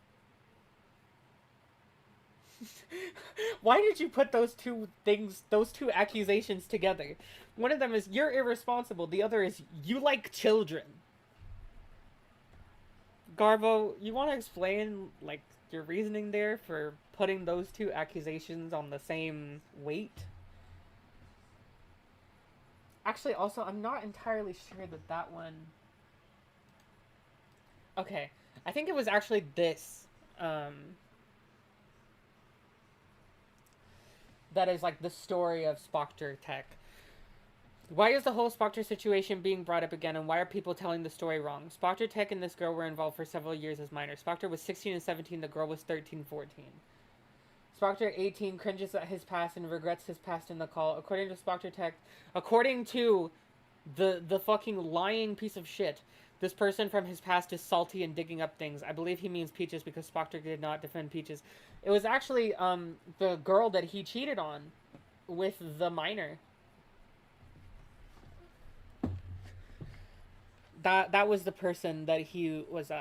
Why did you put those two things, those two accusations together? One of them is you're irresponsible. The other is you like children. Garbo, you want to explain, like, your reasoning there for putting those two accusations on the same weight? Actually, also, I'm not entirely sure that that one... Okay, I think it was actually this. that is like the story of Spocker Tech. Why is the whole Spocker situation being brought up again, and why are people telling the story wrong? Spocker Tech and this girl were involved for several years as minors. Spocker was 16 and 17, the girl was 13, 14. Spocker 18 cringes at his past and regrets his past in the call. According to Spocker Tech, according to the fucking lying piece of shit, this person from his past is salty and digging up things. I believe he means Peaches because Spocker did not defend Peaches. It was actually the girl that he cheated on with the minor. That was the person that he was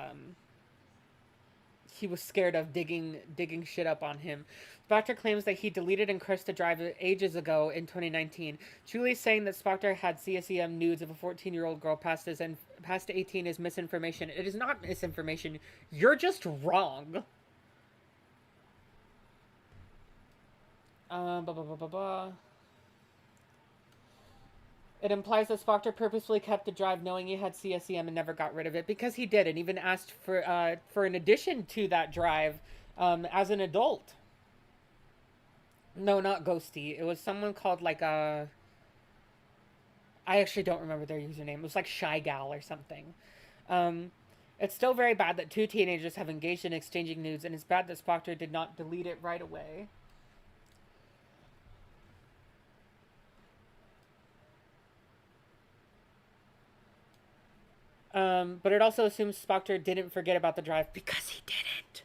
scared of digging shit up on him. Spocker claims that he deleted and crushed the drive ages ago in 2019. Julie saying that Spocker had CSEM nudes of a 14-year-old girl past 18 is misinformation. It is not misinformation. You're just wrong. It implies that Spocker purposefully kept the drive knowing he had CSEM and never got rid of it, because he did, and even asked for an addition to that drive as an adult. No, not Ghosty. It was someone called like I actually don't remember their username. It was like Shy Gal or something. It's still very bad that two teenagers have engaged in exchanging nudes, and it's bad that Spocker did not delete it right away. But it also assumes Spocker didn't forget about the drive because he didn't.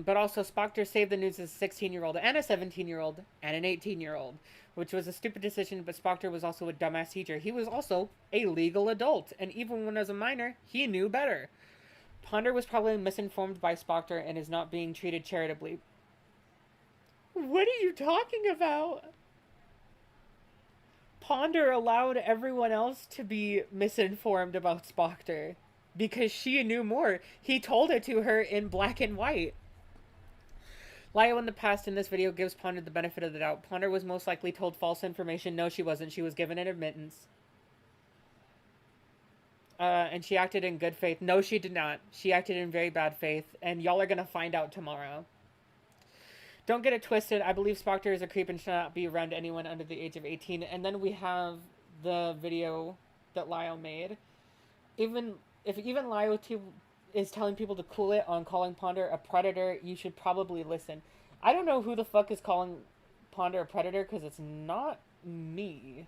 But also Spocker saved the news as a 16-year-old and a 17-year-old and an 18-year-old, which was a stupid decision, but Spocker was also a dumbass teacher. He was also a legal adult, and even when as a minor, he knew better. Ponder was probably misinformed by Spocker and is not being treated charitably. What are you talking about? Ponder allowed everyone else to be misinformed about Spocker because she knew more. He told it to her in black and white. Lio in the past in this video gives Ponder the benefit of the doubt. Ponder was most likely told false information. No, she wasn't. She was given an admittance. And she acted in good faith. No, she did not. She acted in very bad faith. And y'all are going to find out tomorrow. Don't get it twisted. I believe Spocker is a creep and should not be around anyone under the age of 18. And then we have the video that Lio made. Even Lio is telling people to cool it on calling Ponder a predator, you should probably listen. I don't know who the fuck is calling Ponder a predator, because it's not me.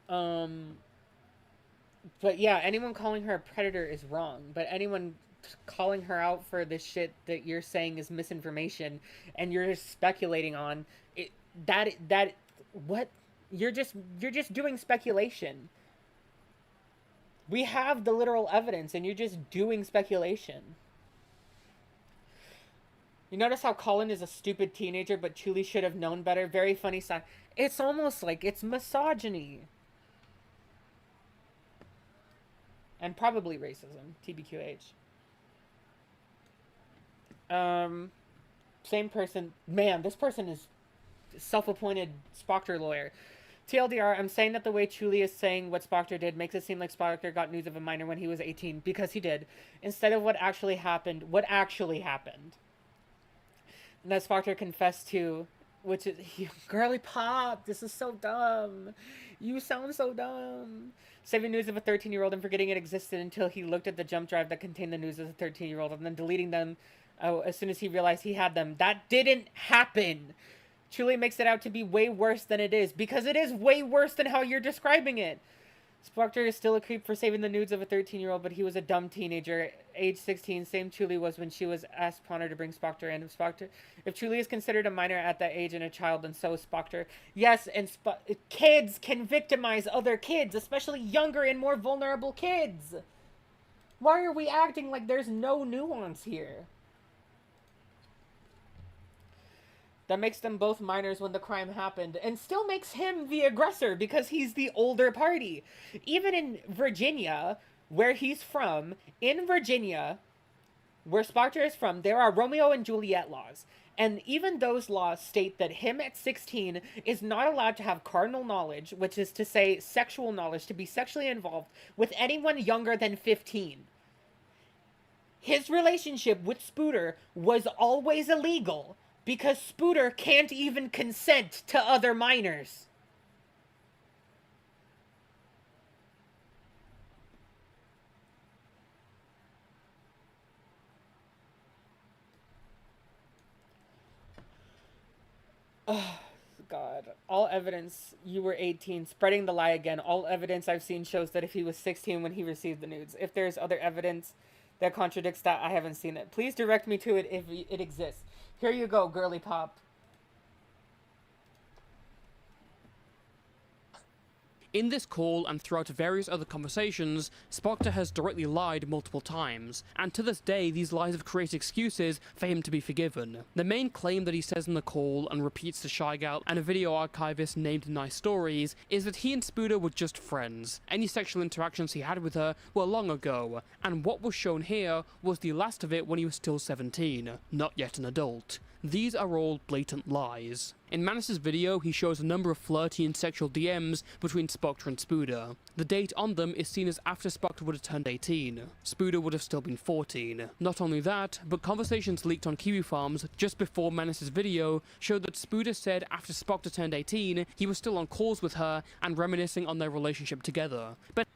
But yeah, anyone calling her a predator is wrong. But anyone calling her out for this shit that you're saying is misinformation and you're just speculating on it, what you're just doing speculation. We have the literal evidence and you're just doing speculation. You notice how Colin is a stupid teenager but Chuli should have known better? Very funny side. It's almost like it's misogyny and probably racism. TBQH. Same person. Man, this person is self-appointed Spocker lawyer. TLDR, I'm saying that the way Chuli is saying what Spocker did makes it seem like Spocker got news of a minor when he was 18, because he did, instead of what actually happened. And that Spocker confessed to, which is, girly pop, this is so dumb. You sound so dumb. Saving news of a 13-year-old and forgetting it existed until he looked at the jump drive that contained the news of a 13-year-old and then deleting them as soon as he realized he had them. That didn't happen. Chuli makes it out to be way worse than it is, because it is way worse than how you're describing it. Spocker is still a creep for saving the nudes of a 13-year-old, but he was a dumb teenager. Age 16, same Chuli was when she was asked Ponder to bring Spocker in. If Chuli is considered a minor at that age and a child, then so is Spocker. Yes, and kids can victimize other kids, especially younger and more vulnerable kids. Why are we acting like there's no nuance here? That makes them both minors when the crime happened, and still makes him the aggressor because he's the older party. Even in Virginia, where he's from, in Virginia, where Spocker is from, there are Romeo and Juliet laws. And even those laws state that him at 16 is not allowed to have carnal knowledge, which is to say sexual knowledge, to be sexually involved with anyone younger than 15. his relationship with Spooter was always illegal because Spooter can't even consent to other minors. Oh, God. All evidence you were 18, spreading the lie again. All evidence I've seen shows that if he was 16 when he received the nudes. If there's other evidence that contradicts that, I haven't seen it. Please direct me to it if it exists. Here you go, girly pop. In this call and throughout various other conversations, Spocker has directly lied multiple times, and to this day these lies have created excuses for him to be forgiven. The main claim that he says in the call and repeats to Shy Gal and a video archivist named Nice Stories is that he and Spooter were just friends. Any sexual interactions he had with her were long ago, and what was shown here was the last of it when he was still 17, not yet an adult. These are all blatant lies. In Manus' video, he shows a number of flirty and sexual DMs between Spocker and Spooter. The date on them is seen as after Spocker would have turned 18. Spooter would have still been 14. Not only that, but conversations leaked on Kiwi Farms just before Manus' video showed that Spooter said after Spocker turned 18, he was still on calls with her and reminiscing on their relationship together. But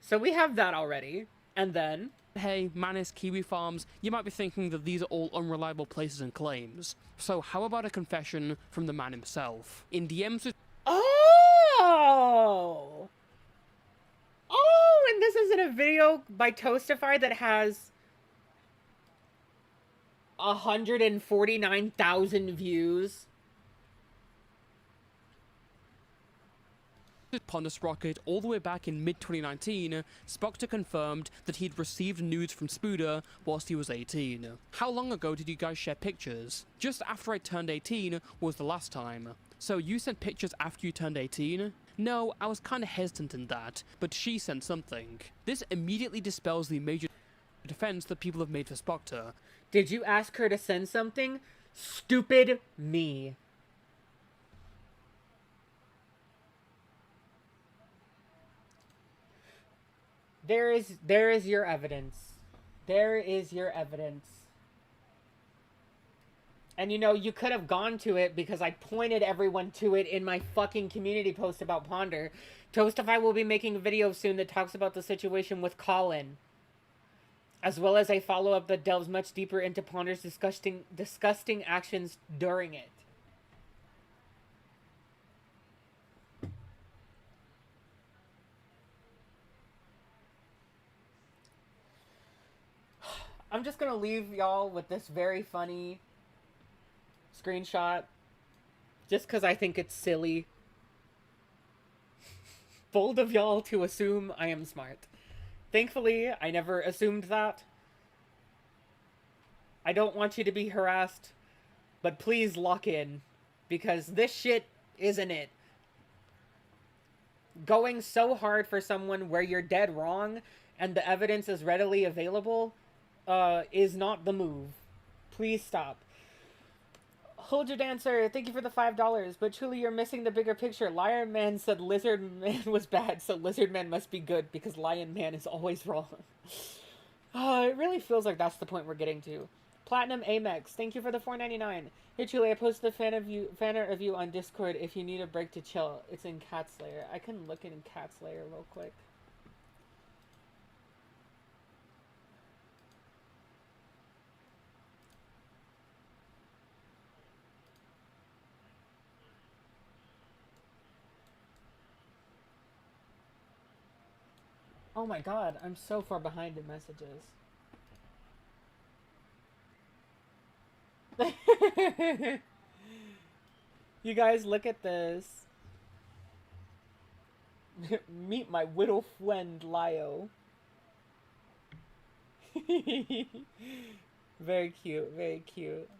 So we have that already. And then... hey, Manus, Kiwi Farms, you might be thinking that these are all unreliable places and claims. So how about a confession from the man himself? In DMs with... Oh! Oh, and this is in a video by Toastify that has 149,000 views. Ponder Sprocket all the way back in mid-2019, Spocker confirmed that he'd received nudes from Spooter whilst he was 18. How long ago did you guys share pictures? Just after I turned 18 was the last time. So you sent pictures after you turned 18? No, I was kinda hesitant in that, but she sent something. This immediately dispels the major defense that people have made for Spocker. Did you ask her to send something? Stupid me. There is your evidence. There is your evidence. And you know, you could have gone to it because I pointed everyone to it in my fucking community post about Ponder. Toastify will be making a video soon that talks about the situation with Colin, as well as a follow-up that delves much deeper into Ponder's disgusting actions during it. I'm just gonna leave y'all with this very funny screenshot, just because I think it's silly. Bold of y'all to assume I am smart. Thankfully, I never assumed that. I don't want you to be harassed, but please lock in, because this shit isn't it. Going so hard for someone where you're dead wrong and the evidence is readily available is not the move. Please stop. Hold your dancer, thank you for the $5, but truly you're missing the bigger picture. Lion Man said Lizard Man was bad, so Lizard Man must be good because Lion Man is always wrong. It really feels like that's the point we're getting to. Platinum Amex, thank you for the $4.99. Hey Truly, I posted a fan art of you on Discord if you need a break to chill. It's in Cat Slayer. I can look in Cat Slayer real quick. Oh my god, I'm so far behind in messages. You guys, look at this. Meet my widow friend, Lio. Very cute, very cute.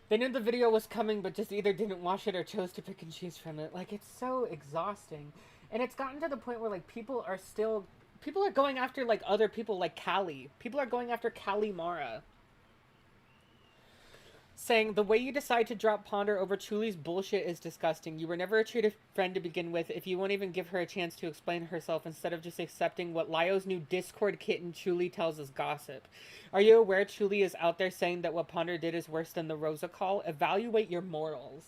They knew the video was coming, but just either didn't watch it or chose to pick and choose from it. Like, it's so exhausting. And it's gotten to the point where, like, people are going after, like, other people, like Callie. People are going after Callie Mara. saying, the way you decide to drop Ponder over Chuli's bullshit is disgusting. You were never a true friend to begin with if you won't even give her a chance to explain herself instead of just accepting what Lio's new Discord kitten Chuli tells us gossip. Are you aware Chuli is out there saying that what Ponder did is worse than the Rosa call? Evaluate your morals.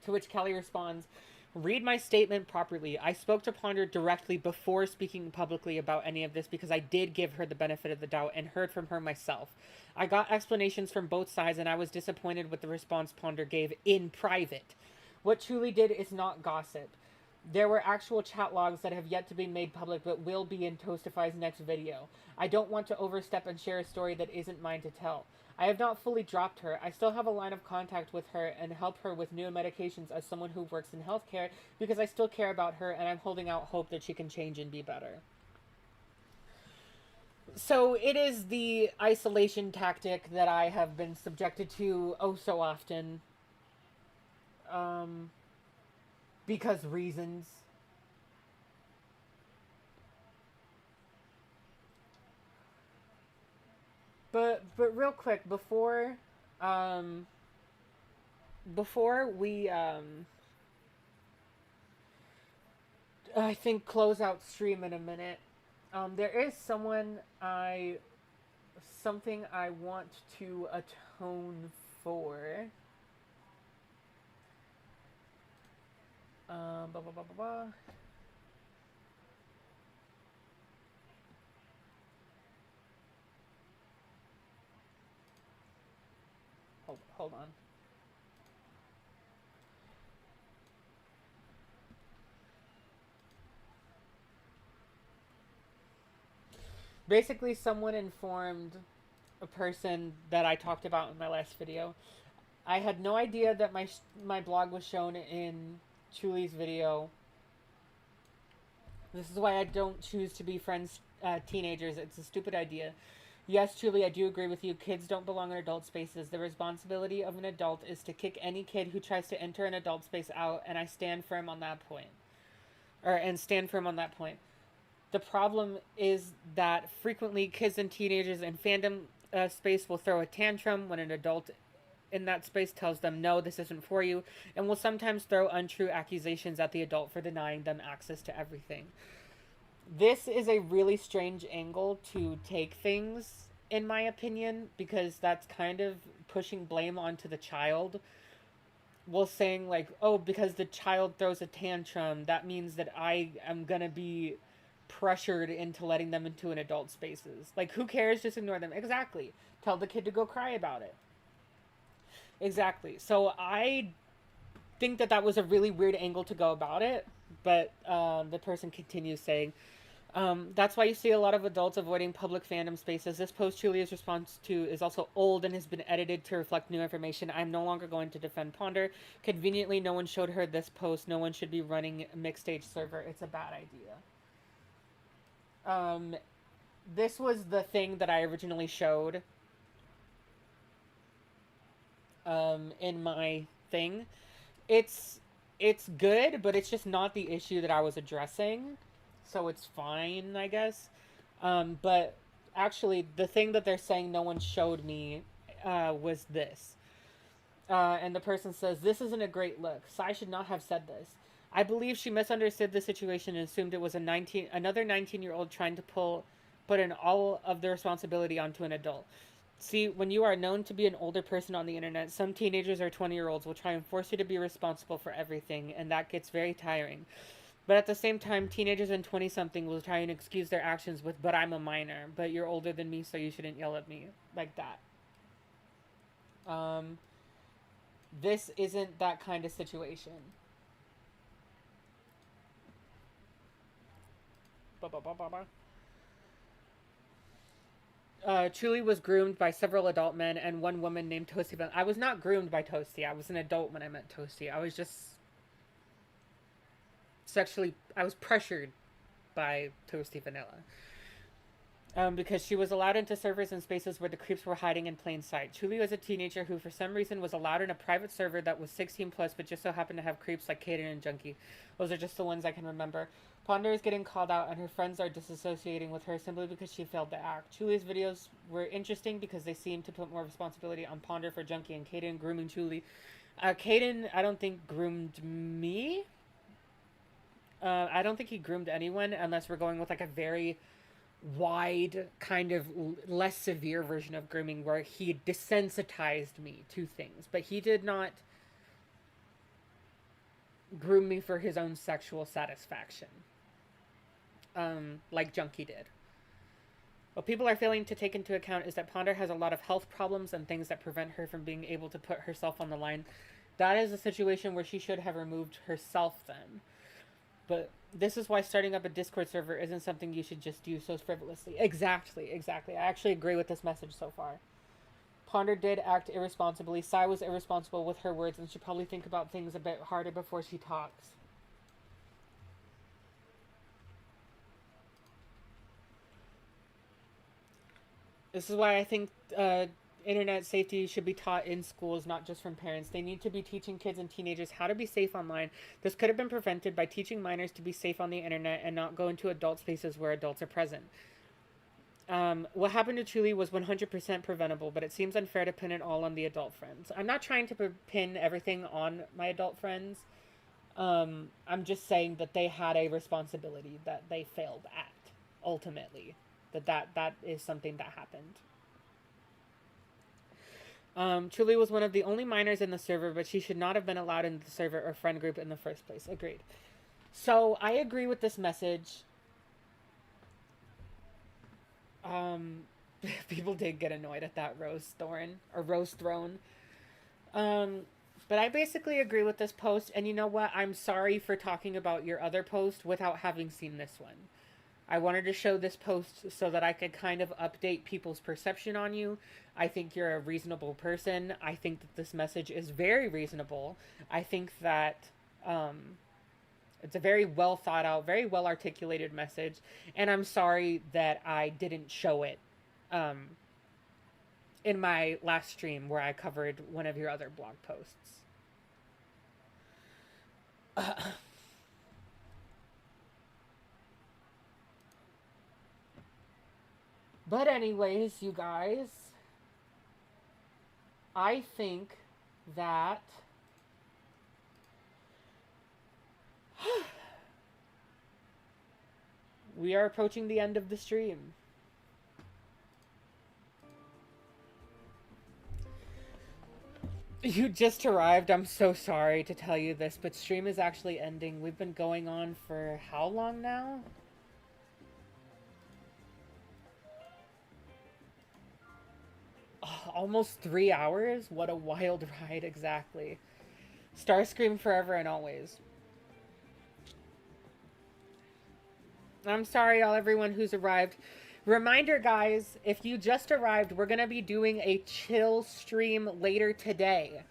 To which Kelly responds, read my statement properly. I spoke to Ponder directly before speaking publicly about any of this because I did give her the benefit of the doubt and heard from her myself. I got explanations from both sides and I was disappointed with the response Ponder gave in private. What Chuli did is not gossip. There were actual chat logs that have yet to be made public but will be in Toastify's next video. I don't want to overstep and share a story that isn't mine to tell. I have not fully dropped her. I still have a line of contact with her and help her with new medications as someone who works in healthcare because I still care about her and I'm holding out hope that she can change and be better. So it is the isolation tactic that I have been subjected to oh so often. Because reasons. But real quick, before we I think close out stream in a minute, there is something I want to atone for. Blah, blah, blah, blah, blah. Hold on. Basically, someone informed a person that I talked about in my last video. I had no idea that my blog was shown in Chuli's video. This is why I don't choose to be friends teenagers. It's a stupid idea. Yes, Chuli, I do agree with you. Kids don't belong in adult spaces. The responsibility of an adult is to kick any kid who tries to enter an adult space out, and I stand firm on that point. The problem is that frequently kids and teenagers in fandom space will throw a tantrum when an adult in that space tells them, no, this isn't for you, and will sometimes throw untrue accusations at the adult for denying them access to everything. This is a really strange angle to take things, in my opinion, because that's kind of pushing blame onto the child. Well, saying like, oh, because the child throws a tantrum, that means that I am gonna be pressured into letting them into an adult spaces. Like, who cares? Just ignore them. Exactly. Tell the kid to go cry about it. Exactly. So I think that was a really weird angle to go about it, but the person continues saying, that's why you see a lot of adults avoiding public fandom spaces. This post Julia's response to is also old and has been edited to reflect new information. I'm no longer going to defend Ponder. Conveniently, no one showed her this post. No one should be running a mixed stage server. It's a bad idea. This was the thing that I originally showed in my thing. It's good, but it's just not the issue that I was addressing. So it's fine, I guess. But actually, the thing that they're saying no one showed me was this. And the person says, this isn't a great look. Sai should not have said this. I believe she misunderstood the situation and assumed it was another 19-year-old trying to put in all of the responsibility onto an adult. See, when you are known to be an older person on the internet, some teenagers or 20-year-olds will try and force you to be responsible for everything, and that gets very tiring. But at the same time, teenagers and 20-something will try and excuse their actions with, but I'm a minor, but you're older than me, so you shouldn't yell at me. Like that. This isn't that kind of situation. Chuli was groomed by several adult men and one woman named Toasty. I was not groomed by Toasty. I was an adult when I met Toasty. I was just I was pressured by Toasty Vanilla. because she was allowed into servers and spaces where the creeps were hiding in plain sight. Julie was a teenager who, for some reason, was allowed in a private server that was 16 plus, but just so happened to have creeps like Kaden and Junkie. Those are just the ones I can remember. Ponder is getting called out, and her friends are disassociating with her simply because she failed to act. Julie's videos were interesting because they seemed to put more responsibility on Ponder for Junkie and Kaden grooming Julie. Kaden, I don't think groomed me. I don't think he groomed anyone unless we're going with like a very wide, kind of less severe version of grooming where he desensitized me to things. But he did not groom me for his own sexual satisfaction. Like Junkie did. What people are failing to take into account is that Ponder has a lot of health problems and things that prevent her from being able to put herself on the line. That is a situation where she should have removed herself then. But this is why starting up a Discord server isn't something you should just do so frivolously. Exactly. I actually agree with this message so far. Ponder did act irresponsibly. Sai was irresponsible with her words and should probably think about things a bit harder before she talks. This is why I think internet safety should be taught in schools, not just from parents. They need to be teaching kids and teenagers how to be safe online. This could have been prevented by teaching minors to be safe on the internet and not go into adult spaces where adults are present. What happened to Julie was 100% preventable, but it seems unfair to pin it all on the adult friends. I'm not trying to pin everything on my adult friends. I'm just saying that they had a responsibility that they failed at, ultimately. That is something that happened. Julie was one of the only minors in the server, but she should not have been allowed in the server or friend group in the first place. Agreed. So I agree with this message. People did get annoyed at that rose throne. But I basically agree with this post, and you know what? I'm sorry for talking about your other post without having seen this one. I wanted to show this post so that I could kind of update people's perception on you. I think you're a reasonable person. I think that this message is very reasonable. I think that it's a very well thought out, very well articulated message. And I'm sorry that I didn't show it in my last stream where I covered one of your other blog posts. But anyways, you guys, I think that we are approaching the end of the stream. You just arrived. I'm so sorry to tell you this, but stream is actually ending. We've been going on for how long now? Almost 3 hours? What a wild ride, exactly. Starscream forever and always. I'm sorry, everyone who's arrived. Reminder, guys, if you just arrived, we're going to be doing a chill stream later today.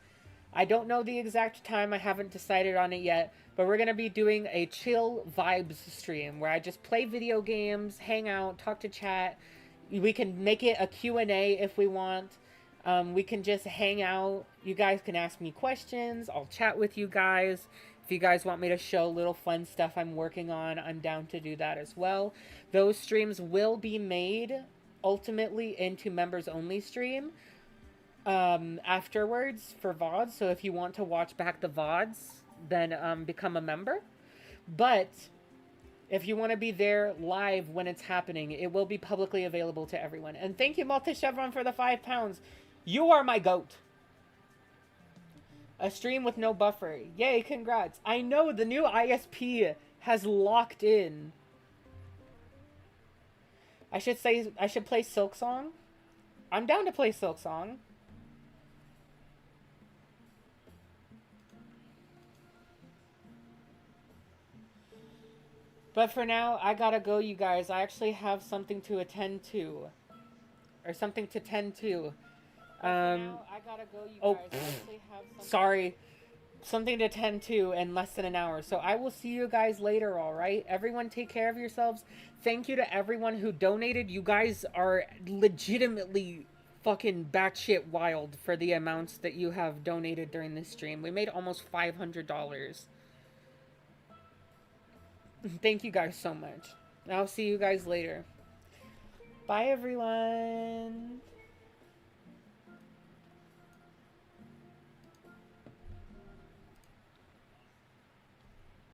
I don't know the exact time. I haven't decided on it yet. But we're going to be doing a chill vibes stream where I just play video games, hang out, talk to chat. We can make it a Q&A if we want. We can just hang out. You guys can ask me questions. I'll chat with you guys. If you guys want me to show little fun stuff I'm working on, I'm down to do that as well. Those streams will be made ultimately into members only stream afterwards for VODs. So if you want to watch back the VODs, then become a member. But if you want to be there live when it's happening, it will be publicly available to everyone. And thank you, Malta Chevron, for the £5. You are my goat. A stream with no buffer. Yay, congrats. I know the new ISP has locked in. I should play Silk Song. I'm down to play Silk Song. But for now, I gotta go, you guys. I actually have something to attend to. Or something to tend to. I gotta go, you guys. I actually have something. Sorry. something to tend to in less than an hour. So I will see you guys later, all right? Everyone take care of yourselves. Thank you to everyone who donated. You guys are legitimately fucking batshit wild for the amounts that you have donated during this stream. We made almost $500. Thank you guys so much. I'll see you guys later. Bye, everyone.